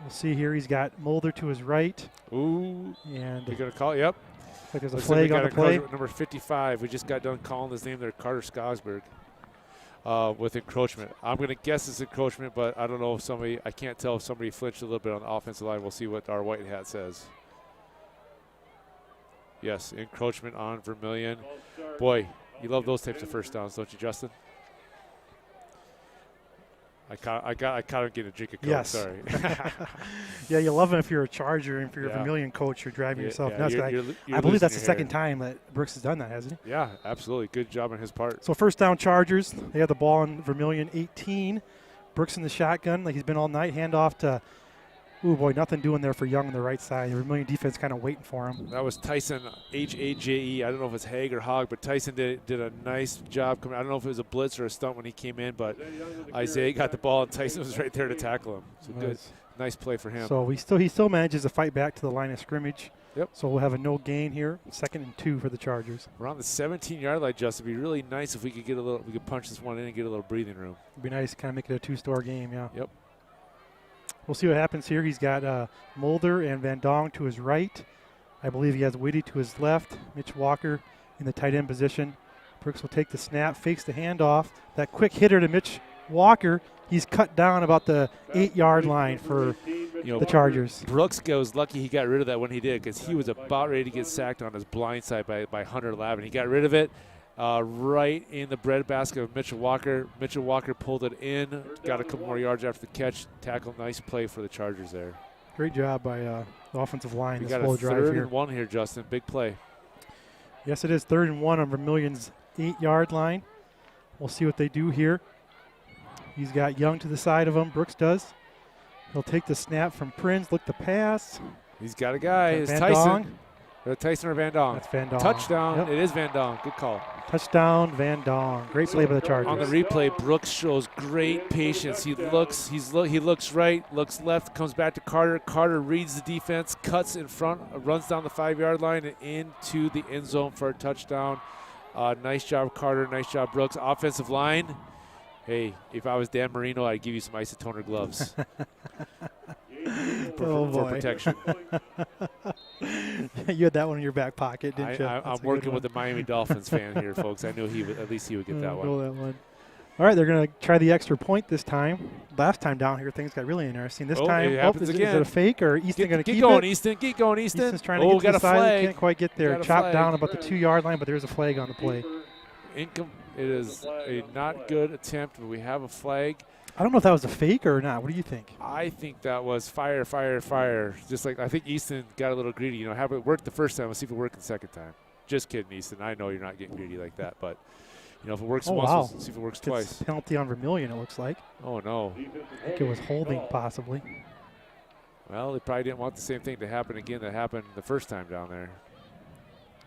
We'll see here. He's got Mulder to his right. Ooh. And you're going to call it? Yep. Looks like there's a flag on the play. Number 55. We just got done calling his name there, Carter Skosberg, with encroachment. I'm going to guess it's encroachment, but I don't know if I can't tell if somebody flinched a little bit on the offensive line. We'll see what our white hat says. Yes, encroachment on Vermillion. Boy, you love those types of first downs, don't you, Justin? I caught him getting a drink of Coke. Yes. Sorry. Yeah, you love it if you're a Charger, and if you're a Vermillion coach, you're driving yourself nuts. I believe that's the second time that Brooks has done that, hasn't he? Yeah, absolutely. Good job on his part. So first down, Chargers. They have the ball on Vermillion 18. Brooks in the shotgun, like he's been all night. Hand off to Ooh, boy, nothing doing there for Young on the right side. The Vermillion defense kind of waiting for him. That was Tyson, Haje. I don't know if it's Haig or Hogg, but Tyson did a nice job coming. I don't know if it was a blitz or a stunt when he came in, but Isaiah got the ball, and Tyson was right there to tackle him. So good, nice play for him. So he still manages to fight back to the line of scrimmage. Yep. So we'll have a no gain here, 2nd and 2 for the Chargers. We're on the 17-yard line, Justin. It'd be really nice if we could punch this one in and get a little breathing room. It'd be nice to kind of make it a two-score game, yeah. Yep. We'll see what happens here. He's got Mulder and Van Dong to his right. I believe he has Whitty to his left. Mitch Walker in the tight end position. Brooks will take the snap, fakes the handoff. That quick hitter to Mitch Walker. He's cut down about the 8-yard line for the Chargers. Brooks goes lucky he got rid of that when he did, because he was about ready to get sacked on his blind side by Hunter Lavin. He got rid of it right in the breadbasket of Mitchell Walker. Mitchell Walker pulled it in, got a couple more yards after the catch. Tackle, nice play for the Chargers there. Great job by the offensive line. We this got whole a drive 3rd here. and 1 here, Justin. Big play. Yes, it is 3rd and 1 on Vermillion's 8-yard line. We'll see what they do here. He's got Young to the side of him. Brooks does. He'll take the snap from Prinz. Look the pass. He's got a guy. It's Van Tyson. Dong. Tyson or Van Dong? That's Van Dong. Touchdown. Yep. It is Van Dong. Good call. Touchdown, Van Dong. Great play by the Chargers. On the replay, Brooks shows great patience. He looks right, looks left, comes back to Carter. Carter reads the defense, cuts in front, runs down the 5-yard line and into the end zone for a touchdown. Nice job, Carter. Nice job, Brooks. Offensive line. Hey, if I was Dan Marino, I'd give you some isotoner gloves for protection. You had that one in your back pocket, didn't you? I'm working with the Miami Dolphins fan here, folks. I knew at least he would get that one. All right, they're going to try the extra point this time. Last time down here, things got really interesting. This time, is it a fake or Easton going to keep it? Keep going, Easton. Easton's trying to get to the side. Can't quite get there. Chopped down about the 2-yard line, but there's a flag on the play. It is a not good attempt, but we have a flag. I don't know if that was a fake or not. What do you think? I think that was fire. Just like I think Easton got a little greedy. Have it work the first time. Let's see if it worked the second time. Just kidding, Easton. I know you're not getting greedy like that, but if it works once, let's see if it works twice. Penalty on Vermillion, it looks like. Oh no. I think it was holding possibly. Well, they probably didn't want the same thing to happen again that happened the first time down there.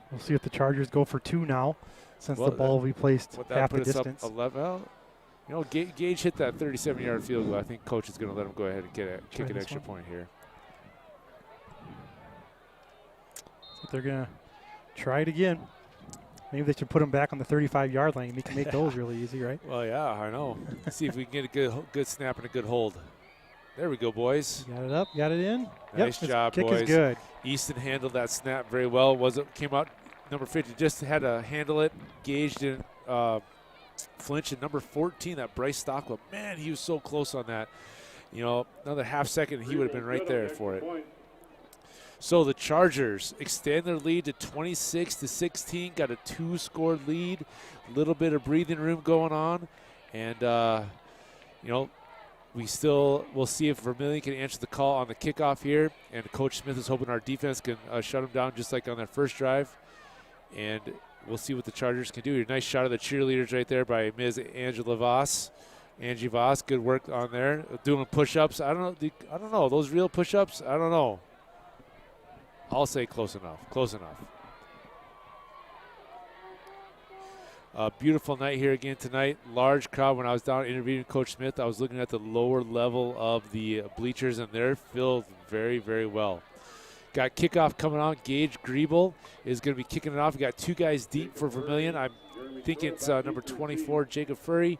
We'll see if the Chargers go for 2 now, since the ball will be placed half the distance. Up 11. Well, Gage hit that 37-yard field goal. I think coach is going to let him go ahead and kick an extra point here. So they're going to try it again. Maybe they should put him back on the 35-yard line. We can make those really easy, right? Well, yeah, I know. See if we can get a good snap and a good hold. There we go, boys. Got it up, got it in. Nice job, kick boys. Kick is good. Easton handled that snap very well. Came out number 50, just had to handle it. Gage didn't flinch. And number 14, that Bryce Stockwell, man, he was so close on that. Another half second, he would have been right there for it. So the Chargers extend their lead to 26-16. Got a 2-score lead. A little bit of breathing room going on, and we'll see if Vermillion can answer the call on the kickoff here. And Coach Smith is hoping our defense can shut them down just like on their first drive. And we'll see what the Chargers can do. A nice shot of the cheerleaders right there by Ms. Angela Voss. Angie Voss, good work on there. Doing push-ups. I don't know. Those real push-ups? I don't know. I'll say close enough. Close enough. Beautiful night here again tonight. Large crowd. When I was down interviewing Coach Smith, I was looking at the lower level of the bleachers, and they're filled very, very well. Got kickoff coming on. Gage Griebel is going to be kicking it off. We got 2 guys deep for Vermillion. I think it's number 24, Jacob Furry,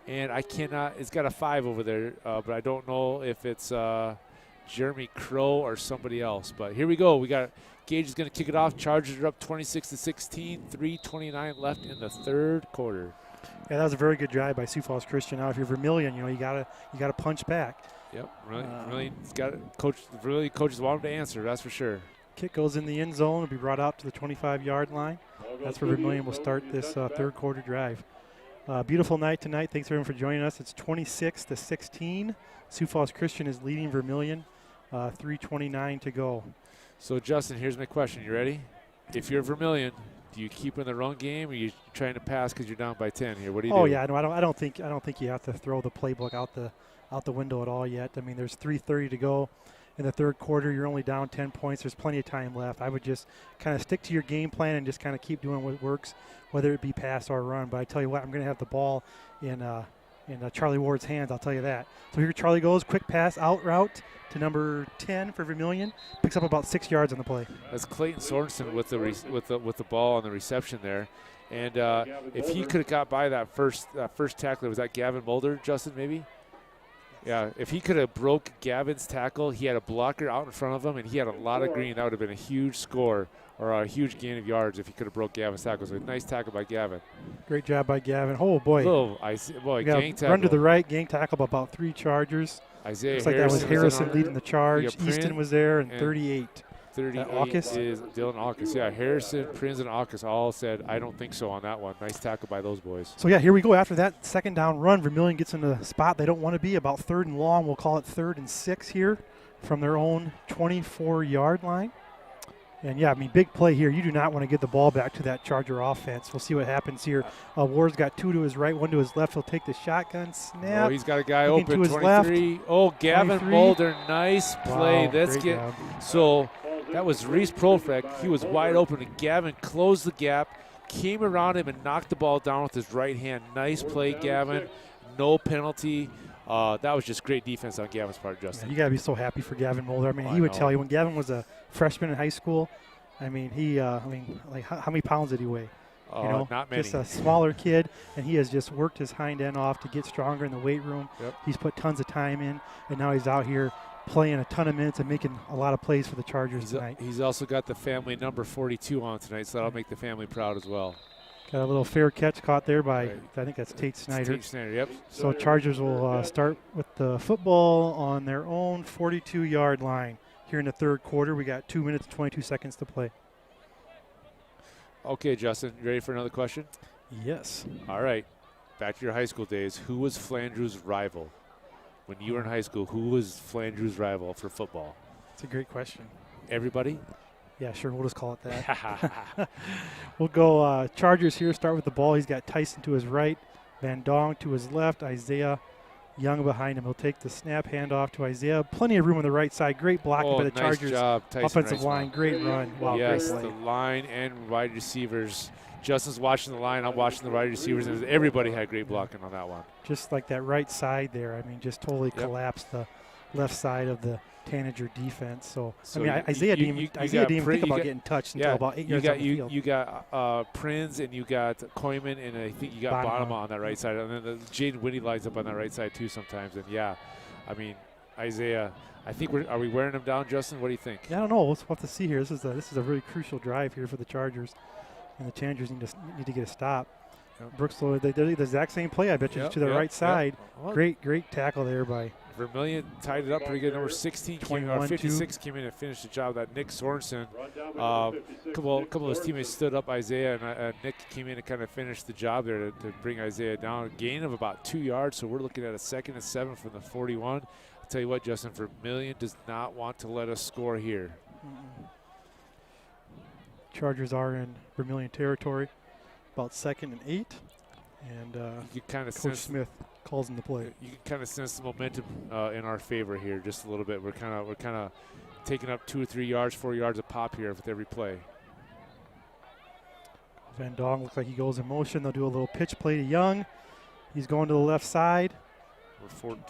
and it's got a 5 over there, but I don't know if it's Jeremy Crow or somebody else. But here we go. Gage is going to kick it off. Chargers are up 26-16. 3:29 left in the third quarter. Yeah, that was a very good drive by Sioux Falls Christian. Now, if you're Vermillion, you gotta punch back. Yep, really got it. Coaches want him to answer. That's for sure. Kick goes in the end zone. It'll be brought out to the 25-yard line. That's where Vermillion will start this third quarter drive. Beautiful night tonight. Thanks everyone for joining us. It's 26-16. Sioux Falls Christian is leading Vermillion. 3:29 to go. So Justin, here's my question. You ready? If you're Vermillion, do you keep in the run game, or are you trying to pass because you're down by 10 here? What do you do? Oh yeah, no, I don't think you have to throw the playbook out the window at all yet. I mean, there's 3:30 to go. in the third quarter. You're only down 10 points. There's plenty of time left. I would just kind of stick to your game plan and just kind of keep doing what works, whether it be pass or run. But I tell you what, I'm going to have the ball in Charlie Ward's hands, I'll tell you that. So here Charlie goes, quick pass out route to number 10 for Vermillion. Picks up about 6 yards on the play. That's Clayton Sorensen with the ball on the reception there. And if he could have got by that first tackler, was that Gavin Mulder, Justin, maybe? Yeah, if he could have broke Gavin's tackle, he had a blocker out in front of him, and he had a lot of green. That would have been a huge score or a huge gain of yards if he could have broke Gavin's tackle. So a nice tackle by Gavin. Great job by Gavin. Oh, boy. Gang tackle. Run to the right, gang tackle about 3 Chargers. Isaiah Looks like Harrison that was Harrison leading the charge. Easton was there, and 38. 38 Aukus? is Dylan Aukus. Yeah, Harrison, Prinz, and Aukus all said, I don't think so on that one. Nice tackle by those boys. So, yeah, here we go. After that second down run, Vermillion gets in the spot they don't want to be, about 3rd and long. We'll call it 3rd and 6 here from their own 24-yard line. And, yeah, I mean, big play here. You do not want to get the ball back to that Charger offense. We'll see what happens here. Ward's got 2 to his right, 1 to his left. He'll take the shotgun snap. Oh, he's got a guy Looking open, to his 23. left. Oh, Gavin 23. Mulder, nice play. Wow, Let's great get job. so that was Reese Profek. He was wide open, and Gavin closed the gap, came around him, and knocked the ball down with his right hand. Nice play, Gavin. No penalty. That was just great defense on Gavin's part, Justin. Yeah, you got to be so happy for Gavin Mulder. I mean, he would tell you when Gavin was a freshman in high school, I mean, how many pounds did he weigh? Not many. Just a smaller kid, and he has just worked his hind end off to get stronger in the weight room. Yep. He's put tons of time in, and now he's out here playing a ton of minutes and making a lot of plays for the Chargers tonight. He's also got the family number 42 on tonight, so that'll make the family proud as well. Got a little fair catch caught there by, I think that's Tate Snyder. Tate Snyder, yep. So Chargers will start with the football on their own 42-yard line. Here in the third quarter, we got 2 minutes and 22 seconds to play. Okay, Justin, you ready for another question? Yes. All right. Back to your high school days. Who was Flandreau's rival? When you were in high school, who was Flandreau's rival for football? That's a great question. Everybody? Yeah, sure. We'll just call it that. We'll go Chargers here. Start with the ball. He's got Tyson to his right, Van Dong to his left, Isaiah Young behind him. He'll take the snap, handoff to Isaiah. Plenty of room on the right side. Great blocking by the nice Chargers job, Tyson, offensive nice line. one. Great run. Wow, yes, great play. the line and wide receivers. Justin's watching the line. I'm watching the wide receivers. And everybody had great blocking on that one. Just like that right side there. I mean, just totally collapsed the left side of the Tanager defense. So I mean, Isaiah didn't even think about getting touched until about 8 yards on the field. You got Prinz and you got Koyman, and I think you got Bonema on that right side. And then Jaden Whitney lines up on that right side too sometimes. And yeah, I mean, Isaiah, I think are we wearing him down, Justin? What do you think? Yeah, I don't know. We'll have to see here. This is a really crucial drive here for the Chargers, and the Challengers need to get a stop. Yep. Brooks, they did the exact same play, I bet you, to the right side. Well, great tackle there by Vermillion. Tied it up pretty good. Number 16, 56 came in and finished the job. That Nick Sorensen, couple of his teammates stood up Isaiah, and Nick came in and kind of finished the job there to bring Isaiah down. A gain of about 2 yards, so we're looking at a 2nd and 7 from the 41. I'll tell you what, Justin, Vermillion does not want to let us score here. Chargers are in Vermillion territory. About 2nd and 8, and you can kind of Coach Smith calls in the play. You can kind of sense the momentum in our favor here, just a little bit. We're kind of taking up 2 or 3 yards, 4 yards a pop here with every play. Van Dong looks like he goes in motion. They'll do a little pitch play to Young. He's going to the left side.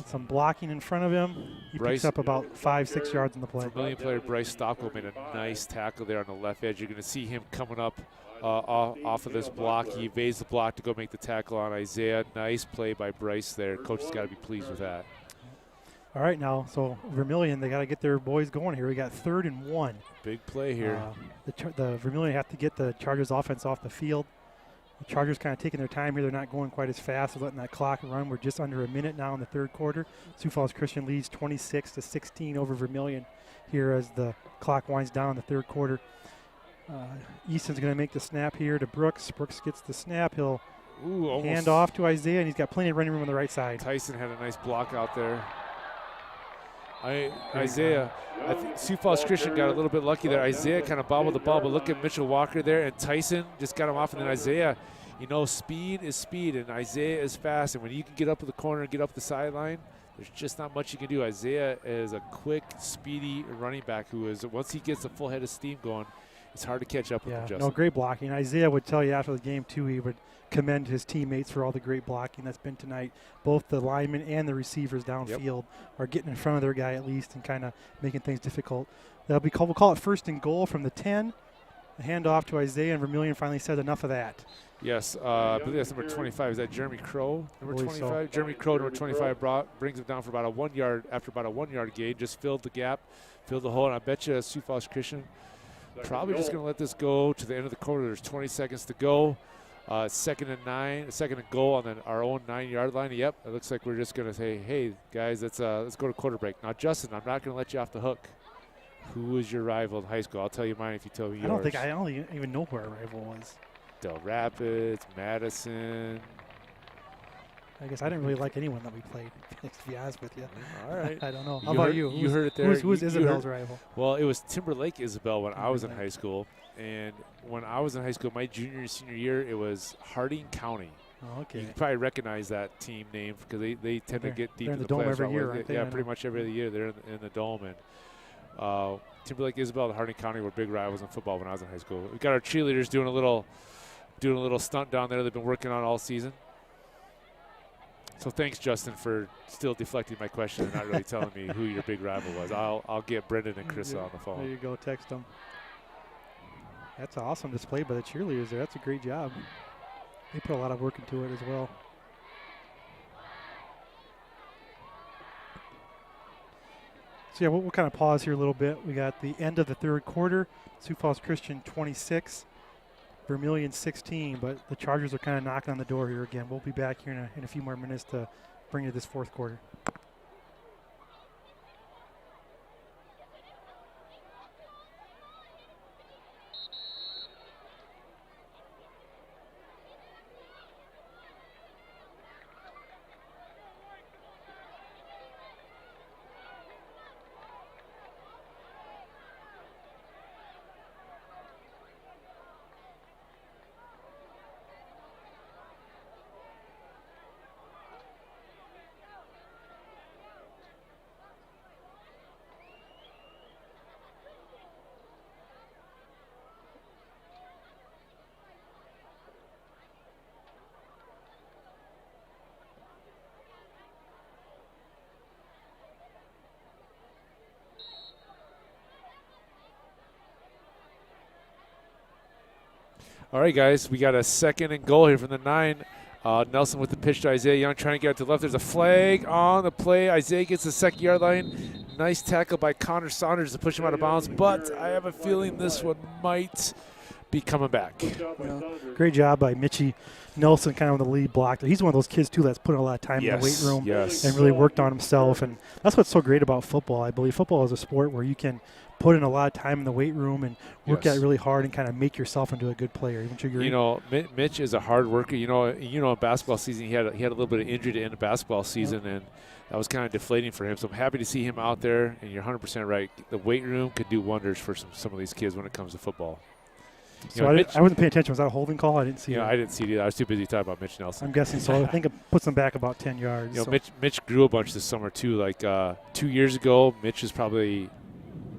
Some blocking in front of him. He picks up about 5-6 yards in the play. Vermillion player Bryce Stockwell made a nice tackle there on the left edge. You're going to see him coming up off of this block. He evades the block to go make the tackle on Isaiah. Nice play by Bryce there. Coach has got to be pleased with that. All right, now, so Vermillion, they got to get their boys going here. We got 3rd and 1. Big play here. The Vermillion have to get the Chargers offense off the field. The Chargers kind of taking their time here. They're not going quite as fast. They're letting that clock run. We're just under a minute now in the third quarter. Sioux Falls Christian leads 26-16 over Vermillion here as the clock winds down in the third quarter. Easton's going to make the snap here to Brooks. Brooks gets the snap. He'll hand off to Isaiah, and he's got plenty of running room on the right side. Tyson had a nice block out there. Isaiah, I think Sioux Falls Christian got a little bit lucky there. Isaiah kind of bobbled the ball, but look at Mitchell Walker there, and Tyson just got him off, and then Isaiah, speed is speed, and Isaiah is fast, and when you can get up to the corner and get up the sideline, there's just not much you can do. Isaiah is a quick, speedy running back who is, once he gets a full head of steam going, it's hard to catch up with him, Justin. No, great blocking. Isaiah would tell you after the game, too, he would commend his teammates for all the great blocking that's been tonight. Both the linemen and the receivers downfield are getting in front of their guy at least and kind of making things difficult. That'll be called, we'll call it 1st and goal from the 10. The handoff to Isaiah, and Vermillion finally said enough of that. Yes, I believe that's number 25. Is that Jeremy Crow, number 25? So. Jeremy Crow, number 25, brings him down for about a 1 yard, after about a 1 yard gain, just filled the gap, filled the hole, and I bet you Sioux Falls Christian probably just going to let this go to the end of the quarter. There's 20 seconds to go. 2nd and 9, 2nd and goal on our own 9-yard line. Yep, it looks like we're just going to say, hey, guys, let's go to quarter break. Now, Justin, I'm not going to let you off the hook. Who is your rival in high school? I'll tell you mine if you tell me yours. I don't even know who our rival was. Del Rapids, Madison. I guess I didn't really like anyone that we played, to be honest with you. All right. I don't know. How about you? You heard it there. Who's Isabel's rival? Well, it was Timberlake Isabel when I was in high school. And when I was in high school, my junior and senior year, it was Harding County. Oh, okay. You can probably recognize that team name because they tend to get deep in the dome playoffs. every year, yeah, pretty much every other year they're in the dome. And Timberlake Isabel and Harding County were big rivals in football when I was in high school. We got our cheerleaders doing a little stunt down there they've been working on all season. So thanks, Justin, for still deflecting my question and not really telling me who your big rival was. I'll get Brendan and Chris on the phone. There you go. Text them. That's an awesome display by the cheerleaders there. That's a great job. They put a lot of work into it as well. So, yeah, we'll kind of pause here a little bit. We got the end of the 3rd quarter. Sioux Falls Christian 26, Vermillion 16, but the Chargers are kind of knocking on the door here again. We'll be back here in a few more minutes to bring you this 4th quarter. All right, guys, we got a 2nd and goal here from the 9. Nelson with the pitch to Isaiah Young, trying to get out to the left. There's a flag on the play. Isaiah gets the 2nd yard line. Nice tackle by Connor Saunders to push him out of bounds, but I have a feeling this one might be coming back. Yeah. Great job by Mitchie Nelson, kind of the lead blocker. He's one of those kids, too, that's put in a lot of time in the weight room and really worked on himself. And that's what's so great about football. I believe football is a sport where you can put in a lot of time in the weight room and work at it really hard and kind of make yourself into a good player. Wouldn't you agree? You know, Mitch is a hard worker. You know, in basketball season, he had a little bit of injury to end the basketball season, and that was kind of deflating for him. So I'm happy to see him out there, and you're 100% right. The weight room could do wonders for some of these kids when it comes to football. So I wasn't paying attention. Was that a holding call? I didn't see it. I didn't see it either. I was too busy talking about Mitch Nelson. I'm guessing so. I think it puts them back about 10 yards. You know, Mitch grew a bunch this summer, too. Like 2 years ago, Mitch is probably,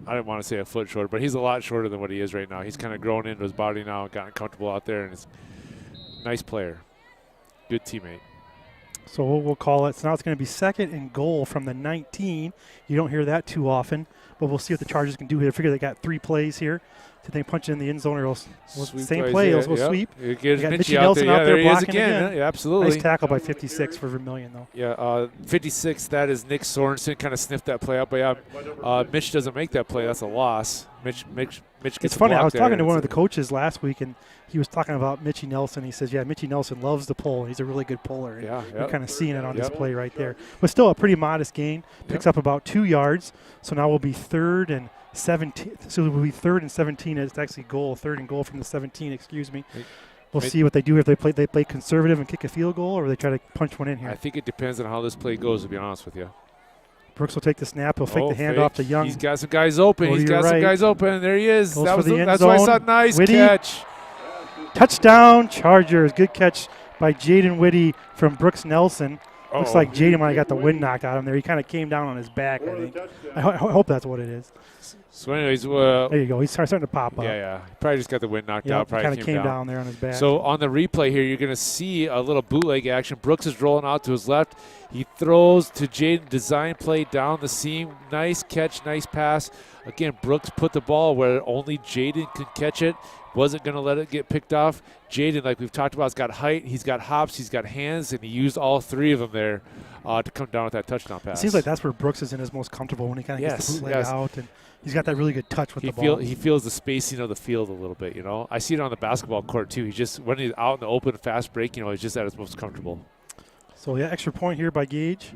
I didn't want to say a foot shorter, but he's a lot shorter than what he is right now. He's kind of grown into his body now and gotten comfortable out there, and he's a nice player. Good teammate. So we'll call it. So now it's going to be 2nd and goal from the 19. You don't hear that too often, but we'll see what the Chargers can do here. I figure they got 3 plays here. So they punch it in the end zone, or same play, we'll sweep. You got Mitchie Nelson out there blocking again. Yeah, absolutely. Nice tackle by 56 for Vermillion, though. Yeah, 56, that is Nick Sorensen, kind of sniffed that play out. But, yeah, Mitch doesn't make that play. That's a loss. Mitch gets It's funny. I was talking to one of the coaches last week, and he was talking about Mitchie Nelson. He says, Mitchie Nelson loves to pull. He's a really good puller. You're kind of seeing it on display right there. But still a pretty modest gain. Picks up about 2 yards. So now we'll be 3rd and 17. So it will be 3rd and 17. It's actually 3rd and goal from the 17, excuse me. We'll see what they do if they play conservative and kick a field goal, or they try to punch one in here. I think it depends on how this play goes, to be honest with you. Brooks will take the snap. He'll fake the handoff to Young. He's got some guys open. Some guys open. There he is. That's why I saw nice Whitty. Catch. Touchdown, Chargers. Good catch by Jaden Whitty from Brooks Nelson. Looks like Jaden might have got the wind knocked out of him there. He kind of came down on his back, I think. I hope that's what it is. So anyways, There you go. He's starting to pop up. yeah. Probably just got the wind knocked Yep, out. Probably kind of came down there on his back. So on the replay here, you're going to see a little bootleg action. Brooks is rolling out to his left. He throws to Jaden, design play down the seam. Nice catch, nice pass. Again, Brooks put the ball where only Jaden could catch it. Wasn't going to let it get picked off. Jaden, like we've talked about, has got height, he's got hops, he's got hands, and he used all three of them there to come down with that touchdown pass. It seems like that's where Brooks is in his most comfortable, when he kind of gets the bootleg out, and he's got that really good touch with the ball. He feels the spacing of the field a little bit, you know. I see it on the basketball court too. He just, when he's out in the open, fast break, you know, he's just at his most comfortable. So yeah, extra point here by Gage.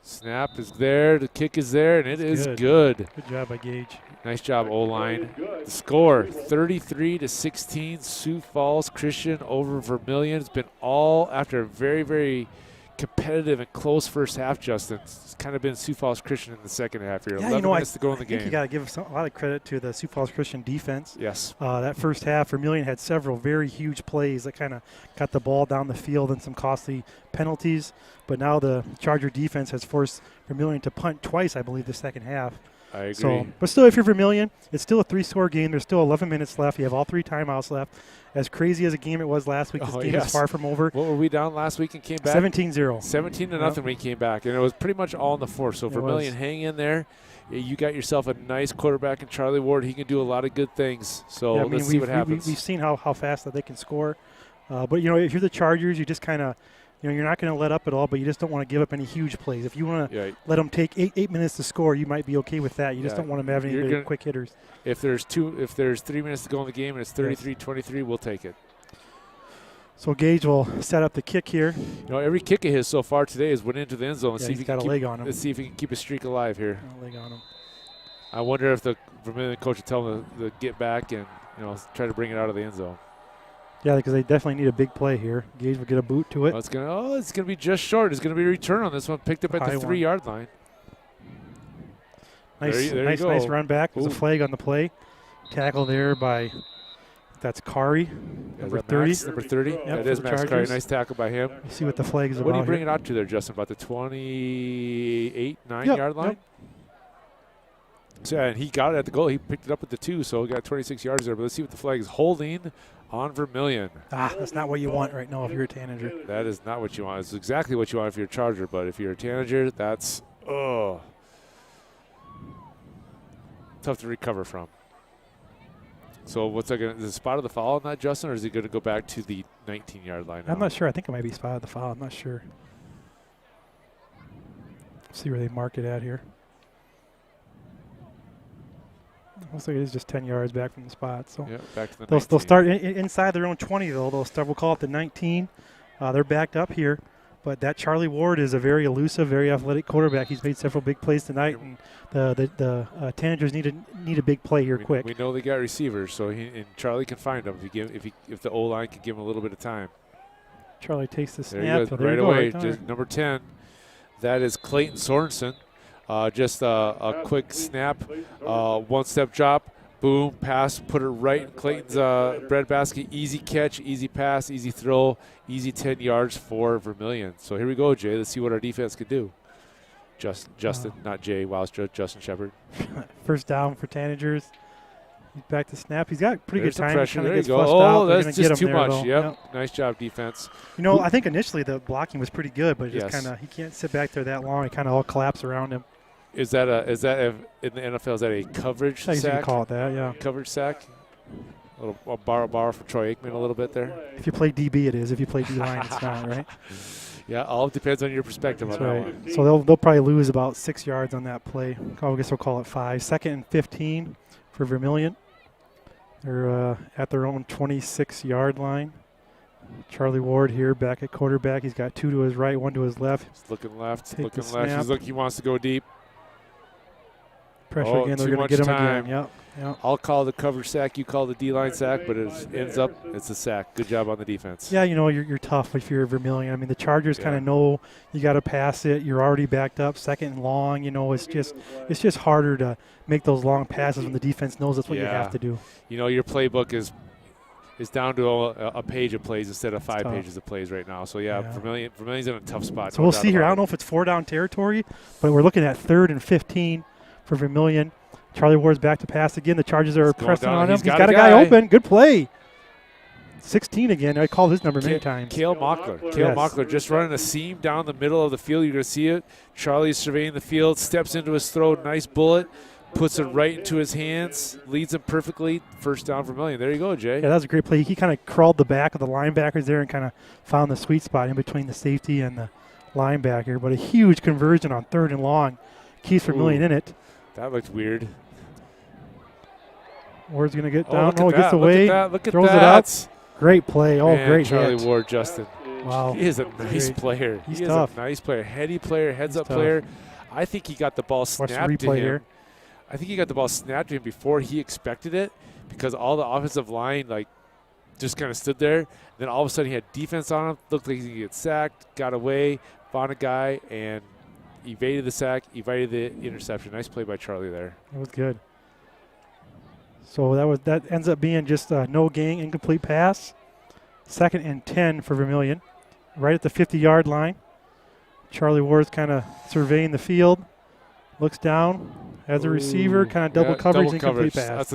Snap is there, the kick is there, and it is good. Good job by Gage. Nice job, O-line. The score, 33-16, Sioux Falls Christian over Vermillion. It's been all after a very, very competitive and close first half, Justin. It's kind of been Sioux Falls Christian in the second half here. Yeah, 11 minutes to go in the I think game. you got to give a lot of credit to the Sioux Falls Christian defense. Yes. That first half, Vermillion had several very huge plays that kind of got the ball down the field and some costly penalties. But now the Charger defense has forced Vermillion to punt twice, I believe, the second half. I agree. So, but still, if you're Vermillion, it's still a 3-score game. There's still 11 minutes left. You have all 3 timeouts left. As crazy as a game it was last week, this game is far from over. What were we down last week and came back? 17-0. 17-0 we came back, and it was pretty much all in the fourth. So Vermillion, hang in there. You got yourself a nice quarterback in Charlie Ward. He can do a lot of good things. So let's see what happens. We've seen how fast that they can score. But, you know, if you're the Chargers, you just kind of, you know, you're not going to let up at all, but you just don't want to give up any huge plays. If you want to let them take eight minutes to score, you might be okay with that. You just don't want them to have any quick hitters. If there's 3 minutes to go in the game and it's 33-23, we'll take it. So Gage will set up the kick here. You know, every kick of his so far today has went into the end zone. Let's see if he got a leg on him. Let's see if he can keep a streak alive here. A leg on him. I wonder if the Vermillion coach will tell him to get back and, you know, try to bring it out of the end zone. Yeah, because they definitely need a big play here. Gage will get a boot to it. It's gonna be just short. It's gonna be a return on this one, picked up at the 3-yard line. Nice run back. There's a flag on the play. Tackle there by, that's Kari, number 30. Number 30. Yep, that is Max Kari. Nice tackle by him. We'll see what the flag is about. What do you bring it out to there, Justin? About the 9-yard line? Yep. So, and he got it at the goal. He picked it up at the 2, so he got 26 yards there. But let's see what the flag is holding on Vermillion. That's not what you want right now if you're a Tanager. That is not what you want. It's exactly what you want if you're a Charger. But if you're a Tanager, that's tough to recover from. So what's that going to – is it spot of the foul on that, Justin, or is he going to go back to the 19-yard line now? I'm not sure. I think it might be spot of the foul. I'm not sure. See where they mark it at here. Looks like it is just 10 yards back from the spot. So back to the they'll start inside their own 20, though. They'll start. We'll call it the 19. They're backed up here. But that Charlie Ward is a very elusive, very athletic quarterback. He's made several big plays tonight, and the Tanagers need a big play here quick. We know they got receivers, so Charlie can find them if the O-line can give him a little bit of time. Charlie takes the snap. There he goes, right away. Just number 10, that is Clayton Sorensen. Just a quick snap, one-step drop, boom, pass, put it right in Clayton's breadbasket. Easy catch, easy pass, easy throw, easy 10 yards for Vermillion. So here we go, Jay. Let's see what our defense could do. Justin, not Jay Wowstra, Justin Shepard. First down for Tanagers. He's back to snap. He's got pretty good time. Pressure. There you go. Out. That's just too much. Yep. Nice job, defense. You know, I think initially the blocking was pretty good, but just kind of he can't sit back there that long. It kind of all collapsed around him. Is that in the NFL? Is that a coverage sack? You can call it that, yeah. Coverage sack. A borrow for Troy Aikman a little bit there. If you play DB, it is. If you play D-line, it's not, right? Yeah, all depends on your perspective on that one. So they'll probably lose about 6 yards on that play. I guess we'll call it 5. 2nd and 15 for Vermillion. They're at their own 26-yard line. Charlie Ward here back at quarterback. He's got 2 to his right, 1 to his left. He's looking left. He wants to go deep. Pressure again. They're going to get him again. Yep. I'll call the coverage sack. You call the D-line sack, but it ends up it's a sack. Good job on the defense. Yeah, you know, you're tough if you're Vermillion. I mean, the Chargers kind of know you got to pass it. You're already backed up, 2nd and long. You know, it's just harder to make those long passes when the defense knows that's what you have to do. You know, your playbook is is down to a page of plays instead of 5 tough. pages of plays right now. So, yeah, Vermillion's in a tough spot. So we'll see here. I don't know if it's 4-down territory, but we're looking at 3rd and 15 for Vermillion. Charlie Ward's back to pass again. The Chargers are pressing on him. He's got a guy open. Good play. 16 again. I called his number many times. Kale Mockler just running a seam down the middle of the field. You're going to see it. Charlie's surveying the field, steps into his throw. Nice bullet. Puts it right into his hands. Leads him perfectly. First down Vermillion. There you go, Jay. Yeah, that was a great play. He kind of crawled the back of the linebackers there and kind of found the sweet spot in between the safety and the linebacker. But a huge conversion on 3rd and long. Keeps Vermillion in it. That looked weird. Ward's going to get down. He gets away. Look at throws that. it out. Great play. Oh, Man, great Charlie hit. Ward, Justin. Wow. He is a nice player. He's he tough. is a nice player. Heady player, heads-up tough. player. I think he got the ball Watch the snapped to replay him. here. I think he got the ball snapped to him before he expected it because all the offensive line, just kind of stood there. Then all of a sudden he had defense on him. Looked like he could get sacked, got away, found a guy, and evaded the sack, evaded the interception. Nice play by Charlie there. That was good. So that ends up being just a no gain, incomplete pass. 2nd and 10 for Vermillion. Right at the 50-yard line. Charlie Ward's kind of surveying the field. Looks down. Has a receiver, kind of double coverage, incomplete pass.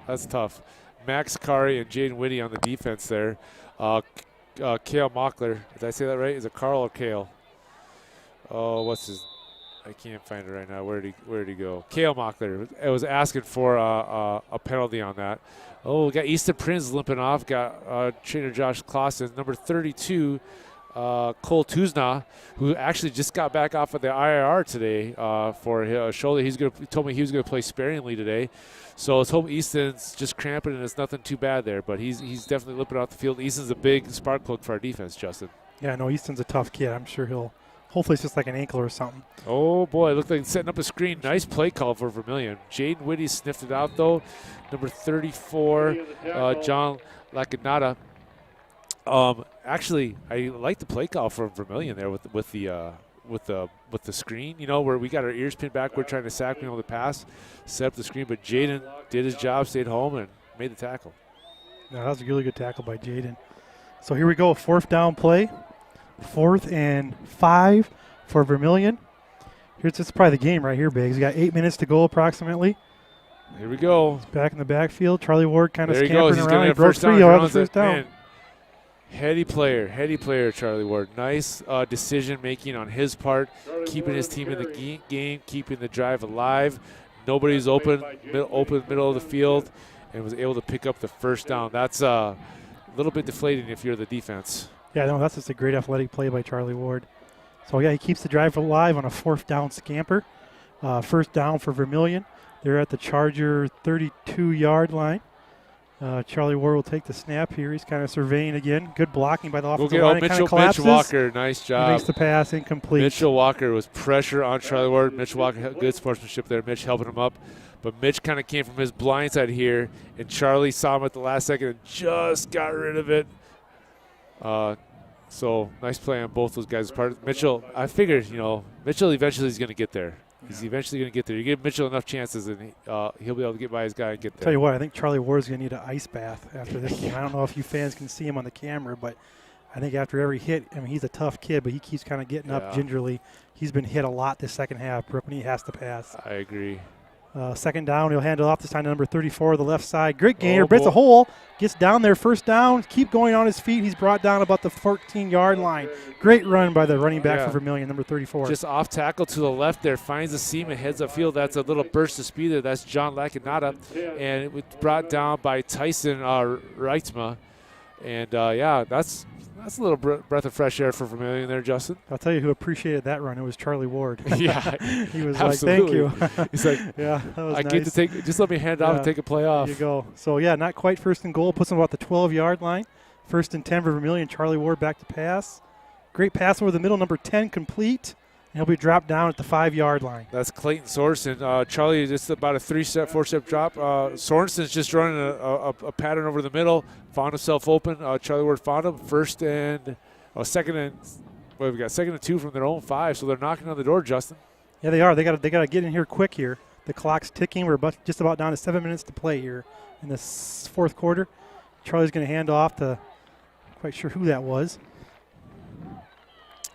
That's tough. Max Kari and Jaden Whitty on the defense there. Kale Mockler. Did I say that right? Is it Carl or Kale? Oh, what's his? I can't find it right now. Where did he go? Kale Mockler. I was asking for a penalty on that. Oh, we got Easton Prince limping off. Got trainer Josh Clausen, number 32, Cole Tuzna, who actually just got back off of the IR today for a shoulder. He told me he was going to play sparingly today. So let's hope Easton's just cramping and it's nothing too bad there. But he's definitely limping off the field. Easton's a big spark plug for our defense, Justin. Yeah, no, Easton's a tough kid. I'm sure hopefully it's just like an ankle or something. Oh, boy, it looked like setting up a screen. Nice play call for Vermillion. Jaden Whitty sniffed it out, though. Number 34, John Lacanada. Actually, I like the play call from Vermillion there with the screen. You know, where we got our ears pinned back, we're trying to sack me on the pass, set up the screen, but Jaden did his job, stayed home, and made the tackle. No, that was a really good tackle by Jaden. So here we go, 4th down play. 4th and 5 for Vermillion. This is probably the game right here, Biggs. You got 8 minutes to go approximately. Here we go. He's back in the backfield. Charlie Ward kind of there scampering He's around. He broke first free on the first down. Man, heady player, Charlie Ward. Nice decision-making on his part, keeping his team in the game, keeping the drive alive. Nobody's open middle of the field, and was able to pick up the first down. That's a little bit deflating if you're the defense. Yeah, no, that's just a great athletic play by Charlie Ward. So, yeah, he keeps the drive alive on a 4th down scamper. First down for Vermillion. They're at the Charger 32-yard line. Charlie Ward will take the snap here. He's kind of surveying again. Good blocking by the offensive line. Mitch Walker, nice job. He makes the pass incomplete. Mitchell Walker was pressure on Charlie Ward. Mitch Walker, good sportsmanship there. Mitch helping him up. But Mitch kind of came from his blind side here, and Charlie saw him at the last second and just got rid of it. So nice play on both those guys' part. Mitchell, I figured, Mitchell eventually is going to get there. He's eventually going to get there. You give Mitchell enough chances, and he'll be able to get by his guy and get there. Tell you what, I think Charlie Ward's going to need an ice bath after this game. I don't know if you fans can see him on the camera, but I think after every hit, he's a tough kid, but he keeps kind of getting up gingerly. He's been hit a lot this second half, Brooke, when he has to pass. I agree. 2nd down, he'll hand it off this time to number 34, the left side. Great gainer, breaks a hole, gets down there, first down, keep going on his feet. He's brought down about the 14-yard line. Great run by the running back for Vermillion, number 34. Just off tackle to the left there, finds the seam and heads upfield. That's a little burst of speed there. That's John Lacanada, and it was brought down by Tyson Reitzma. And, that's a little breath of fresh air for Vermillion there, Justin. I'll tell you who appreciated that run. It was Charlie Ward. Yeah. He was absolutely. like, thank you. He's like, yeah, that was I nice. get to take, just let me hand off and take a play off. There you go. So, not quite 1st and goal. Puts him about the 12-yard line. 1st and 10 for Vermillion. Charlie Ward back to pass. Great pass over the middle, number 10 complete. And he'll be dropped down at the 5-yard line. That's Clayton Sorensen. Charlie, just about a 3-step, 4-step drop. Sorensen's just running a pattern over the middle. Found himself open. Charlie Ward found him. 2nd and 2 from their own 5, so they're knocking on the door, Justin. Yeah, they are. They got to get in here quick here. The clock's ticking. We're just about down to 7 minutes to play here in this 4th quarter. Charlie's going to hand off to, quite sure who that was.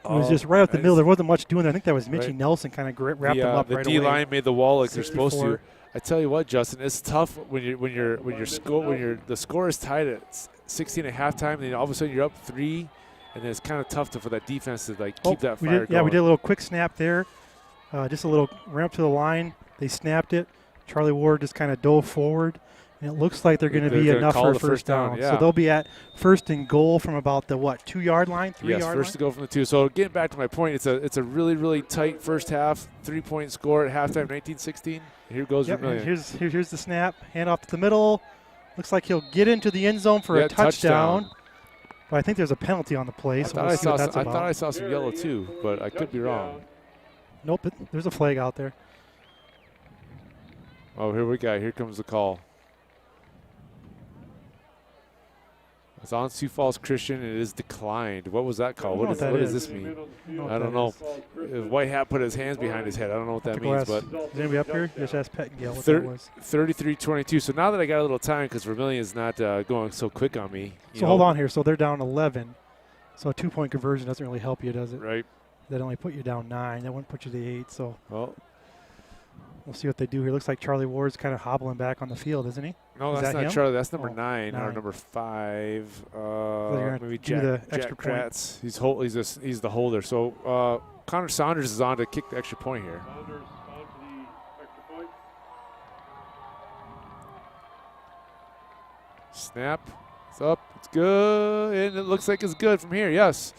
It was just right up the middle. There wasn't much doing there. I think that was Mitchie Right. Nelson kind of wrapped him up the right D away. line made the wall like they're supposed 64. to. I tell you what, Justin, it's tough when the score is tied at 16 at halftime, and then all of a sudden you're up 3, and then it's kind of tough for that defense to like keep that fire going. Yeah, we did a little quick snap there. Just a little ramp to the line. They snapped it. Charlie Ward just kind of dove forward. And it looks like they're going to be gonna enough call for a the first down. yeah. So they'll be at first and goal from about the, 2-yard line, 3-yard line? Yes, first to go from the 2. So getting back to my point, it's a really, really tight first half, 3-point score at halftime, 19-16. Here goes Vermillion. Here's the snap. Hand off to the middle. Looks like he'll get into the end zone for a touchdown. But I think there's a penalty on the play, so we'll see what that's about. I thought I saw some yellow too, but I could be wrong. Nope, there's a flag out there. Oh, here comes the call. It's on Sioux Falls Christian, and it is declined. What was that call? What does this mean? I don't know. White Hat put his hands behind his head. I don't know what that means. But is anybody up here? Just ask Pet and Gail what that was. 33-22. So now that I got a little time, because Vermillion is not going so quick on me. So hold on here. So they're down 11. So a 2-point conversion doesn't really help you, does it? Right. That only put you down 9. That wouldn't put you to 8. So well, we'll see what they do here. Looks like Charlie Ward's kind of hobbling back on the field, isn't he? No, that's not him? Charlie. That's number 9 or number 5. Maybe Jack Kratz. He's the holder. So Connor Saunders is on to kick the extra point here. Saunders on to the extra point. Snap. It's up. It's good. And it looks like it's good from here. Yes.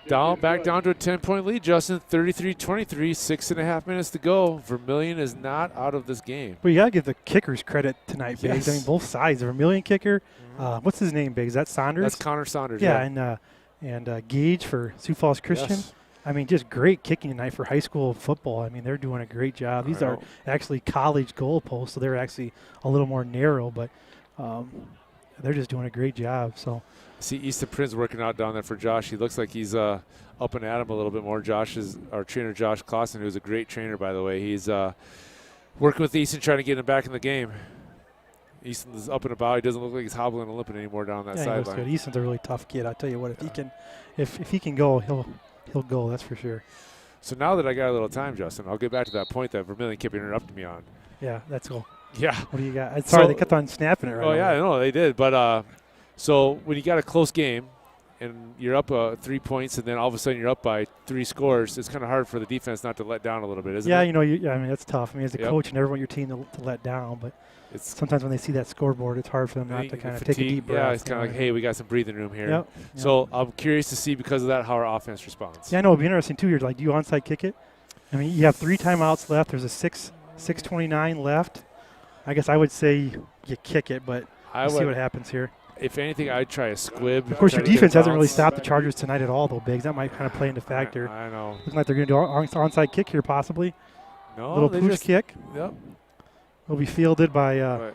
Back down to a 10-point lead, Justin. 33-23, 6.5 minutes to go. Vermillion is not out of this game. Well, you got to give the kickers credit tonight, Biggs. Yes. I mean, both sides. The Vermillion kicker, what's his name, Biggs? Is that Saunders? That's Connor Saunders. Yeah, and Gage for Sioux Falls Christian. Yes. I mean, just great kicking tonight for high school football. I mean, they're doing a great job. These are actually college goalposts, so they're actually a little more narrow, but they're just doing a great job. So. See Easton Prince working out down there for Josh. He looks like he's up and at him a little bit more. Josh is our trainer, Josh Clausen, who's a great trainer, by the way. He's working with Easton, trying to get him back in the game. Easton's up and about. He doesn't look like he's hobbling and limping anymore down that sideline. He looks good. Easton's a really tough kid. I tell you what, if he can go, he'll go. That's for sure. So now that I got a little time, Justin, I'll get back to that point that Vermillion kept interrupting me on. Yeah, that's cool. Yeah. What do you got? Sorry, they kept on snapping it right Oh, yeah, away. I know they did. But so when you got a close game and you're up 3 points and then all of a sudden you're up by 3 scores, it's kind of hard for the defense not to let down a little bit, isn't it? Yeah, I mean, that's tough. I mean, as a coach, you never want your team to let down. But sometimes when they see that scoreboard, it's hard for them not to kind of take a deep breath. Yeah, it's kind of like, hey, we got some breathing room here. Yep. So I'm curious to see, because of that, how our offense responds. Yeah, I know. It'll be interesting, too. You're like, do you onside kick it? I mean, you have 3 timeouts left. There's a 6:29 left. I guess I would say you kick it, but we'll see what happens here. If anything, I'd try a squib. Of course, your defense hasn't really stopped the Chargers tonight at all, though, Biggs. That might kind of play into factor. I know. Looking like they're going to do an onside kick here, possibly. No, little pooch kick. Yep. Will be fielded by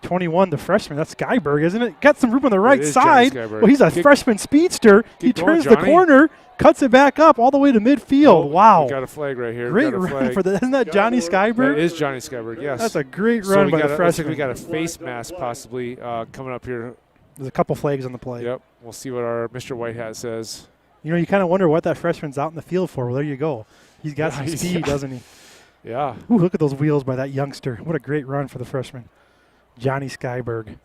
21, the freshman. That's Skyberg, isn't it? Got some room on the right side. Well, he's a freshman speedster. He turns the corner, cuts it back up all the way to midfield. Wow. We got a flag right here. Great run for that. Isn't that Johnny Skyberg? That is Johnny Skyberg, yes. That's a great run by the freshman. We got a face mask possibly coming up here. There's a couple flags on the play. Yep. We'll see what our Mr. Whitehat says. You know, you kind of wonder what that freshman's out in the field for. Well, there you go. He's got some speed, doesn't he? Yeah. Ooh, look at those wheels by that youngster. What a great run for the freshman. Johnny Skyberg.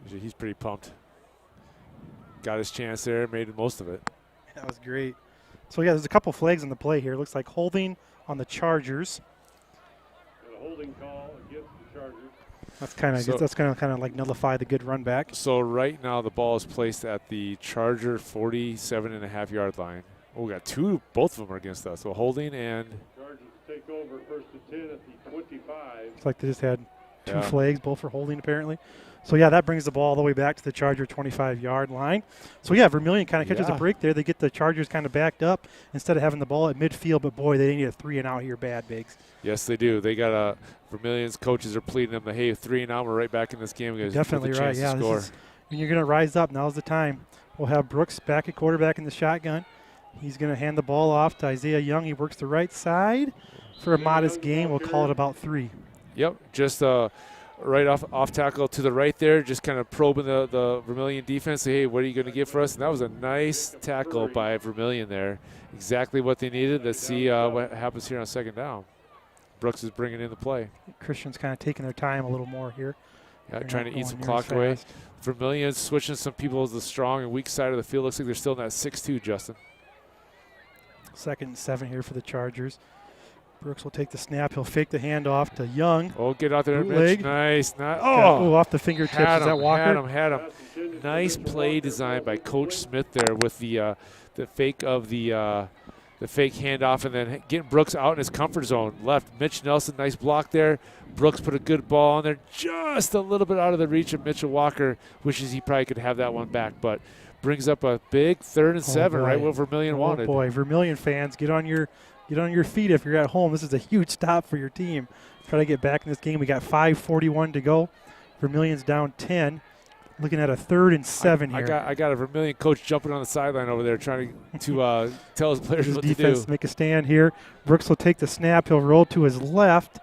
He's pretty pumped. Got his chance there, made the most of it. That was great. So, yeah, there's a couple flags in the play here. Looks like holding on the Chargers. And a holding call against the Chargers. That's kind of like nullify the good run back. So right now the ball is placed at the Charger 47.5-yard line. Oh, we got both of them are against us. So holding and Chargers take over first and 10 at the 25. It's like they just had 2 flags, both for holding apparently. So, yeah, that brings the ball all the way back to the Charger 25-yard line. So, yeah, Vermillion kind of catches a break there. They get the Chargers kind of backed up instead of having the ball at midfield. But, boy, they need a 3-and-out here bad, Biggs. Yes, they do. They got Vermillion's coaches are pleading them to, hey, 3-and-out, we're right back in this game. Definitely right, yeah. When you're going to rise up, now's the time. We'll have Brooks back at quarterback in the shotgun. He's going to hand the ball off to Isaiah Young. He works the right side for a modest gain. We'll call it about 3. Yep, just right off tackle to the right there, just kind of probing the Vermillion defense. Say, hey, what are you going to get for us? And that was a nice tackle by Vermillion there. Exactly what they needed. Let's see what happens here on second down. Brooks is bringing in the play. Christian's kind of taking their time a little more here. Yeah, They're trying not to eat going some near clock as away. fast. Vermillion switching some people to the strong and weak side of the field. Looks like they're still in that 6-2, Justin. 2nd and 7 here for the Chargers. Brooks will take the snap. He'll fake the handoff to Young. Oh, get out there, Bootleg. Mitch. Nice. Oh, off the fingertips. Had Is that him, Walker? had him. Nice play design by Coach Smith there with the fake of the fake handoff and then getting Brooks out in his comfort zone. Left, Mitch Nelson, nice block there. Brooks put a good ball on there, just a little bit out of the reach of Mitchell Walker. Wishes he probably could have that one back, but brings up a big 3rd and 7, right what Vermillion wanted. Oh boy, Vermillion fans, get on your feet if you're at home. This is a huge stop for your team. Try to get back in this game. We got 5:41 to go. Vermillion's down 10. Looking at a 3rd and 7 here. I got a Vermillion coach jumping on the sideline over there trying to tell his players what defense to do. Make a stand here. Brooks will take the snap. He'll roll to his left.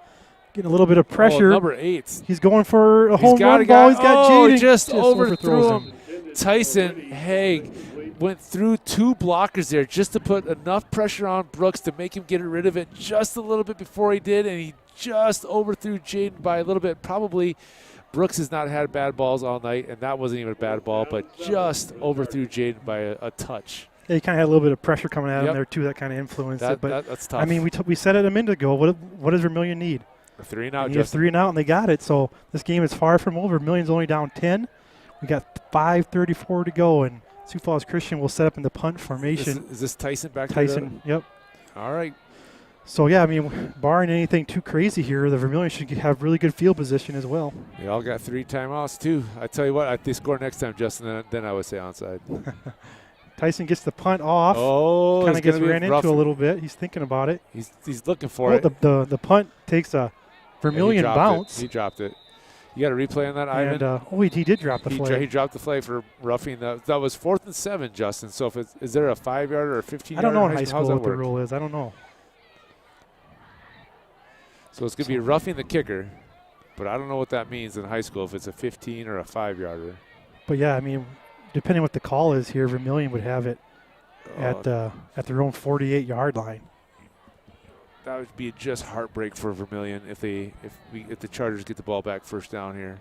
Getting a little bit of pressure. Number 8. He's going for a home run a ball. He's got Jaden. Just overthrew overthrows him. Tyson Haig went through 2 blockers there just to put enough pressure on Brooks to make him get rid of it just a little bit before he did, and he just overthrew Jaden by a little bit. Probably Brooks has not had bad balls all night, and that wasn't even a bad ball, but just overthrew Jaden by a touch. Yeah, he kind of had a little bit of pressure coming at him Yep. there, too. That kind of influenced it. But that's tough. I mean, we said it a minute ago. What does Vermillion need? A 3 and out, He has Justin. 3 and out, and they got it. So this game is far from over. Vermillion's only down 10. We got 5:34 to go, and Sioux Falls Christian will set up in the punt formation. Is this Tyson back Tyson, yep. there? All right. So, yeah, I mean, barring anything too crazy here, the Vermillion should have really good field position as well. They all got 3 timeouts, too. I tell you what, if they score next time, Justin, then I would say onside. Tyson gets the punt off. Oh, kind of gets ran rough. into a little bit. He's thinking about it. He's looking for it. The punt takes a Vermillion bounce. He dropped it. You got a replay on that, Ivan? And, he did drop the flag. He dropped the flag for roughing. That was 4th and 7, Justin. So is there a 5-yarder or a 15-yarder? I don't know in high How's school that what the work? rule is. I don't know. So it's going to be roughing the kicker, but I don't know what that means in high school, if it's a 15 or a 5-yarder. But, yeah, I mean, depending what the call is here, Vermillion would have it at their own 48-yard line. That would be just heartbreak for Vermillion if the Chargers get the ball back first down here.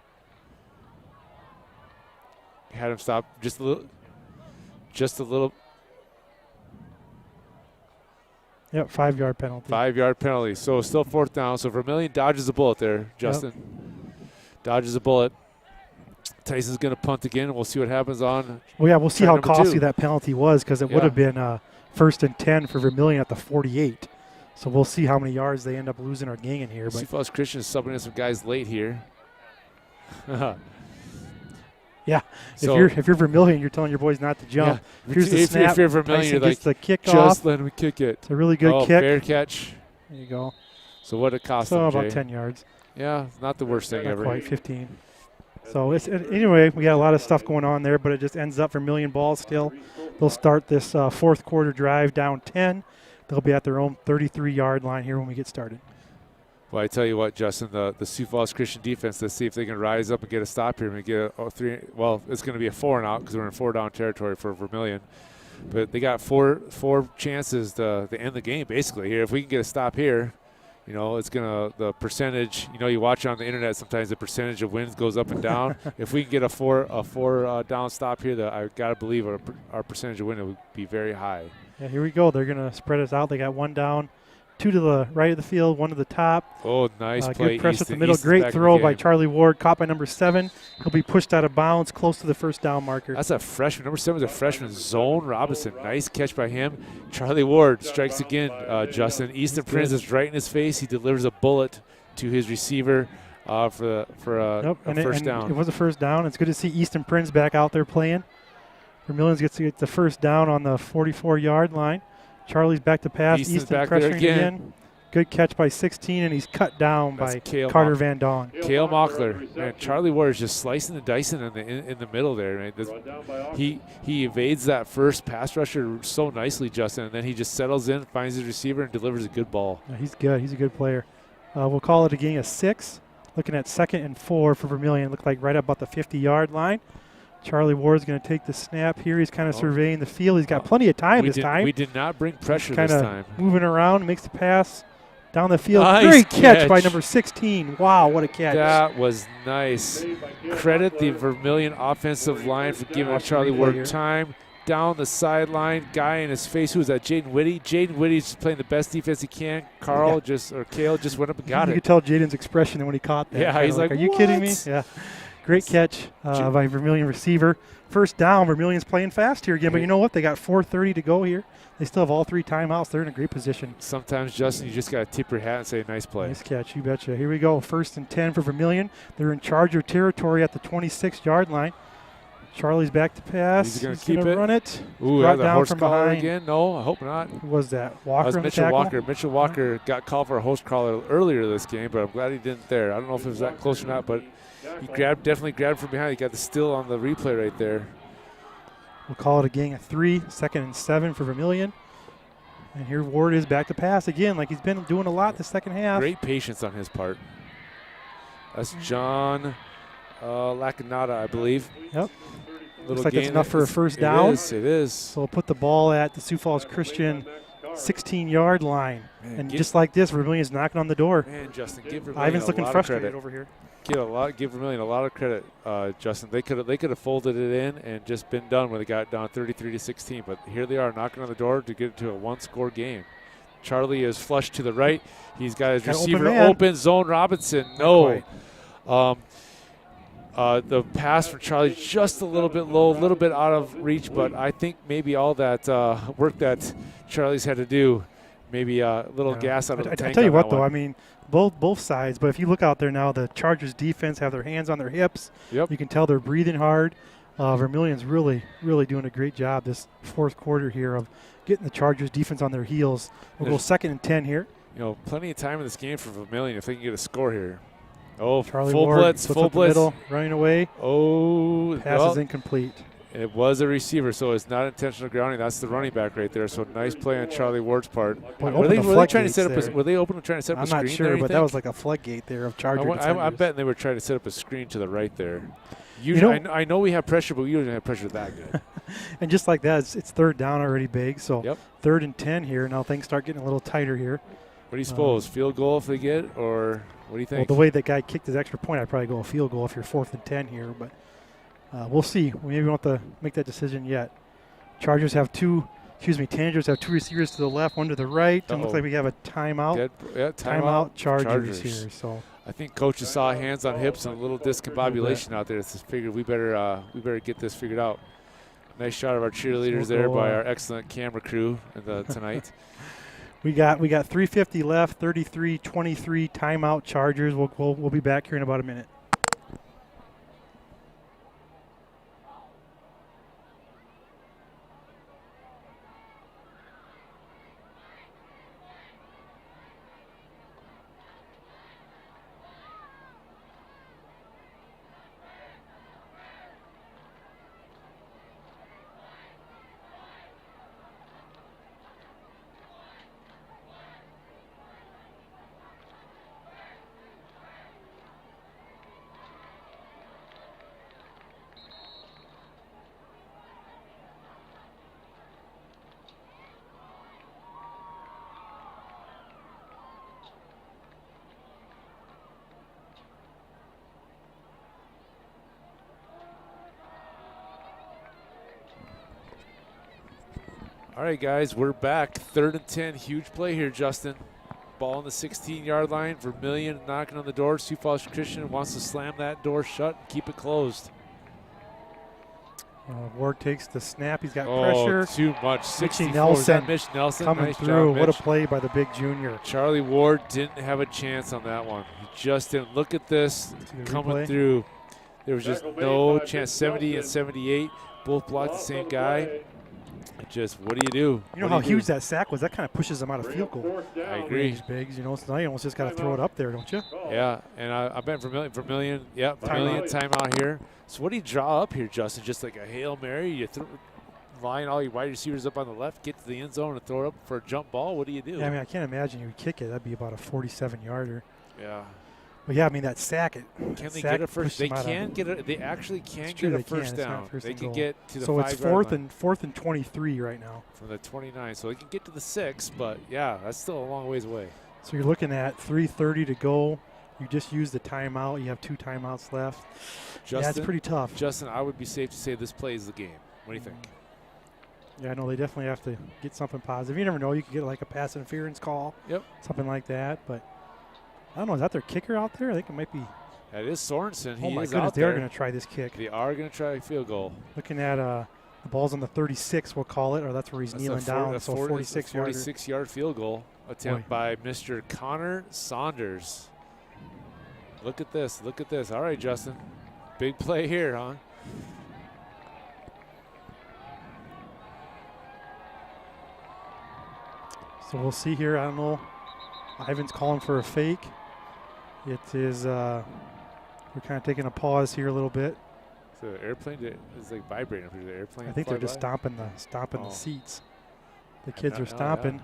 Had him stop just a little. Yep, 5-yard penalty. 5-yard penalty. So still 4th down. So Vermillion dodges a bullet there, Justin. Yep. Dodges a bullet. Tyson's going to punt again. We'll see what happens on. Well, yeah, we'll see how costly 2. that penalty was, because it would have been 1st and 10 for Vermillion at the 48. So we'll see how many yards they end up losing or gaining here. Sioux Falls Christian is subbing in some guys late here. Yeah, so if you're Vermillion, you're telling your boys not to jump. Yeah. Here's the snap. If you're Vermillion, you're gets like, the kickoff. just let him kick it. It's a really good kick. Fair catch. There you go. So what it cost So them, about Jay? 10 yards. Yeah, not the worst thing Not ever. quite 15. So anyway, we got a lot of stuff going on there, but it just ends up Vermillion ball still. They'll start this 4th quarter drive down 10. They'll be at their own 33-yard line here when we get started. Well, I tell you what, Justin, the Sioux Falls Christian defense, let's see if they can rise up and get a stop here and get a 3. Well, it's going to be a 4 and out because we're in 4-down territory for Vermillion. But they got four chances to end the game basically here. If we can get a stop here, you know, it's going to, the percentage, you know, you watch on the internet sometimes the percentage of wins goes up and down. If we can get a four down stop here, I got to believe our percentage of win would be very high. Yeah, here we go. They're going to spread us out. They got 1 down, 2 to the right of the field, 1 to the top. Oh, nice play. Good press Easton, at the middle. Easton's Great throw by Charlie Ward. Caught by number 7. He'll be pushed out of bounds close to the first down marker. That's a freshman. Number 7 is a freshman. Zone Robinson. Nice catch by him. Charlie Ward strikes again, Justin. Easton Prince is right in his face. He delivers a bullet to his receiver for a first down. It was a first down. It's good to see Easton Prince back out there playing. Vermillion gets to get the first down on the 44-yard line. Charlie's back to pass. Easton's Easton back there pressuring again. Good catch by 16, and he's cut down by Carter Van Don. Kale Mockler. Man, Charlie Ward is just slicing and dicing in the middle there. Man. He evades that first pass rusher so nicely, Justin, and then he just settles in, finds his receiver, and delivers a good ball. Yeah, he's good. He's a good player. We'll call it a gain of 6. Looking at 2nd and 4 for Vermillion. Looked like right about the 50-yard line. Charlie Ward's going to take the snap here. He's kind of surveying the field. He's got plenty of time this time. We did not bring pressure He's this time. moving around, makes the pass down the field. Nice Great catch by catch. number 16. Wow, what a catch. That was nice. Credit the Vermillion offensive line for giving Charlie Ward time. Down the sideline, guy in his face. Who was that? Jaden Whitty. Jaden Whitty's just playing the best defense he can. Kale just went up and got you it. could tell Jaden's expression when he caught that. Yeah, he's like, "Are you kidding me?" "What?" Yeah. Great catch by Vermillion receiver. First down, Vermillion's playing fast here again, but you know what? They got 4:30 to go here. They still have all 3 timeouts. They're in a great position. Sometimes, Justin, you just got to tip your hat and say, nice play. Nice catch, you betcha. Here we go, 1st and 10 for Vermillion. They're in charge of territory at the 26-yard line. Charlie's back to pass. He's going to keep it. Run it. Ooh, Brought the down horse from collar behind. again? No, I hope not. Who was that? That Walker was on the Mitchell tackle? Walker. Mitchell Walker got called for a host collar earlier this game, but I'm glad he didn't there. I don't know if it was that close or not, but he definitely grabbed from behind. He got the steal on the replay right there. We'll call it a gang of 3, 2nd and 7 for Vermillion. And here Ward is back to pass again, like he's been doing a lot the second half. Great patience on his part. That's John Lacanada, I believe. Yep. Little Looks like it's gain. enough for a first down. It is. So we'll put the ball at the Sioux Falls Christian 16-yard line. Man, And just like this, Vermillion's knocking on the door. Man, Justin, give Vermillion Ivan's a looking lot frustrated of credit. over here. Give Vermillion a lot of credit, Justin. They could have folded it in and just been done when they got down 33-16. But here they are knocking on the door to get it to a 1-score game. Charlie is flushed to the right. He's got his Got receiver open man. open. Zone Robinson. No. The pass from Charlie just a little bit low, a little bit out of reach, but I think maybe all that work that Charlie's had to do, maybe a little gas out of the tank. I tell you on what, that though, one. I mean, both sides. But if you look out there now, the Chargers defense have their hands on their hips. Yep. You can tell they're breathing hard. Vermillion's really doing a great job this 4th quarter here of getting the Chargers defense on their heels. We'll go 2nd and 10 here. You know, plenty of time in this game for Vermillion if they can get a score here. Oh, Charlie full Ward blitz, puts full up the blitz. middle, running away. Oh, Pass is incomplete. It was a receiver, so it's not intentional grounding. That's the running back right there. So nice play on Charlie Ward's part. Boy, Were they trying to floodgates set up? there. Were they open trying to set up I'm a screen? not sure, there, but that think? was like a floodgate there of Charger I'm defenders. betting they were trying to set up a screen to the right there. You know- I know we have pressure, but we don't have pressure that good. And just like that, it's 3rd down already big. So Yep. 3rd and 10 here. Now things start getting a little tighter here. What do you suppose? Field goal if they get, or what do you Well, think? the way that guy kicked his extra point, I'd probably go a field goal if you're 4th and 10 here. But we'll see. Maybe we don't have to make that decision yet. Tangers have 2 receivers to the left, 1 to the right. And looks like we have a timeout. Timeout Chargers here. So I think coaches saw hands on hips and a little discombobulation out there. So figured we better get this figured out. Nice shot of our cheerleaders there by our excellent camera crew tonight. we got 3:50 left. 33-23 timeout Chargers. We'll be back here in about a minute. All right, guys, we're back. 3rd and 10, huge play here, Justin. Ball on the 16-yard line. Vermillion knocking on the door. Sioux Falls Christian wants to slam that door shut and keep it closed. Ward takes the snap. He's got pressure. Too much. 64. Nelson Mitch Nelson coming nice through. Job, What Mitch. a play by the big junior. Charlie Ward didn't have a chance on that one. He just didn't. Look at this coming replay. through. There was just no chance. 70 and 78, both blocked the same guy. Just what do you do? You know how huge that sack was? That kind of pushes them out of field goal. I agree. These bigs, so now you almost just got to throw it up there, don't you? Yeah, and I bet Vermillion, timeout here. So what do you draw up here, Justin? Just like a Hail Mary? You line all your wide receivers up on the left, get to the end zone, and throw it up for a jump ball? What do you do? Yeah, I mean, I can't imagine you would kick it. That'd be about a 47-yarder. Yeah. But yeah, I mean that sack. Can they sack get a first? pushed They them out of- can get a. They actually can It's get true, a they can. first It's not down. first They and can goal. get to the So 5 it's yard line fourth and 23 right now. from the 29. So they can get to the 6, but yeah, that's still a long ways away. So you're looking at 3:30 to go. You just used the timeout. You have 2 timeouts left. Justin, Yeah, it's pretty tough. Justin, I would be safe to say this plays the game. What do you think? Yeah, no, they definitely have to get something positive. You never know. You could get like a pass interference call. Yep. Something like that. But I don't know. Is that their kicker out there? I think it might be. That is Sorensen. Oh, He my is goodness. out They are there. going to try this kick. They are going to try a field goal. Looking at the ball's on the 36, we'll call it, or that's where he's That's kneeling down. So 46 yards. 46-yard field goal attempt by Mr. Connor Saunders. Look at this. Look at this. All right, Justin. Big play here, huh? So we'll see here. I don't know. Ivan's calling for a fake. It is. We're kind of taking a pause here a little bit. So the airplane is like vibrating after the airplane. I think they're fly just by? stomping the Oh. seats. The kids Yeah, are stomping.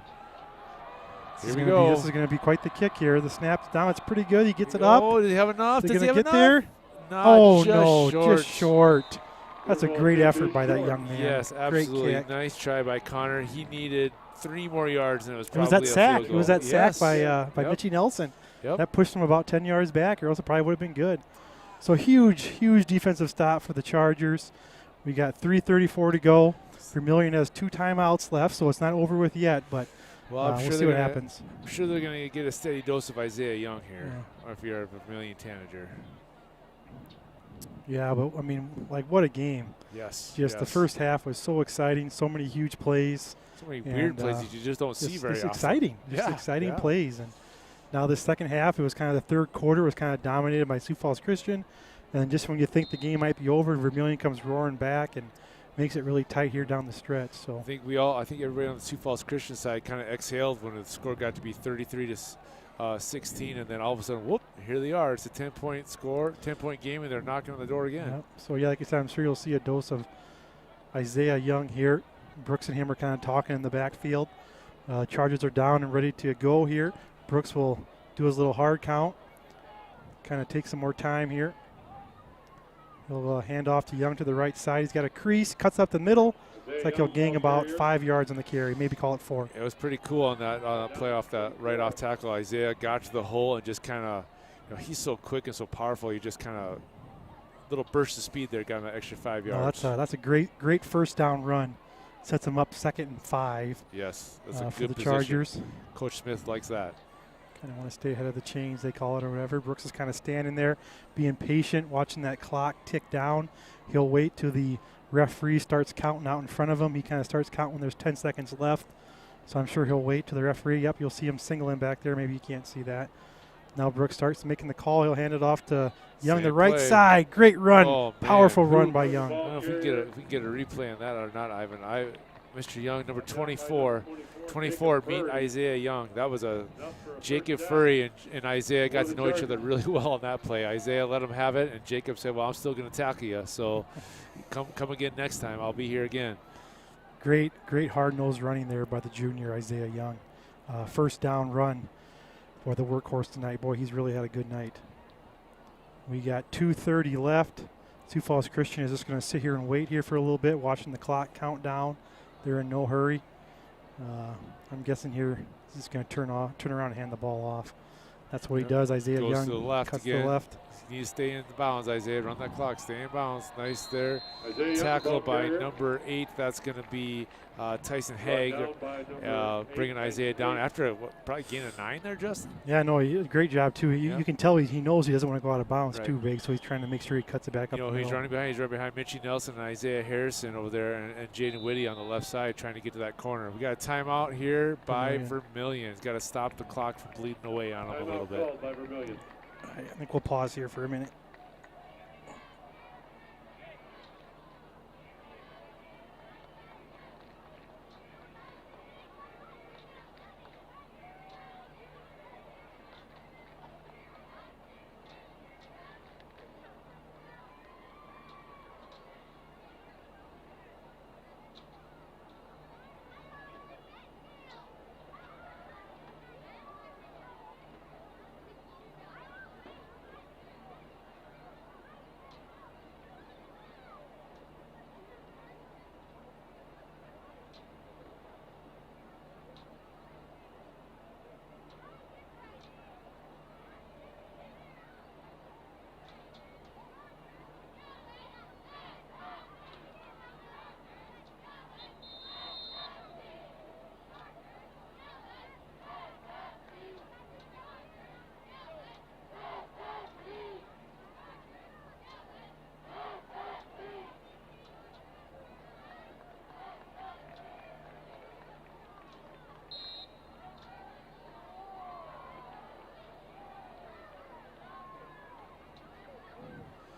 Here we go. This is going to be quite the kick here. The snap's down. It's pretty good. He gets it up. Oh, does he have enough? Is Does he he going have to get enough? there? Not Oh, just no. short. Just short. That's a great effort by that young man. Yes, Great absolutely. kick. Nice try by Connor. He needed 3 more yards, and it was It probably was that a sack. field It was goal. that sack Yes. by Yep. Mitchie Nelson. Yep. That pushed him about 10 yards back, or else it probably would have been good. So huge defensive stop for the Chargers. We got 3:34 to go. Vermillion has 2 timeouts left, so it's not over with yet, but Well, I'm we'll sure see they're what gonna- happens. I'm sure they're going to get a steady dose of Isaiah Young here, or if you're a Vermillion Tanager. Yeah, but I mean, like, what a game. Yes. Just the yes. first half was so exciting, so many huge plays. So many and, weird plays that you just don't see very Just often. exciting. Just Yeah, exciting yeah. plays. And now the second half, it was kind of the third quarter was kind of dominated by Sioux Falls Christian. And then just when you think the game might be over, Vermillion comes roaring back and makes it really tight here down the stretch. So I think everybody on the Sioux Falls Christian side kind of exhaled when the score got to be 33 to 16, and then all of a sudden, whoop! Here they are. It's a 10-point score, 10-point game, and they're knocking on the door again. Yep. So yeah, like I said, I'm sure you'll see a dose of Isaiah Young here. Brooks and him are kind of talking in the backfield. Chargers are down and ready to go here. Brooks will do his little hard count. Kind of take some more time here. He'll hand off to Young to the right side. He's got a crease, cuts up the middle. It's like he'll gain about 5 yards on the carry, maybe call it 4. It was pretty cool on that play off that right off tackle. Isaiah got to the hole and just kind of, he's so quick and so powerful. He just kind of little burst of speed there, got him that extra 5 yards. That's a great first down run. Sets him up 2nd and 5. Yes, that's a for good the position. Chargers. Coach Smith likes that. Kind of want to stay ahead of the chains, they call it, or whatever. Brooks is kind of standing there, being patient, watching that clock tick down. He'll wait till the referee starts counting out in front of him. He kind of starts counting when there's 10 seconds left. So I'm sure he'll wait till the referee. Yep, you'll see him singling back there. Maybe you can't see that. Now Brooks starts making the call. He'll hand it off to Young, Same the right play. side. Great run. Oh, man. Powerful run by Young. I don't know if we can get a replay on that or not, Ivan. Mr. Young, number 24, meet Isaiah Young. That was a Jacob Furry and Isaiah got to know each other really well on that play. Isaiah let him have it, and Jacob said, well, I'm still going to tackle you, so come again next time. I'll be here again. Great hard-nosed running there by the junior Isaiah Young. First down run for the workhorse tonight. Boy, he's really had a good night. We got 2:30 left. Sioux Falls Christian is just going to sit here and wait here for a little bit, watching the clock count down. They're in no hurry. I'm guessing here he's just going to turn around and hand the ball off. That's what he does. Isaiah Goes Young to the left cuts again. to the left. You need to stay in bounds, Isaiah. Run that clock. Stay in bounds. Nice there. Isaiah Young, Tackle ball by carrier. number 8. That's going to be Tyson Brought Haig, down by number 8, bringing Isaiah down Tyson after probably gain a 9 there, Justin. Yeah, no, great job too. Yeah. You can tell he knows he doesn't want to go out of bounds Right. too big, so he's trying to make sure he cuts it back up. You know the who he's middle. running behind? He's right behind Mitchie Nelson and Isaiah Harrison over there, and Jaden Whitty on the left side trying to get to that corner. We got a timeout here by Vermillion. He's got to stop the clock from bleeding away on him a little Timeout bit. called by Vermillion. I think we'll pause here for a minute.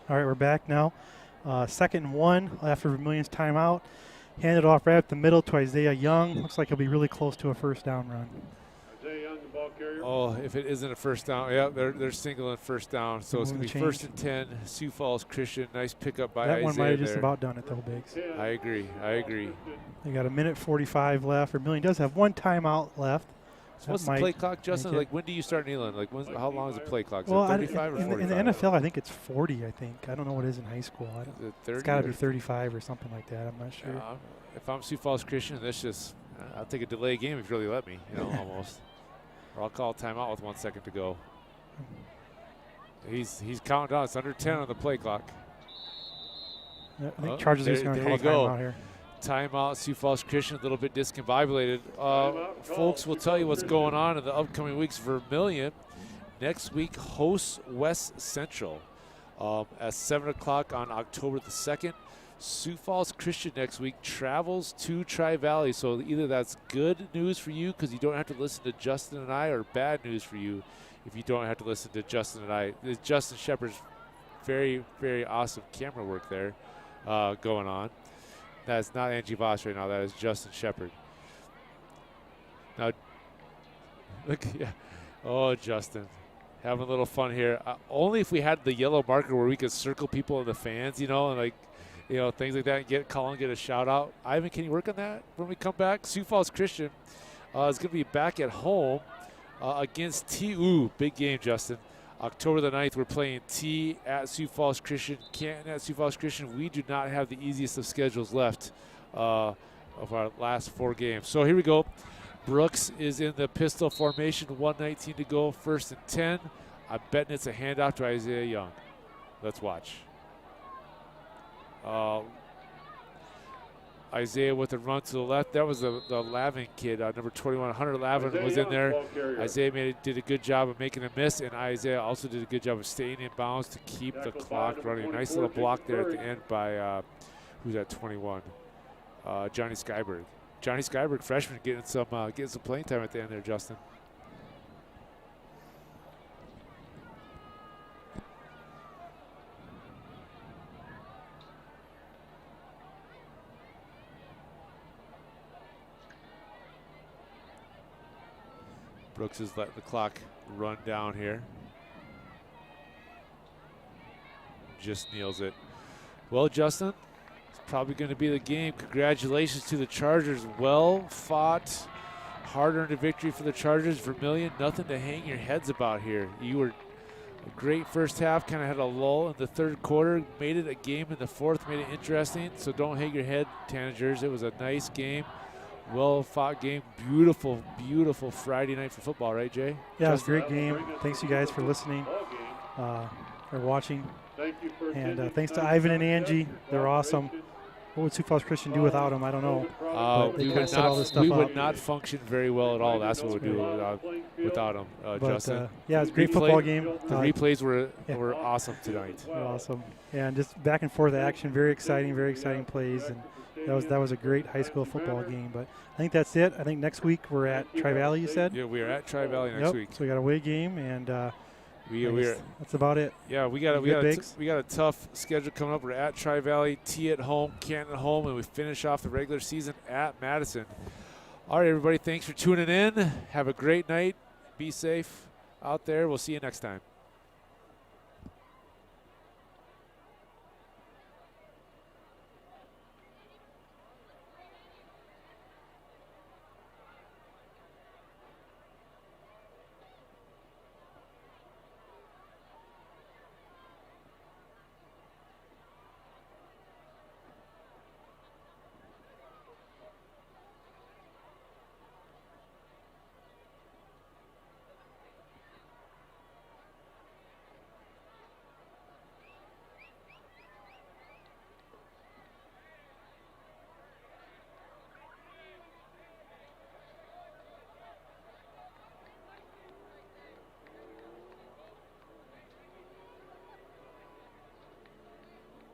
All right, we're back now. 2nd and 1 after Vermillion's timeout. Handed off right up the middle to Isaiah Young. Looks like he'll be really close to a first down run. Isaiah Young, the ball carrier. Oh, if it isn't a first down, yeah, they're singling first down. So it's going to be 1st and 10. Sioux Falls Christian. Nice pickup by That Isaiah one might have just there. about done it, though, Biggs. I agree. They got 1:45 left. Vermillion does have one timeout left. So what's the play clock, Justin? Like, when do you start kneeling? Like, how long is the play clock? Is Well, it 35 or 45? in the NFL, I think it's 40, I think. I don't know what it is in high school. Is it 30 it's got to or- be 35 or something like that. I'm not sure. Yeah, if I'm Sioux Falls Christian, that's just, I'll take a delay game if you really let me, almost. Or I'll call a timeout with 1 second to go. He's counting down. It's under 10 on the play clock. I think Chargers are just going to call a timeout here. Timeout, Sioux Falls Christian, a little bit discombobulated. Folks, will tell you what's going on in the upcoming weeks. Vermillion next week hosts West Central at 7 o'clock on October the 2nd. Sioux Falls Christian next week travels to Tri-Valley. So either that's good news for you because you don't have to listen to Justin and I, or bad news for you if you don't have to listen to Justin and I. Justin Shepard's very, very awesome camera work there going on. That's not Angie Voss right now. That is Justin Shepard. Now, look, yeah. Oh, Justin, having a little fun here. Only if we had the yellow marker where we could circle people in the fans, and like, things like that, and get a shout out. Ivan, can you work on that when we come back? Sioux Falls Christian is going to be back at home against TU. Big game, Justin. October the 9th, we're playing T at Sioux Falls Christian, Canton at Sioux Falls Christian. We do not have the easiest of schedules left of our last 4 games. So here we go. Brooks is in the pistol formation, 1:19 to go, 1st and 10. I'm betting it's a handoff to Isaiah Young. Let's watch. Isaiah with a run to the left. That was the Lavin kid, number 21. Hunter Lavin was in there. Isaiah did a good job of making a miss, and Isaiah also did a good job of staying in bounds to keep the clock running. Nice little block there at the end by, who's at 21? Johnny Skyberg. Johnny Skyberg, freshman, getting some playing time at the end there, Justin. Brooks is letting the clock run down here. Just nails it. Well, Justin, it's probably going to be the game. Congratulations to the Chargers. Well fought, hard-earned victory for the Chargers. Vermillion, nothing to hang your heads about here. You were a great first half, kind of had a lull in the 3rd quarter, made it a game in the 4th, made it interesting. So don't hang your head, Tanagers. It was a nice game. Well-fought game. Beautiful, beautiful Friday night for football, right, Jay? Yeah, it was a great game. Thanks, you guys, for listening or watching. And thanks to Ivan and Angie. They're awesome. What would Sioux Falls Christian do without them? I don't know. We would not function very well at all. That's what we do without them, Justin. Yeah, it was a great football game. The replays were awesome tonight. Awesome. And just back and forth action. Very exciting plays. And that was a great high school football game. But I think that's it. I think next week we're at Tri-Valley, you said? Yeah, we are at Tri-Valley next week. So we got a away game, and that's about it. Yeah, we got a tough schedule coming up. We're at Tri-Valley, T at home, Canton at home, and we finish off the regular season at Madison. All right, everybody, thanks for tuning in. Have a great night. Be safe out there. We'll see you next time.